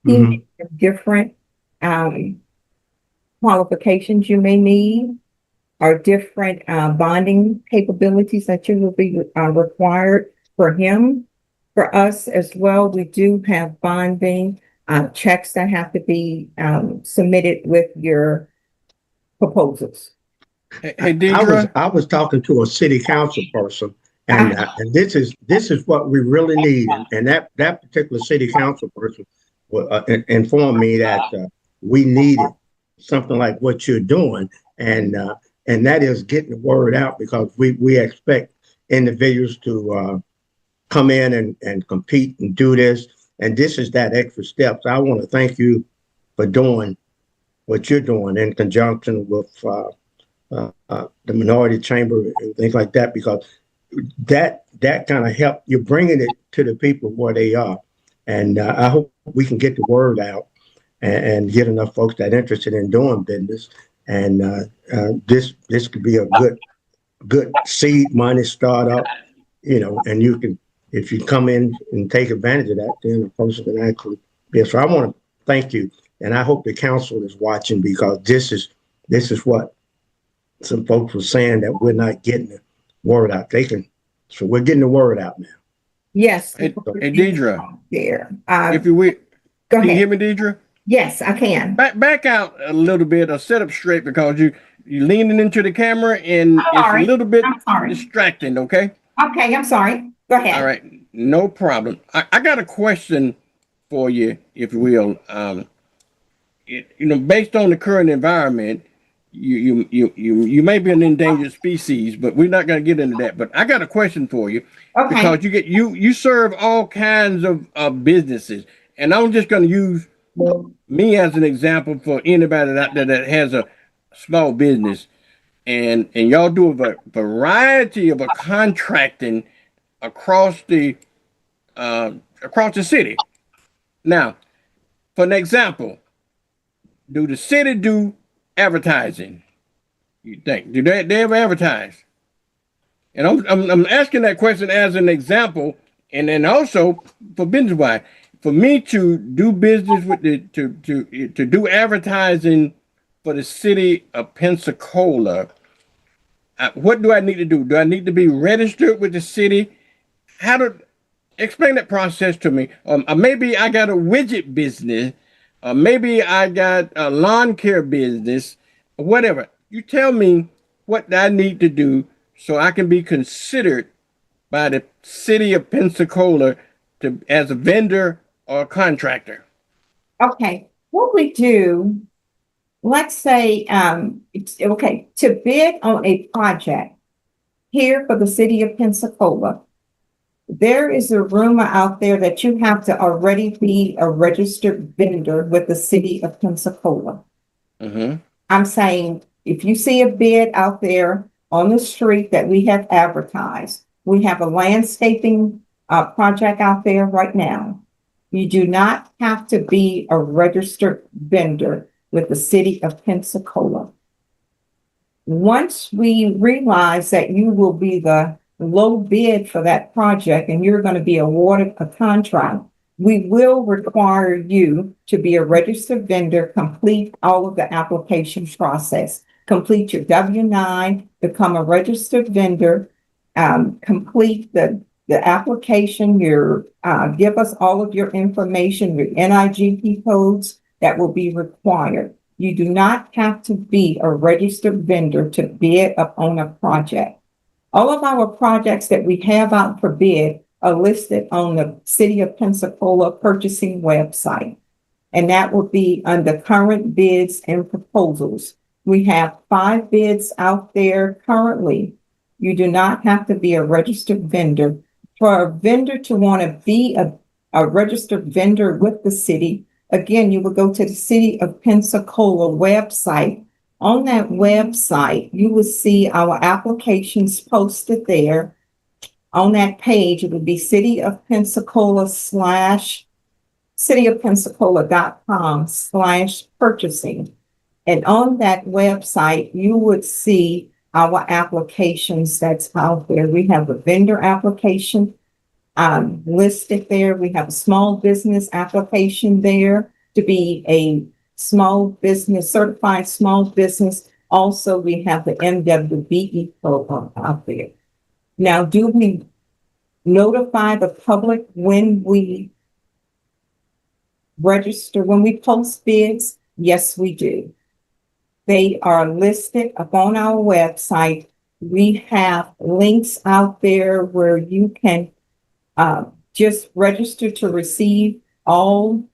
he may have different qualifications you may need, or different bonding capabilities that you will be required for him. For us as well, we do have bonding checks that have to be submitted with your proposals.
Hey, Deidre.
I was talking to a city council person, and this is what we really need. And that particular city council person informed me that we needed something like what you're doing, and that is getting the word out, because we expect individuals to come in and compete and do this. And this is that extra step. So I want to thank you for doing what you're doing in conjunction with the minority chamber and things like that, because that kind of help you bringing it to the people where they are. And I hope we can get the word out and get enough folks that are interested in doing business. And this could be a good seed money startup, and you can, if you come in and take advantage of that, then a person can actually be. So I want to thank you, and I hope the council is watching, because this is what some folks were saying, that we're not getting the word out. So we're getting the word out now.
Yes.
Hey, Deidre.
There.
If you will,
go ahead.
Can you hear me, Deidre?
Yes, I can.
Back out a little bit, or sit up straight, because you're leaning into the camera and it's a little bit distracting. Okay.
Okay, I'm sorry. Go ahead.
All right, no problem. I got a question for you, if you will. Based on the current environment, you may be an endangered species, but we're not going to get into that. But I got a question for you, because you serve all kinds of businesses, and I'm just going to use me as an example for anybody out there that has a small business, and y'all do a variety of contracting across the city. Now, for an example, do the city do advertising? You think do they ever advertise? And I'm asking that question as an example, and then also for business wise, for me to do business with to do advertising for the city of Pensacola. What do I need to do? Do I need to be registered with the city? How to explain that process to me? Maybe I got a widget business, maybe I got a lawn care business, or whatever. You tell me what I need to do so I can be considered by the city of Pensacola as a vendor or a contractor.
Okay, what we do, let's say, to bid on a project here for the city of Pensacola, There is a rumor out there that you have to already be a registered vendor with the city of Pensacola.
Mm-hmm.
I'm saying if you see a bid out there on the street that we have advertised, we have a landscaping project out there right now. You do not have to be a registered vendor with the city of Pensacola. Once we realize that you will be the low bid for that project and you're going to be awarded a contract, we will require you to be a registered vendor, complete all of the application process, complete your W-9, become a registered vendor, complete the application, give us all of your information, your NIGP codes that will be required. You do not have to be a registered vendor to bid upon a project. All of our projects that we have out for bid are listed on the City of Pensacola purchasing website, and that will be under current bids and proposals. We have 5 bids out there currently. You do not have to be a registered vendor. For a vendor to want to be a registered vendor with the city, again, you will go to the City of Pensacola website. On that website, you will see our applications posted there. On that page, it would be City of Pensacola cityofpensacola.com/purchasing. And on that website, you would see our applications that's out there. We have a vendor application listed there. We have a small business application there to be a small business, certified small business. Also, we have the MWBE program out there. Now, do we notify the public when we register, when we post bids? Yes, we do. They are listed upon our website. We have links out there where you can just register to receive all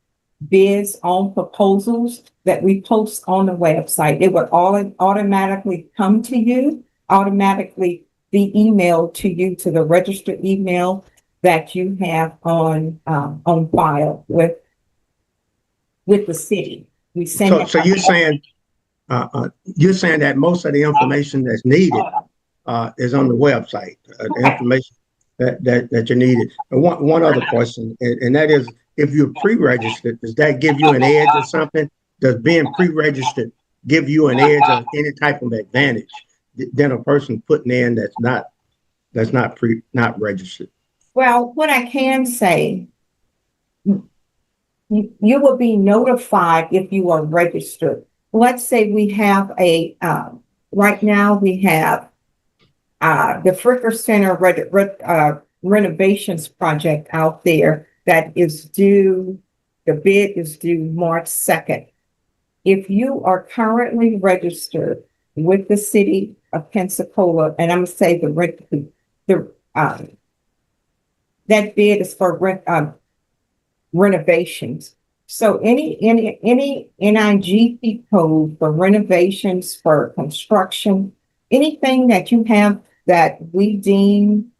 bids, all proposals that we post on the website. It will all automatically come to you, automatically be emailed to you to the registered email that you have on file with the city. We send
So you're saying that most of the information that's needed is on the website, the information that you needed. And one other question, and that is, if you're pre-registered, does that give you an edge or something? Does being pre-registered give you an edge or any type of advantage than a person putting in that's not registered?
Well, what I can say, you will be notified if you are registered. Let's say we have right now we have the Fricker Center renovations project out there that is due, the bid is due March 2nd. If you are currently registered with the City of Pensacola, and I'm gonna say that bid is for renovations. So any NIGP code for renovations, for construction, anything that you have that we deem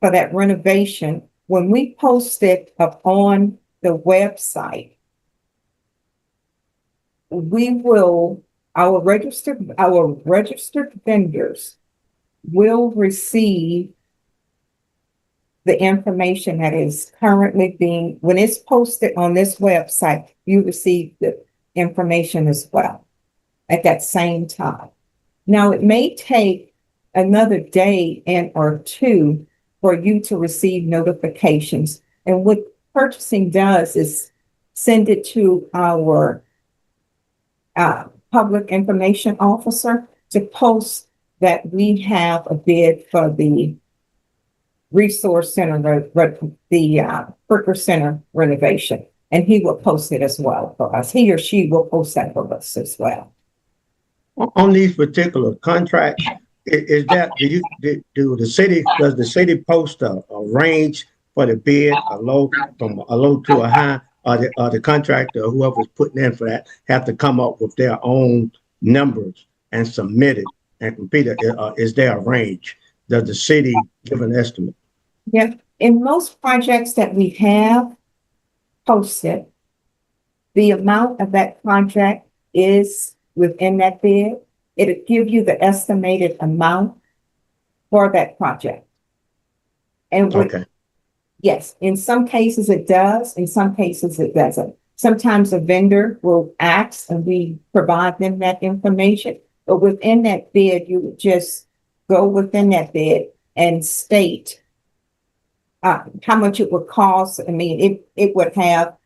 for that renovation, when we post it up on the website, our registered vendors will receive the information that is currently when it's posted on this website, you receive the information as well at that same time. Now, it may take another day or two for you to receive notifications. And what purchasing does is send it to our public information officer to post that we have a bid for the resource center, the Fricker Center renovation. And he will post it as well for us. He or she will post that for us as well.
On these particular contracts, does the city post a range for the bid, from a low to a high, or the contractor or whoever's putting in for that have to come up with their own numbers and submit it and compete? Is there a range? Does the city give an estimate?
Yeah, In most projects that we have posted, the amount of that project is within that bid. It'll give you the estimated amount for that project. And
Okay.
yes, in some cases it does, in some cases it doesn't. Sometimes a vendor will ask and we provide them that information, but within that bid, you would just go within that bid and state how much it would cost. I mean, it would have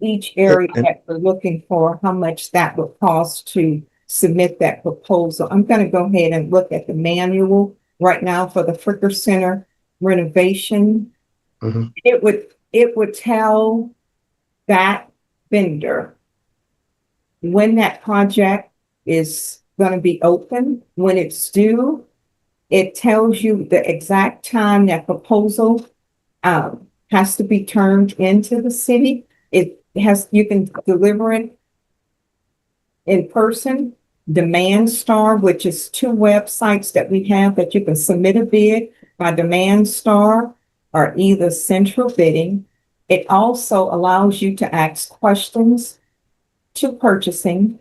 each area that we're looking for, how much that would cost to submit that proposal. I'm going to go ahead and look at the manual right now for the Fricker Center renovation.
Mhm.
It would tell that vendor when that project is going to be open, when it's due. It tells you the exact time that proposal has to be turned into the city. You can deliver it in person. Demand Star, which is 2 websites that we have that you can submit a bid by Demand Star or either Central Bidding. It also allows you to ask questions to purchasing,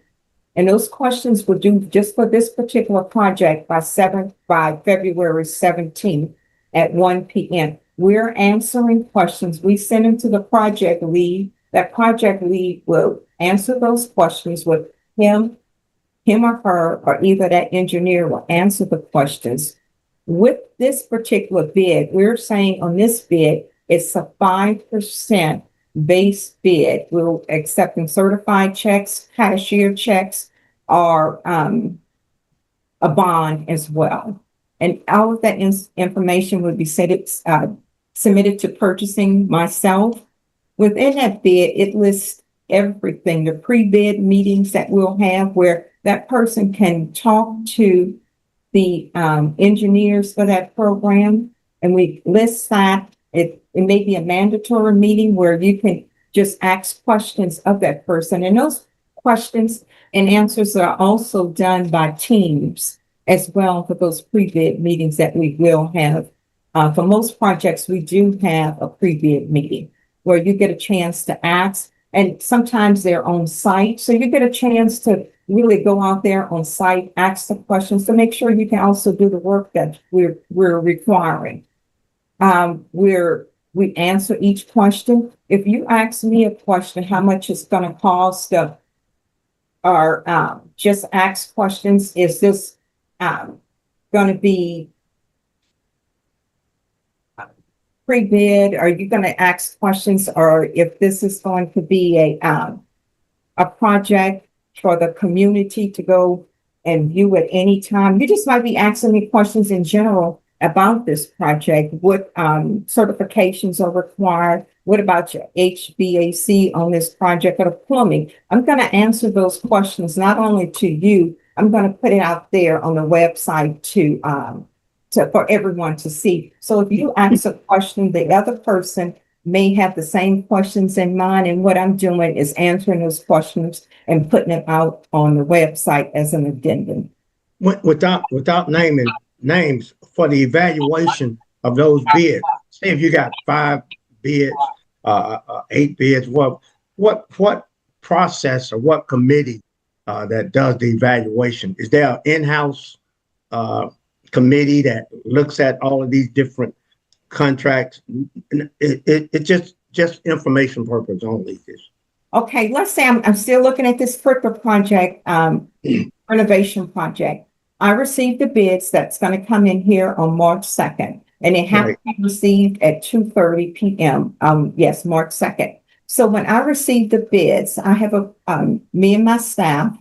and those questions will do just for this particular project by February 17th at 1 p.m. We're answering questions. We send them to the project lead. That project lead will answer those questions with him or her, or either that engineer will answer the questions. With this particular bid, we're saying on this bid, it's a 5% base bid. We'll accepting certified checks, cashier checks, or a bond as well. And all of that information would be submitted to purchasing myself. Within that bid, it lists everything, the pre-bid meetings that we'll have where that person can talk to the engineers for that program. And we list that. It may be a mandatory meeting where you can just ask questions of that person. And those questions and answers are also done by teams as well for those pre-bid meetings that we will have. For most projects, we do have a pre-bid meeting where you get a chance to ask, and sometimes they're on site. So you get a chance to really go out there on site, ask the questions to make sure you can also do the work that we're requiring. We answer each question. If you ask me a question, how much it's going to cost, or just ask questions, is this going to be pre-bid? Are you going to ask questions, or if this is going to be a project for the community to go and view at any time? You just might be asking me questions in general about this project. What certifications are required? What about your HVAC on this project or the plumbing? I'm going to answer those questions not only to you, I'm going to put it out there on the website for everyone to see. So if you ask a question, the other person may have the same questions in mind, and what I'm doing is answering those questions and putting it out on the website as an addendum.
Without naming names, for the evaluation of those bids, say if you got 5 bids, 8 bids, what process or what committee that does the evaluation? Is there an in-house committee that looks at all of these different contracts? It just information purpose only.
Okay, let's say I'm still looking at this Fricker project, renovation project. I received the bids that's going to come in here on March 2nd, and it has to be received at 2:30 p.m. Yes, March 2nd. So when I receive the bids, I have me and my staff,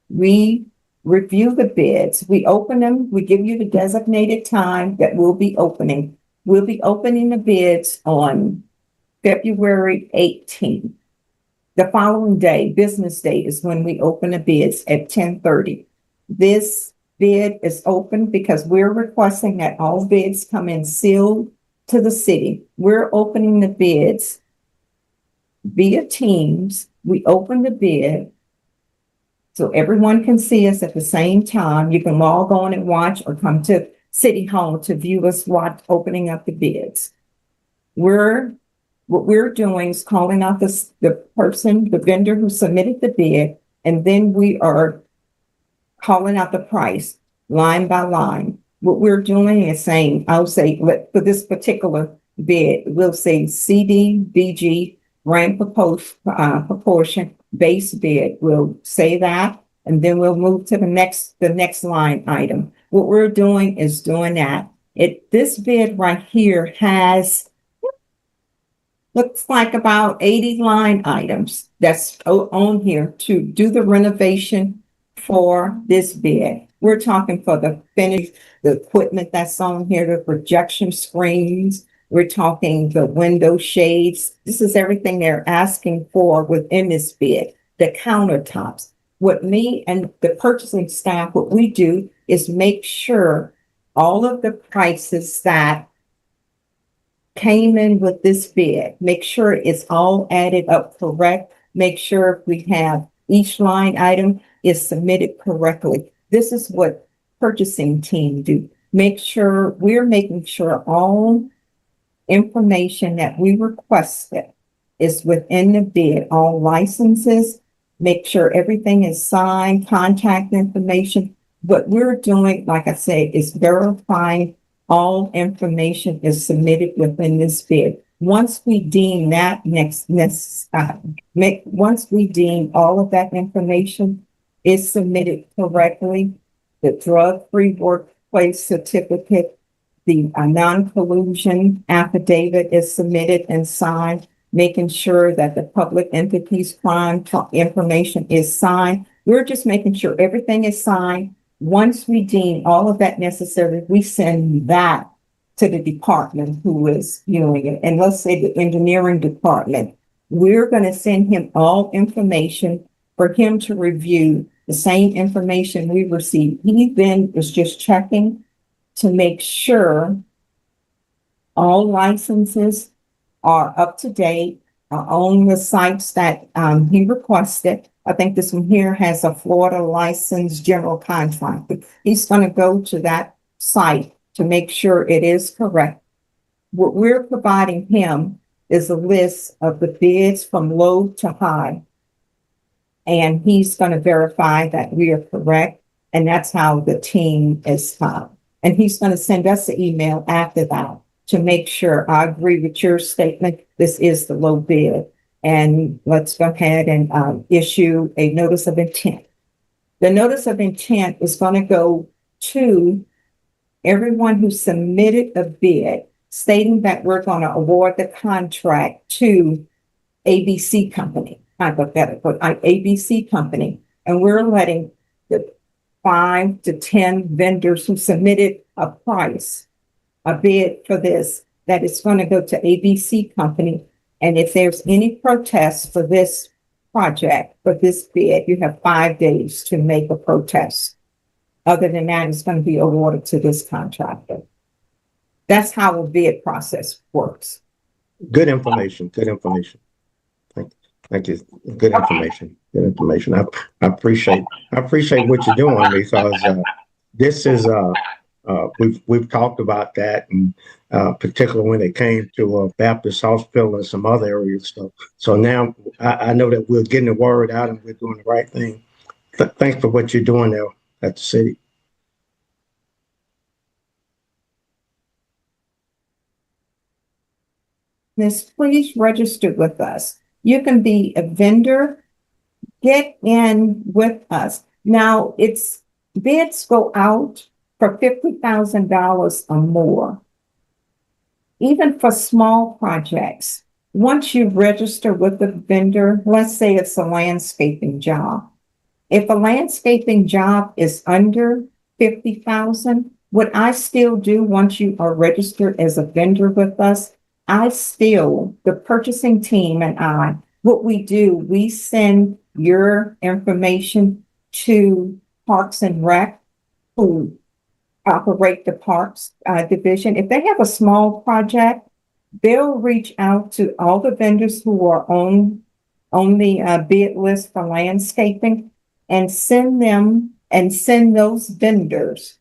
we review the bids, we open them, we give you the designated time that we'll be opening. We'll be opening the bids on February 18th. The following day, business day, is when we open the bids at 10:30. This bid is open because we're requesting that all bids come in sealed to the city. We're opening the bids via Teams. We open the bid so everyone can see us at the same time. You can log on and watch or come to City Hall to view us what opening up the bids. What we're doing is calling out the vendor who submitted the bid, and then we are calling out the price line by line. What we're doing is saying, I'll say, for this particular bid, we'll say CDBG grant proportion base bid. We'll say that, and then we'll move to the next line item. What we're doing is doing that. This bid right here looks like about 80 line items that's on here to do the renovation for this bid. We're talking for the finish, the equipment that's on here, the projection screens. We're talking the window shades. This is everything they're asking for within this bid. The countertops. What me and the purchasing staff, what we do is make sure all of the prices that came in with this bid, make sure it's all added up correct. Make sure we have each line item is submitted correctly. This is what purchasing team do. Make sure we're making sure all information that we requested is within the bid, all licenses, make sure everything is signed, contact information. What we're doing, like I say, is verifying all information is submitted within this bid. Once we deem that once we deem all of that information is submitted correctly, the drug-free workplace certificate, the non-collusion affidavit is submitted and signed, making sure that the public entities crime information is signed. We're just making sure everything is signed. Once we deem all of that necessary, we send that to the department who is viewing it. And let's say the engineering department, we're going to send him all information for him to review the same information we received. He then is just checking to make sure all licenses are up to date, are on the sites that he requested. I think this one here has a Florida licensed general contractor. He's going to go to that site to make sure it is correct. What we're providing him is a list of the bids from low to high. And he's going to verify that we are correct. And that's how the team is found. And he's going to send us an email after that to make sure I agree with your statement. This is the low bid. And let's go ahead and issue a notice of intent. The notice of intent is going to go to everyone who submitted a bid stating that we're going to award the contract to ABC Company, hypothetical, ABC Company. And we're letting the 5 to 10 vendors who submitted a bid for this, that it's going to go to ABC Company. And if there's any protest for this project, for this bid, you have 5 days to make a protest. Other than that, it's going to be awarded to this contractor. That's how a bid process works.
Good information. Good information. Thank you. Good information. Good information. I appreciate what you're doing, because this is we've talked about that, and particularly when it came to Baptist Hospital and some other areas. So now I know that we're getting the word out and we're doing the right thing. Thanks for what you're doing there at the city.
Please register with us. You can be a vendor. Get in with us. Now, bids go out for $50,000 or more. Even for small projects, once you register with the vendor, let's say it's a landscaping job. If a landscaping job is under $50,000, what I still do once you are registered as a vendor with us, the purchasing team and I, what we do, we send your information to Parks and Rec, who operate the Parks division. If they have a small project, they'll reach out to all the vendors who are on the bid list for landscaping and send those vendors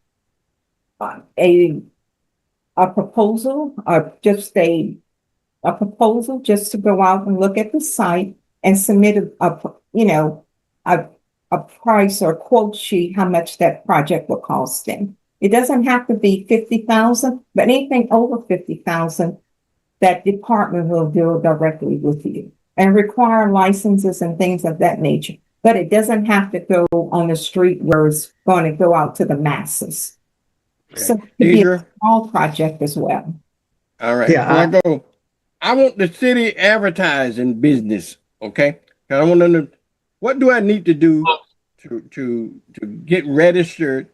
a proposal, or just a proposal just to go out and look at the site and submit a price or quote sheet, how much that project will cost them. It doesn't have to be 50,000, but anything over 50,000, that department will deal directly with you and require licenses and things of that nature. But it doesn't have to go on the street where it's going to go out to the masses.
Okay.
So it could be a small project as well.
All right. Yeah, I want the city advertising business. Okay. I want to know, what do I need to do to get registered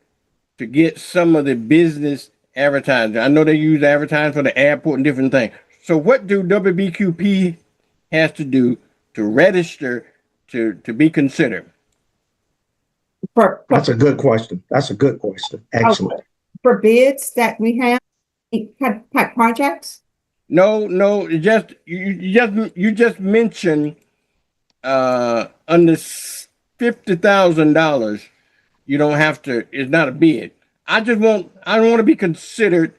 to get some of the business advertising? I know they use advertising for the airport and different things. So what do WBQP has to do to register to be considered?
That's a good question. That's a good question. Excellent.
For bids that we have, type projects?
No, you just mentioned under $50,000, you don't have to. It's not a bid. I want to be considered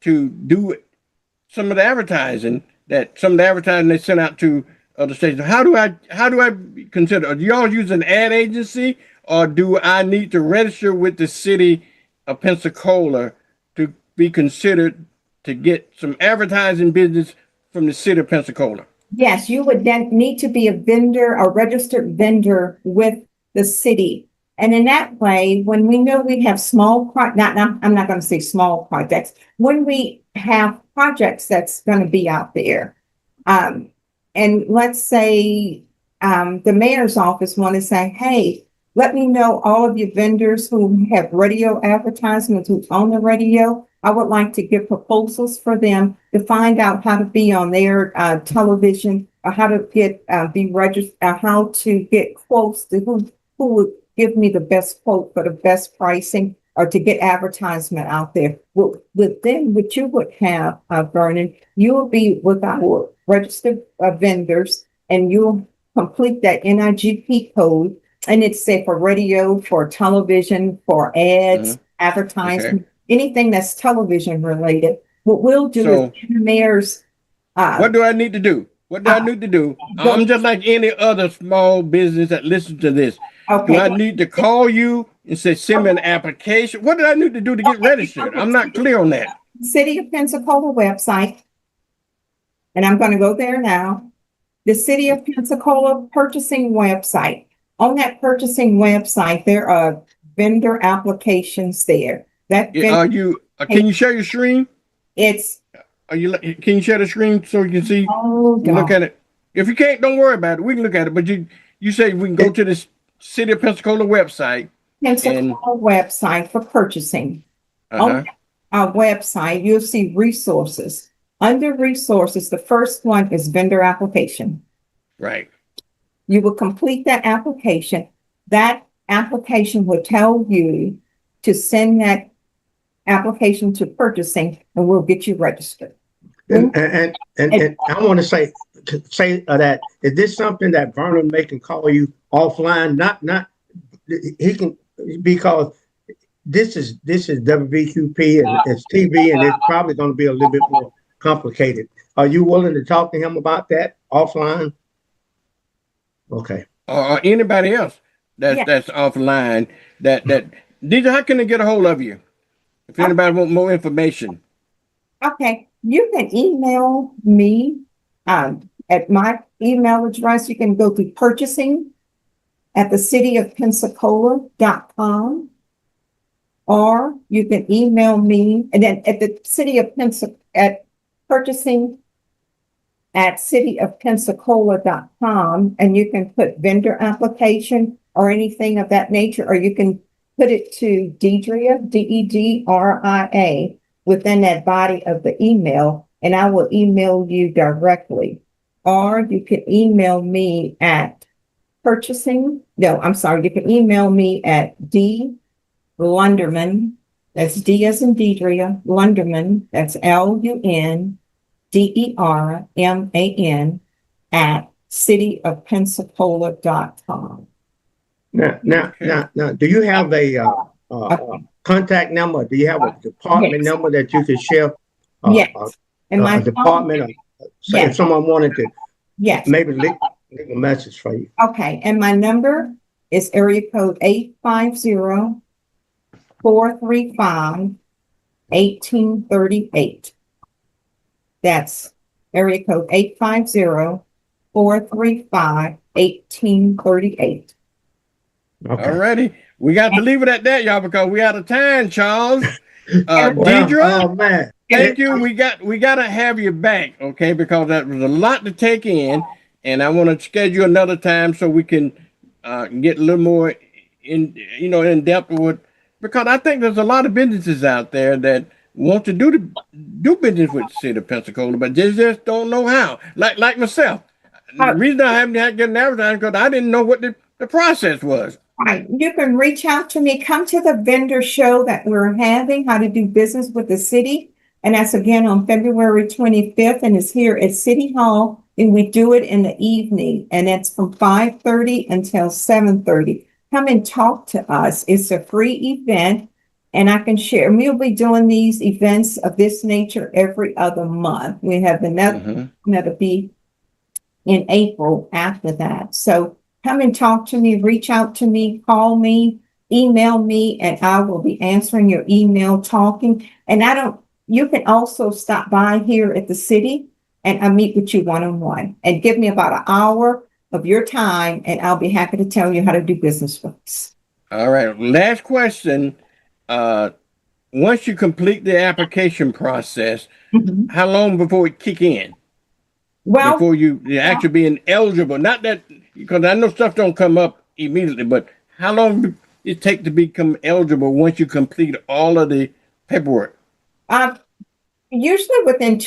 to do some of the advertising they send out to other stations. How do I consider? Do y'all use an ad agency, or do I need to register with the city of Pensacola to be considered to get some advertising business from the city of Pensacola?
Yes, you would then need to be a registered vendor with the city. And in that way, when we know we have I'm not going to say small projects, when we have projects that's going to be out there, and let's say the mayor's office want to say, hey, let me know all of your vendors who have radio advertisements, who own the radio. I would like to get proposals for them to find out how to be on their television, or how to be registered, how to get quotes to who would give me the best quote for the best pricing, or to get advertisement out there. Then what you would have, Vernon, you will be with our registered vendors, and you'll complete that NIGP code. And it's say for radio, for television, for ads, advertisement, anything that's television related. What we'll do is the mayor's.
What do I need to do? I'm just like any other small business that listens to this. Okay. Do I need to call you and say, send me an application? What do I need to do to get registered? I'm not clear on that.
City of Pensacola website. And I'm going to go there now. The City of Pensacola purchasing website. On that purchasing website, there are vendor applications there.
Can you share your screen? Can you share the screen so you can see? Look at it. If you can't, don't worry about it. We can look at it. But you say we can go to the City of Pensacola website.
Website for purchasing. On our website, you'll see resources. Under resources, the first one is vendor application.
Right.
You will complete that application. That application will tell you to send that application to purchasing, and we'll get you registered.
And I want to say that, is this something that Vernon can call you offline? Not he can, because this is WBQP and it's TV, and it's probably going to be a little bit more complicated. Are you willing to talk to him about that offline? Okay.
Or anybody else that's offline that DJ, how can they get a hold of you if anybody wants more information?
Okay, you can email me at my email address. You can go to purchasing at thecityofpensacola.com, or you can email me, and then at the City of Pensacola at purchasing at cityofpensacola.com, and you can put vendor application or anything of that nature, or you can put it to Deidria, DEDRIA, within that body of the email, and I will email you directly. Or you can email me at you can email me at D Lunderman, that's D as in Deidria, Lunderman, that's LUNDERMAN at cityofpensacola.com.
Now, do you have contact number? Do you have a department number that you could share?
Yes. And my
a department, say if someone wanted to maybe leave a message for you.
Okay, and my number is area code 850-435-1838. That's area code 850-435-1838.
Okay. Alrighty. We got to leave it at that, y'all, because we out of time, Charles. Deidre,
oh man.
Thank you. We got to have you back, okay? Because that was a lot to take in, and I want to schedule another time so we can get a little more in depth with. Because I think there's a lot of businesses out there that want to do business with the city of Pensacola, but they just don't know how. Like myself, the reason I haven't had getting advertising because I didn't know what the process was.
Right. You can reach out to me. Come to the vendor show that we're having, how to do business with the city. And that's again on February 25th, and it's here at City Hall. And we do it in the evening, and it's from 5:30 until 7:30. Come and talk to us. It's a free event, and I can share. We'll be doing these events of this nature every other month. We have another that'll be in April after that. So come and talk to me, reach out to me, call me, email me, and I will be answering your email, talking. And you can also stop by here at the city and I'll meet with you one-on-one and give me about an hour of your time and I'll be happy to tell you how to do business with us.
All right. Last question. Once you complete the application process, how long before it kick in?
Well,
before you actually being eligible, not that, because I know stuff don't come up immediately, but how long does it take to become eligible once you complete all of the paperwork?
Usually within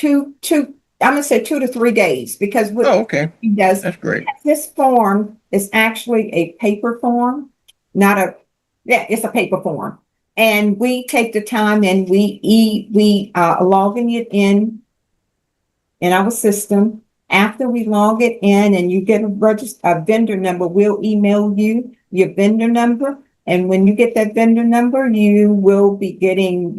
I'm gonna say 2 to 3 days, because what he does,
that's great.
This form is actually a paper form, it's a paper form, and we take the time and we logging it in our system. After we log it in and you get a vendor number, we'll email you your vendor number. And when you get that vendor number, you will be getting,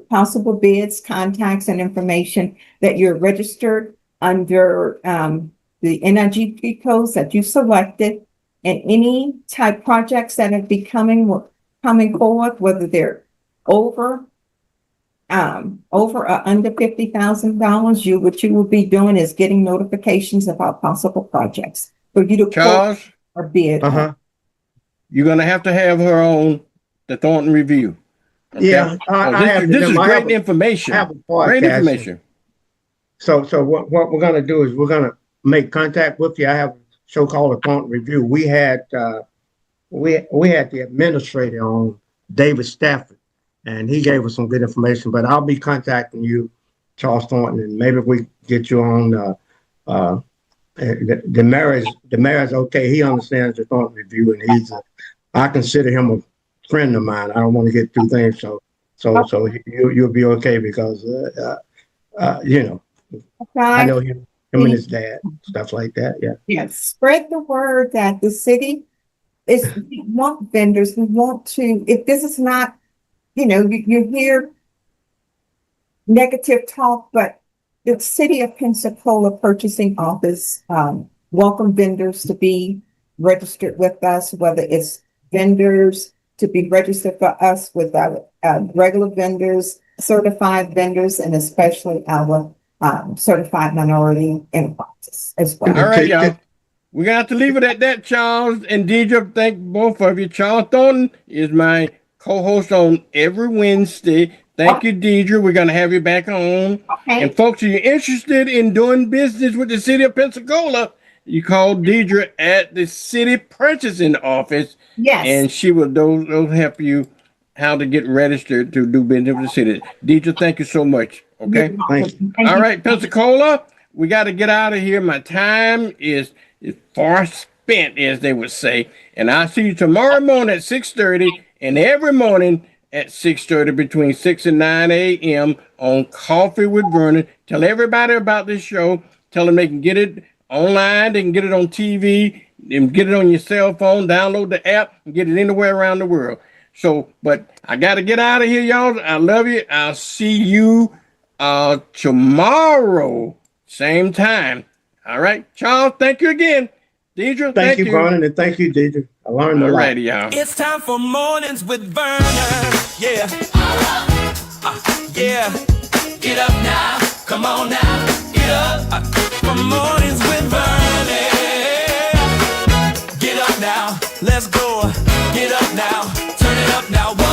possible bids, contacts, and information that you're registered under the NIGP codes that you selected, and any type projects that have been coming forward, whether they're over or under $50,000, what you will be doing is getting notifications about possible projects for you to
Charles,
quote or bid.
You're gonna have to have her on the Thornton Review. Okay?
Yeah,
this is great information.
I have a podcast.
Great information.
So what we're gonna do is we're gonna make contact with you. I have a show called the Thornton Review. We had the administrator on, David Stafford, and he gave us some good information. But I'll be contacting you, Charles Thornton, and maybe we get you on. The mayor's okay. He understands the Thornton Review, and I consider him a friend of mine. I don't want to get through things, so you'll be okay because I know him and his dad, stuff like that. Yeah.
Yes. Spread the word that the city we want vendors. We want to. If this is not, you hear negative talk, but the City of Pensacola Purchasing Office welcome vendors to be registered with us, whether it's vendors to be registered for us with our regular vendors, certified vendors, and especially our certified minority enterprises as well.
All right, y'all. We're going to have to leave it at that, Charles and Deidre. Thank both of you. Charles Thornton is my co-host on every Wednesday. Thank you, Deidre. We're going to have you back on. Okay. And folks, if you're interested in doing business with the City of Pensacola, you call Deidre at the City Purchasing Office.
Yes.
And she will they'll help you how to get registered to do business with the city. Deidre, thank you so much. Okay.
Thank you.
All right, Pensacola, we got to get out of here. My time is far spent, as they would say. And I'll see you tomorrow morning at 6:30 and every morning at 6:30 between 6 and 9 a.m. on Coffee with Vernon. Tell everybody about this show. Tell them they can get it online. They can get it on TV. They can get it on your cell phone. Download the app and get it anywhere around the world. So, but I got to get out of here, y'all. I love you. I'll see you tomorrow, same time. All right, Charles, thank you again. Deidre,
thank you, Vernon, and thank you, Deidre. I learned a lot.
Alrighty, y'all.
It's time for mornings with Vernon. Yeah. Yeah. Get up now. Come on now. Get up. For mornings with Vernon. Get up now. Let's go. Get up now. Turn it up now.